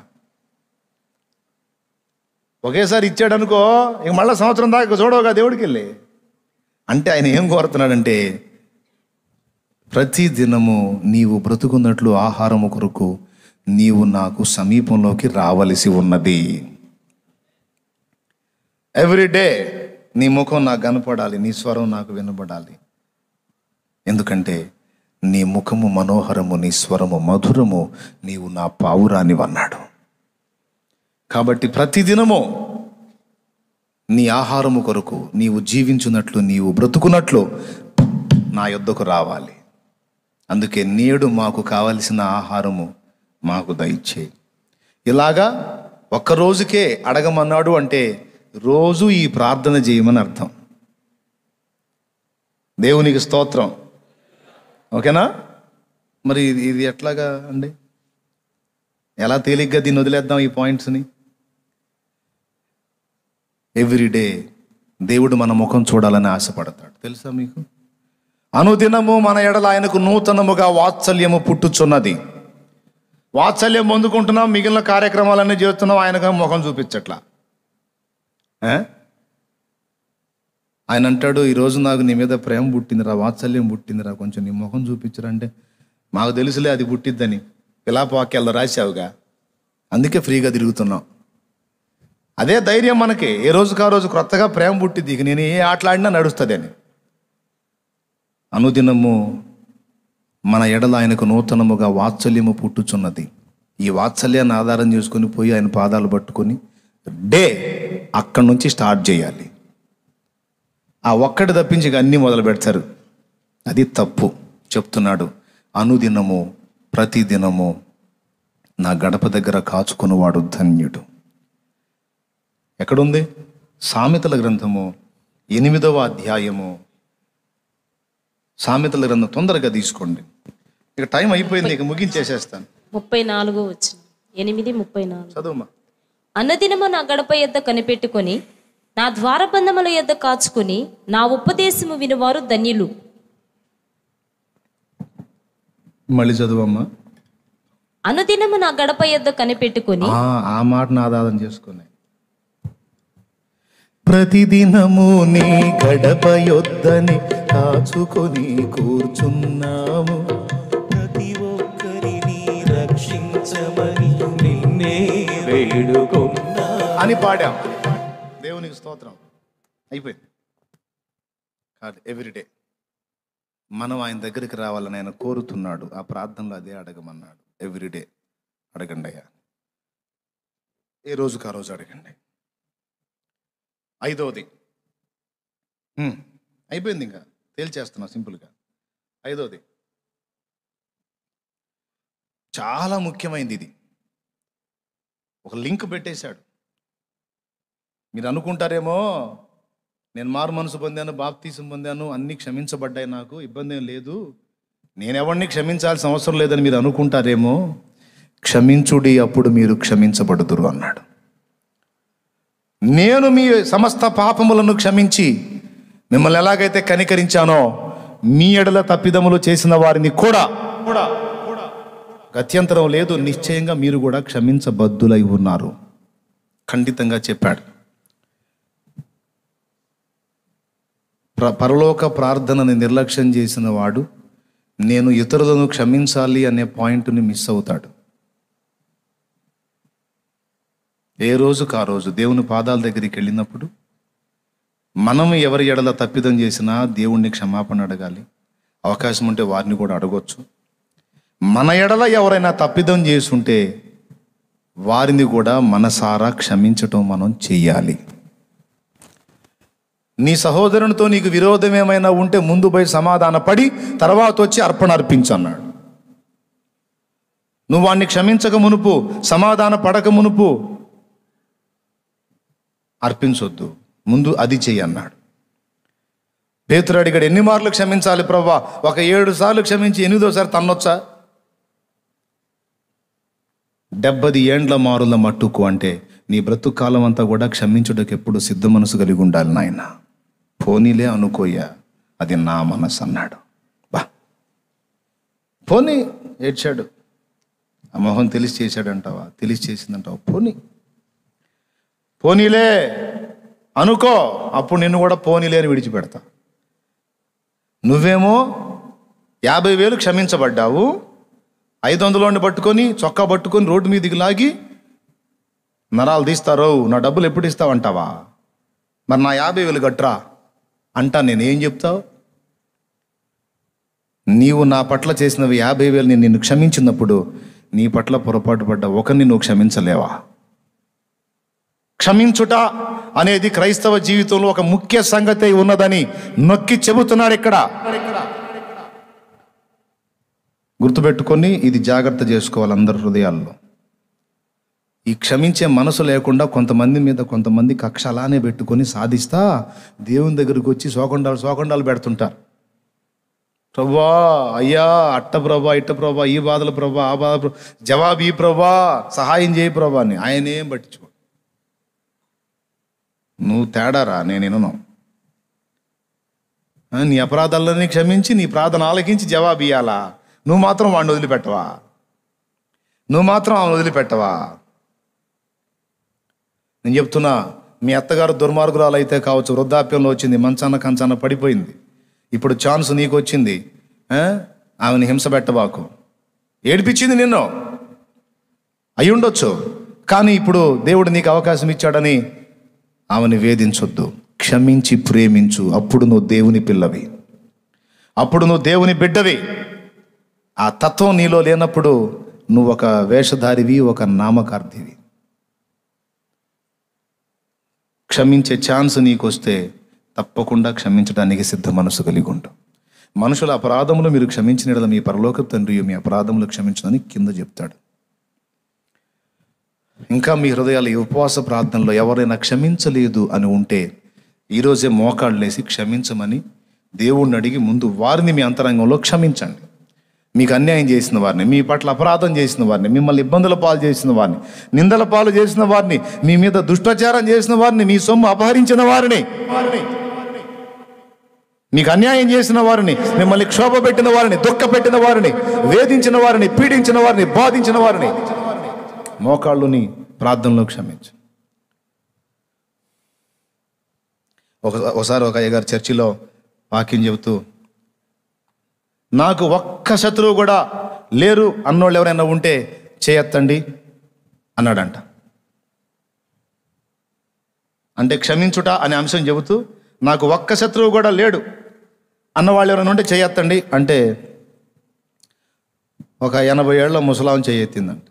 A: ఒకేసారి ఇచ్చాడు అనుకో, ఇక మళ్ళీ సంవత్సరం దాకా చూడవుగా దేవుడికి వెళ్ళి. అంటే ఆయన ఏం కోరుతున్నాడంటే, ప్రతి దినము నీవు బ్రతుకున్నట్లు ఆహారము కొరకు నీవు నాకు సమీపంలోకి రావలసి ఉన్నది. ఎవ్రీడే నీ ముఖం నాకు కనపడాలి, నీ స్వరం నాకు వినబడాలి. ఎందుకంటే నీ ముఖము మనోహరము, నీ స్వరము మధురము, నీవు నా పావురానివన్నాడు. కాబట్టి ప్రతిదినము నీ ఆహారము కొరకు నీవు జీవించున్నట్లు, నీవు బ్రతుకున్నట్లు నా యొద్దకు రావాలి. అందుకే నేడు మాకు కావలసిన ఆహారము మాకు దయచేయి. ఇలాగా ఒక్కరోజుకే అడగమన్నాడు అంటే రోజు ఈ ప్రార్థన చేయమని అర్థం. దేవునికి స్తోత్రం. ఓకేనా? మరి ఇది ఎట్లాగా అండి? ఎలా తేలిగ్గా దీన్ని వదిలేద్దాం ఈ పాయింట్స్ని? ఎవ్రీడే దేవుడు మన ముఖం చూడాలని ఆశపడతాడు, తెలుసా మీకు? అనుదినము మన ఎడల ఆయనకు నూతనముగా వాత్సల్యము పుట్టుచున్నది. వాత్సల్యం పొందుకుంటున్నాం, మిగిలిన కార్యక్రమాలన్నీ చేస్తున్నాం, ఆయనకు ముఖం చూపించట్లా. ఆయన అంటాడు, ఈరోజు నాకు నీ మీద ప్రేమ పుట్టిందిరా, వాత్సల్యం పుట్టిందిరా, కొంచెం నీ ముఖం చూపించరంటే, మాకు తెలుసులే అది పుట్టిద్దని పిలాపవాక్యాల్లో రాశావుగా, అందుకే ఫ్రీగా తిరుగుతున్నాం. అదే ధైర్యం మనకి, ఏ రోజుకు ఆ రోజు క్రొత్తగా ప్రేమ పుట్టిద్ది, ఇక నేను ఏ ఆటలాడినా నడుస్తుంది అని. అనుదినము మన ఎడల ఆయనకు నూతనముగా వాత్సల్యము పుట్టుచున్నది. ఈ వాత్సల్యాన్ని ఆధారం చేసుకొని పోయి ఆయన పాదాలు పట్టుకొని డే అక్కడి నుంచి స్టార్ట్ చేయాలి. ఆ ఒక్కటి తప్పించి అన్నీ మొదలు పెడతారు, అది తప్పు. చెప్తున్నాడు, అనుదినము ప్రతిదినము నా గడప దగ్గర కాచుకున్నవాడు ధన్యుడు. ఎక్కడుంది? సామెతల గ్రంథము 8వ అధ్యాయము. సామెతల గ్రంథం తొందరగా తీసుకోండి, ఇక టైం అయిపోయింది, ఇక ముగించేసేస్తాను.
B: 34 వచ్చిన 8:34
A: చదువుమా.
B: అన్నదినము నా గడప యొద్ద కనిపెట్టుకొని నా ద్వారబంధముల యొద్ద కాచుకొని నా ఉపదేశము వినువారు ధన్యులు.
A: మళ్ళీ చదువమ్మా.
B: అనుదినము నా గడప యొద్ద కనిపెట్టుకుని.
A: ఆ మాటను ఆధారం చేసుకుని, ప్రతిదినము నీ గడప యొద్దని కాచుకొని కూర్చున్నాము,
C: ప్రతి ఒక్కరిని రక్షించమని నిన్నే వేడుకున్నా
A: అని పాడాం. దేవునికి స్తోత్రం. అయిపోయింది కాదు. ఎవ్రీడే మనం ఆయన దగ్గరికి రావాలని ఆయన కోరుతున్నాడు. ఆ ప్రార్థనలో అదే అడగమన్నాడు. ఎవ్రీడే అడగండి అయ్యా, ఏ రోజుకు ఆ రోజు అడగండి. ఐదవది అయిపోయింది, ఇంకా తేల్చేస్తున్నా సింపుల్గా. ఐదవది చాలా ముఖ్యమైనది. ఇది ఒక లింక్ పెట్టేశాడు. మీరు అనుకుంటారేమో నేను మారు మనసు పొందాను, బాప్తీసం పొందాను, అన్నీ క్షమించబడ్డాయి, నాకు ఇబ్బంది ఏం లేదు, నేనెవరిని క్షమించాల్సిన అవసరం లేదని మీరు అనుకుంటారేమో. క్షమించుడి, అప్పుడు మీరు క్షమించబడుదురు అన్నాడు. నేను మీ సమస్త పాపములను క్షమించి మిమ్మల్ని ఎలాగైతే కనికరించానో మీ ఎడల తప్పిదములు చేసిన వారిని కూడా గత్యంతరం లేదు, నిశ్చయంగా మీరు కూడా క్షమించబద్దులై ఉన్నారు. ఖండితంగా చెప్పాడు. పరలోక ప్రార్థనని నిర్లక్ష్యం చేసిన వాడు నేను ఇతరులను క్షమించాలి అనే పాయింట్ని మిస్ అవుతాడు. ఏ రోజుకు ఆ రోజు దేవుని పాదాల దగ్గరికి వెళ్ళినప్పుడు మనం ఎవరి ఎడల తప్పిదం చేసినా దేవుణ్ణి క్షమాపణ అడగాలి. అవకాశం ఉంటే వారిని కూడా అడగొచ్చు. మన ఎడల ఎవరైనా తప్పిదం చేసుంటే వారిని కూడా మనసారా క్షమించటం మనం చెయ్యాలి. నీ సహోదరునితో నీకు విరోధం ఏమైనా ఉంటే ముందు పోయి సమాధాన పడి తర్వాత వచ్చి అర్పణ అర్పించు అన్నాడు. నువ్వు వాడిని క్షమించక మునుపు, సమాధాన పడక మునుపు అర్పించొద్దు, ముందు అది చెయ్యి అన్నాడు. పేతురు అడిగాడు, ఎన్ని మార్లు క్షమించాలి ప్రభువా? ఒక 7 సార్లు క్షమించి 8వ తన్నొచ్చా? 70 ఏండ్ల మారుల మట్టుకు అంటే నీ బ్రతుకు కాలం అంతా కూడా క్షమించుటకు ఎప్పుడు సిద్ధ మనసు కలిగి ఉండాలి నాయన. పోనీలే అనుకోయ్యా, అది నా మనసు అన్నాడు. బా పోనీ ఏడ్చాడు. ఆ మొహం తెలిసి చేశాడంటావా? తెలిసి చేసిందంటావా? పోనీలే అనుకో, అప్పుడు నిన్ను కూడా పోనీలే అని విడిచిపెడతా. నువ్వేమో 50,000 క్షమించబడ్డావు, 500 పట్టుకొని చొక్కా పట్టుకొని రోడ్డు మీదకి లాగి నరాలు తీస్తారో, నా డబ్బులు ఎప్పుడు ఇస్తావంటావా? మరి నా 50,000 కట్టరా అంటా. నేనేం చెప్తావు? నీవు నా పట్ల చేసినవి 50,000 నేను నిన్ను క్షమించినప్పుడు నీ పట్ల పొరపాటు పడ్డ ఒకరిని నువ్వు క్షమించలేవా? క్షమించుట అనేది క్రైస్తవ జీవితంలో ఒక ముఖ్య సంగతి ఉన్నదని నొక్కి చెబుతున్నాడు ఇక్కడ. గుర్తుపెట్టుకొని ఇది జాగ్రత్త చేసుకోవాలి అందరి హృదయాల్లో. ఈ క్షమించే మనసు లేకుండా కొంతమంది కక్ష అలానే పెట్టుకొని సాధిస్తా దేవుని దగ్గరికి వచ్చి సోకండాలు పెడుతుంటారు. ప్రభా, అయ్యా అట్ట ప్రభా, ఇట్ట ప్రభా, ఈ బాధల ప్రభా, ఆ బాధ ప్రభా, జవాబు ఈ ప్రభా, సహాయం చేయి ప్రభా అని. ఆయనేం పట్టించుకో. నువ్వు తేడారా, నేను వినను. నీ అపరాధాలన్నీ క్షమించి నీ ప్రార్థన ఆలకించి జవాబు ఇయ్యాలా? నువ్వు మాత్రం వాడిని వదిలిపెట్టవా? ఆమెను వదిలిపెట్టవా? నేను చెప్తున్నా, మీ అత్తగారు దుర్మార్గురాలు అయితే కావచ్చు, వృద్ధాప్యంలో వచ్చింది, కంచాన పడిపోయింది, ఇప్పుడు ఛాన్స్ నీకు వచ్చింది, ఆమెను హింస పెట్టబాకు. ఏడిపించింది నిన్ను, అయి ఉండొచ్చు, కానీ ఇప్పుడు దేవుడు నీకు అవకాశం ఇచ్చాడని ఆమెను వేధించొద్దు. క్షమించి ప్రేమించు. అప్పుడు నువ్వు దేవుని పిల్లవి, అప్పుడు నువ్వు దేవుని బిడ్డవి. ఆ తత్వం నీలో లేనప్పుడు నువ్వు ఒక వేషధారివి, ఒక నామకార్థివి. క్షమించే ఛాన్స్ నీకు వస్తే తప్పకుండా క్షమించడానికి సిద్ధ మనసు కలిగి ఉంటాం. మనుషుల అపరాధములు మీరు క్షమించిన యెడల మీ పరలోక తండ్రి మీ అపరాధములు క్షమించదని కింద చెప్తాడు. ఇంకా మీ హృదయాలు ఈ ఉపవాస ప్రార్థనలో ఎవరైనా క్షమించలేదు అని ఉంటే ఈరోజే మోకాళ్ళు లేసి క్షమించమని దేవుణ్ణి అడిగి ముందు వారిని మీ అంతరంగంలో క్షమించండి. మీకు అన్యాయం చేసిన వారిని, మీ పట్ల అపరాధం చేసిన వారిని, మిమ్మల్ని ఇబ్బందుల పాలు చేసిన వారిని, నిందల పాలు చేసిన వారిని, మీ మీద దుష్టాచారం చేసిన వారిని, మీ సొమ్ము అపహరించిన వారిని నీకు అన్యాయం చేసిన వారిని, మిమ్మల్ని క్షోభ పెట్టిన వారిని, దుఃఖ పెట్టిన వారిని, వేధించిన వారిని, పీడించిన వారిని, బాధించిన వారిని మోకాళ్ళుని ప్రార్థనలో క్షమించు. ఒకసారి ఒక అయ్యగారు చర్చిలో వాక్యం చెబుతూ, నాకు ఒక్క శత్రువు కూడా లేరు అన్నోళ్ళు ఎవరైనా ఉంటే చేయెత్తండి అన్నాడంట. అంటే క్షమించుట అనే అంశం చెబుతూ, నాకు ఒక్క శత్రువు కూడా లేడు అన్నవాళ్ళు ఎవరైనా ఉంటే చేయెత్తండి అంటే ఒక 80 ఏళ్ల ముసలాం చేయెత్తిందంట.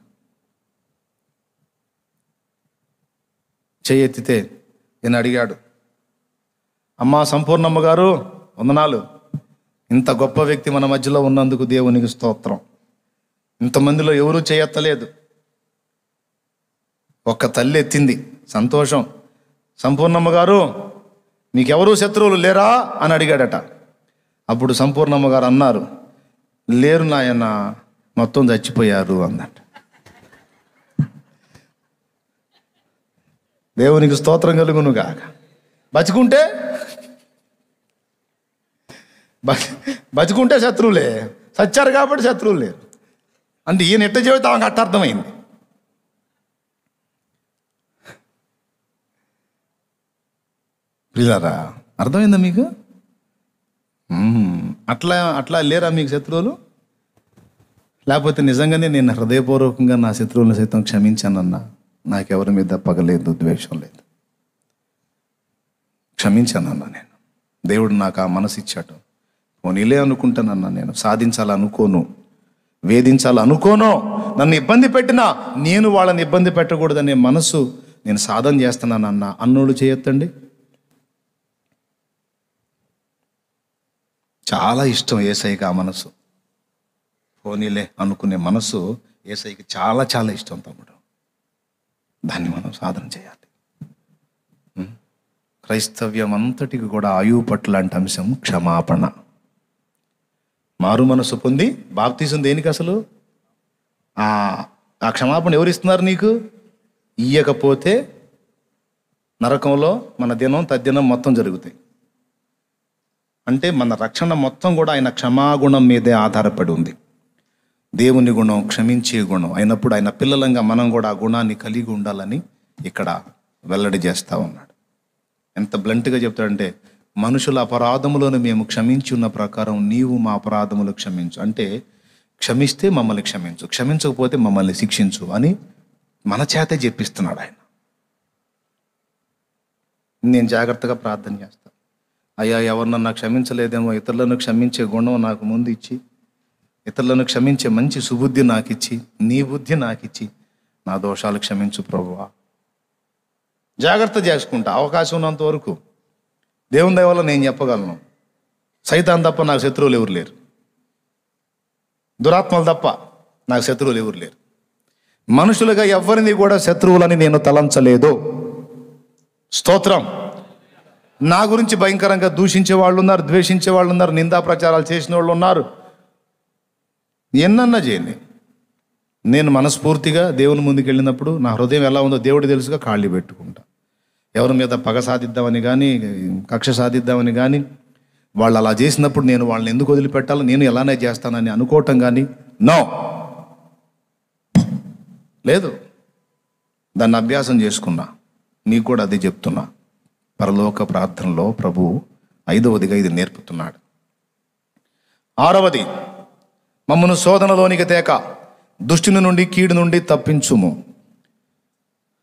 A: చేయెత్తితే ఈయన అడిగాడు, అమ్మా సంపూర్ణమ్మ గారు వందనాలు, ఇంత గొప్ప వ్యక్తి మన మధ్యలో ఉన్నందుకు దేవునికి స్తోత్రం. ఇంతమందిలో ఎవరూ చేయెత్తలేదు, ఒక్క తల్లి ఎత్తింది, సంతోషం. సంపూర్ణమ్మ గారు మీకెవరూ శత్రువులు లేరా అని అడిగాడట. అప్పుడు సంపూర్ణమ్మ గారు అన్నారు, లేరు నాయన, మొత్తం చచ్చిపోయారు అందట. దేవునికి స్తోత్రం కలుగును గాక. బతుకుంటే శత్రువులే, చచ్చారు కాబట్టి శత్రువులు లేరు. అంటే ఈయన ఎట్ట చెబితే ఆమెకు అట్ట అర్థమైంది. ప్రియులారా, అర్థమైందా మీకు? అట్లా లేరా మీకు శత్రువులు? లేకపోతే నిజంగానే నేను హృదయపూర్వకంగా నా శత్రువులను సైతం క్షమించానన్నా, నాకెవరి మీద పగలేదు, ద్వేషం లేదు, క్షమించానన్నా నేను, దేవుడు నాకు ఆ మనసు ఇచ్చాడు, పోనీలే అనుకుంటానన్నా, నేను సాధించాలనుకోను, వేధించాలనుకోను, నన్ను ఇబ్బంది పెట్టినా నేను వాళ్ళని ఇబ్బంది పెట్టకూడదనే మనసు నేను సాధన చేస్తున్నానన్నా అన్నోళ్ళు చేయొత్తండి. చాలా ఇష్టం యేసయ్యకి ఆ మనసు, పోనీలే అనుకునే మనసు యేసయ్యకి చాలా చాలా ఇష్టం తమ్ముడు. దాన్ని మనం సాధన చేయాలి. క్రైస్తవ్యం అంతటికి కూడా ఆయువు పట్ల లాంటి అంశం క్షమాపణ. మారు మనసు పొంది బాప్తిజం దేనికి అసలు? ఆ క్షమాపణ ఎవరు ఇస్తున్నారు నీకు? ఇయ్యకపోతే నరకంలో మన దినం తద్దినం మొత్తం జరుగుతాయి. అంటే మన రక్షణ మొత్తం కూడా ఆయన క్షమాగుణం మీదే ఆధారపడి ఉంది. దేవుని గుణం క్షమించే గుణం అయినప్పుడు ఆయన పిల్లలంగా మనం కూడా ఆ గుణాన్ని కలిగి ఉండాలని ఇక్కడ వెల్లడి చేస్తూ ఉన్నాడు. ఎంత బ్లంట్గా చెప్తాడంటే, మనుషుల అపరాధములను మేము క్షమించి ఉన్న ప్రకారం నీవు మా అపరాధములు క్షమించు. అంటే క్షమిస్తే మమ్మల్ని క్షమించు, క్షమించకపోతే మమ్మల్ని శిక్షించు అని మన చేతే చెప్పిస్తున్నాడు ఆయన. నేను జాగ్రత్తగా ప్రార్థన చేస్తాను, అయ్యా ఎవరినన్నా క్షమించలేదేమో, ఇతరులను క్షమించే గుణం నాకు ముందు ఇచ్చి, ఇతరులను క్షమించే మంచి సుబుద్ధి నాకు ఇచ్చి, నీ బుద్ధి నాకు ఇచ్చి నా దోషాలు క్షమించు ప్రభువా. జాగ్రత్త చేసుకుంటా అవకాశం ఉన్నంత వరకు. దేవుని దయ వల్ల నేను చెప్పగలను, సైతాన్ తప్ప నాకు శత్రువులు ఎవరు లేరు, దురాత్మలు తప్ప నాకు శత్రువులు ఎవరు లేరు. మనుషులుగా ఎవరిని కూడా శత్రువులని నేను తలంచలేదు. స్తోత్రం. నా గురించి భయంకరంగా దూషించే వాళ్ళు ఉన్నారు, ద్వేషించే వాళ్ళు ఉన్నారు, నిందా ప్రచారాలు చేసిన వాళ్ళు ఉన్నారు. ఎన్నన్నా చేయండి, నేను మనస్ఫూర్తిగా దేవుని ముందుకు వెళ్ళినప్పుడు నా హృదయం ఎలా ఉందో దేవుడు తెలుసుగా ఖాళీ పెట్టుకుంటా. ఎవరి మీద పగ సాధిద్దామని కానీ, కక్ష సాధిద్దామని కానీ, వాళ్ళు అలా చేసినప్పుడు నేను వాళ్ళని ఎందుకు వదిలిపెట్టాలో, నేను ఎలానే చేస్తానని అనుకోవటం కానీ నో, లేదు. దాన్ని అభ్యాసం చేసుకున్నా. మీకు కూడా అదే చెప్తున్నా. పరలోక ప్రార్థనలో ప్రభు 5వదిగా ఇది నేర్పుతున్నాడు. 6వది, మమ్మను శోధనలోనికి తేక దుష్టుని నుండి కీడు నుండి తప్పించుము.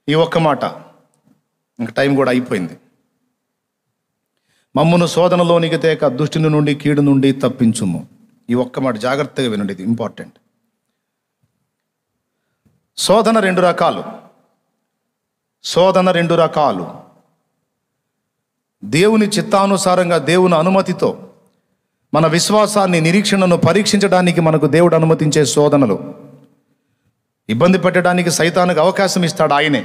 A: ఈ ఒక్క మాట, ఇంక టైం కూడా అయిపోయింది. మమ్మను శోధనలోనికి తేక దుష్టుని నుండి కీడు నుండి తప్పించుము. ఈ ఒక్క మాట జాగ్రత్తగా వినండి, ఇది ఇంపార్టెంట్. శోధన 2 రకాలు. శోధన 2 రకాలు. దేవుని చిత్తానుసారంగా, దేవుని అనుమతితో మన విశ్వాసాన్ని, నిరీక్షణను పరీక్షించడానికి మనకు దేవుడు అనుమతించే శోధనలు. ఇబ్బంది పెట్టడానికి సైతానుకు అవకాశం ఇస్తాడు ఆయనే.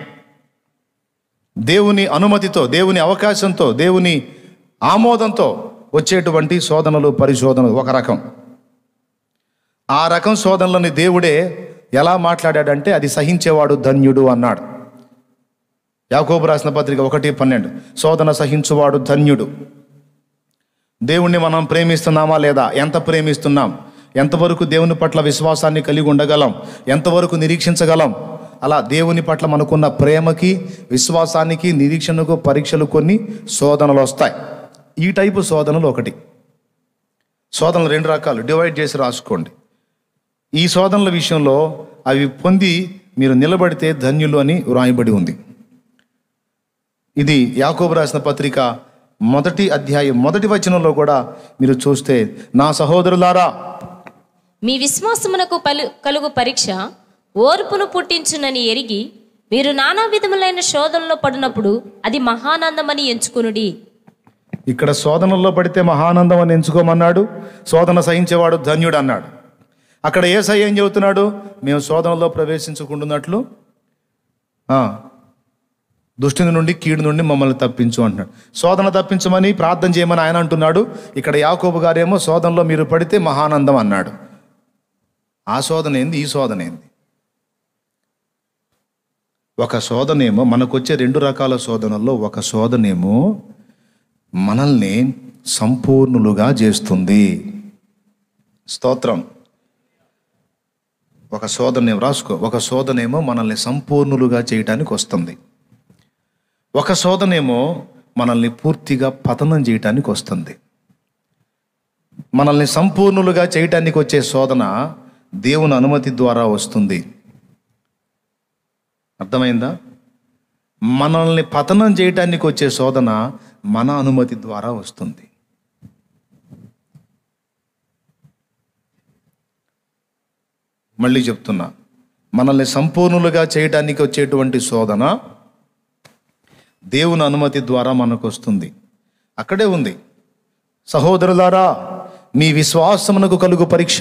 A: దేవుని అనుమతితో, దేవుని అవకాశంతో, దేవుని ఆమోదంతో వచ్చేటువంటి శోధనలు, పరిశోధనలు ఒక రకం. ఆ రకం శోధనలని దేవుడే ఎలా మాట్లాడాడంటే, అది సహించేవాడు ధన్యుడు అన్నాడు. యాకోబు రాసిన పత్రిక 1:12, శోధన సహించువాడు ధన్యుడు. దేవుణ్ణి మనం ప్రేమిస్తున్నామా లేదా, ఎంత ప్రేమిస్తున్నాం, ఎంతవరకు దేవుని పట్ల విశ్వాసాన్ని కలిగి ఉండగలం, ఎంతవరకు నిరీక్షించగలం. అలా దేవుని పట్ల మనకున్న ప్రేమకి, విశ్వాసానికి, నిరీక్షణకు పరీక్షలు, కొన్ని శోధనలు వస్తాయి. ఈ టైపు శోధనలు ఒకటి. శోధనలు 2 రకాలు, డివైడ్ చేసి రాసుకోండి. ఈ శోధనల విషయంలో అవి పొంది మీరు నిలబడితే ధన్యులు అని వ్రాయబడి ఉంది. ఇది యాకోబు రాసిన పత్రిక 1వ అధ్యాయం 1వ వచనంలో కూడా మీరు చూస్తే, నా సహోదరులారా,
B: మీ విశ్వాసమునకు కలుగు పరీక్ష ఓర్పును పుట్టించునని ఎరిగి మీరు నానా విధములైన శోధనలో పడినప్పుడు అది మహానందమని ఎంచుకునుడి.
A: ఇక్కడ శోధనల్లో పడితే మహానందం అని ఎంచుకోమన్నాడు. శోధన సహించేవాడు ధన్యుడు అన్నాడు. అక్కడ యేసయ్య ఏం చెబుతున్నాడు? మేము శోధనలో ప్రవేశించకుండాన్నట్లు దుష్టుని నుండి, కీడు నుండి మమ్మల్ని తప్పించు అంటున్నాడు. శోధన తప్పించమని ప్రార్థన చేయమని ఆయన అంటున్నాడు. ఇక్కడ యాకోబు గారేమో శోధనలో మీరు పడితే మహానందం అన్నాడు. ఆ శోధన ఏంది, ఈ శోధన ఏంది? ఒక శోధనేమో మనకొచ్చే 2 రకాల శోధనల్లో ఒక శోధనేమో మనల్ని సంపూర్ణులుగా చేస్తుంది. స్తోత్రం. ఒక శోధన రాసుకో. ఒక శోధనేమో మనల్ని సంపూర్ణులుగా చేయటానికి వస్తుంది. ఒక శోధనేమో మనల్ని పూర్తిగా పతనం చేయటానికి వస్తుంది. మనల్ని సంపూర్ణులుగా చేయటానికి వచ్చే శోధన దేవుని అనుమతి ద్వారా వస్తుంది. అర్థమైందా? మనల్ని పతనం చేయటానికి వచ్చే శోధన మన అనుమతి ద్వారా వస్తుంది. మళ్ళీ చెప్తున్నా, మనల్ని సంపూర్ణులుగా చేయటానికి వచ్చేటువంటి శోధన దేవుని అనుమతి ద్వారా మనకు వస్తుంది. అక్కడే ఉంది, సహోదరులారా, మీ విశ్వాసమునకు కలుగు పరీక్ష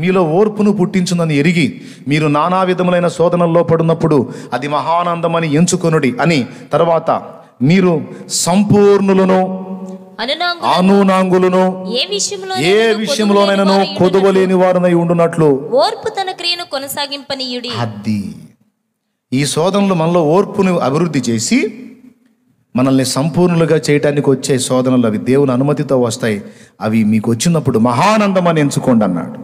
A: మీలో ఓర్పును పుట్టించునని ఎరిగి మీరు నానా విధములైన శోధనల్లో పడినప్పుడు అది మహానందమని ఎంచుకొనుడి అని. తర్వాత మీరు సంపూర్ణులను, అనునాంగులను, ఏ విషయంలోనైనా కొదువలేని వారునై ఉండునట్లు
B: ఓర్పు తన క్రియను కొనసాగింపనీయుడి.
A: అది ఈ శోధనలు మనలో ఓర్పును అభివృద్ధి చేసి మనల్ని సంపూర్ణులుగా చేయటానికి వచ్చే శోధనలు అవి దేవుని అనుమతితో వస్తాయి. అవి మీకు వచ్చినప్పుడు మహానందం అని ఎంచుకోండి అన్నాడు.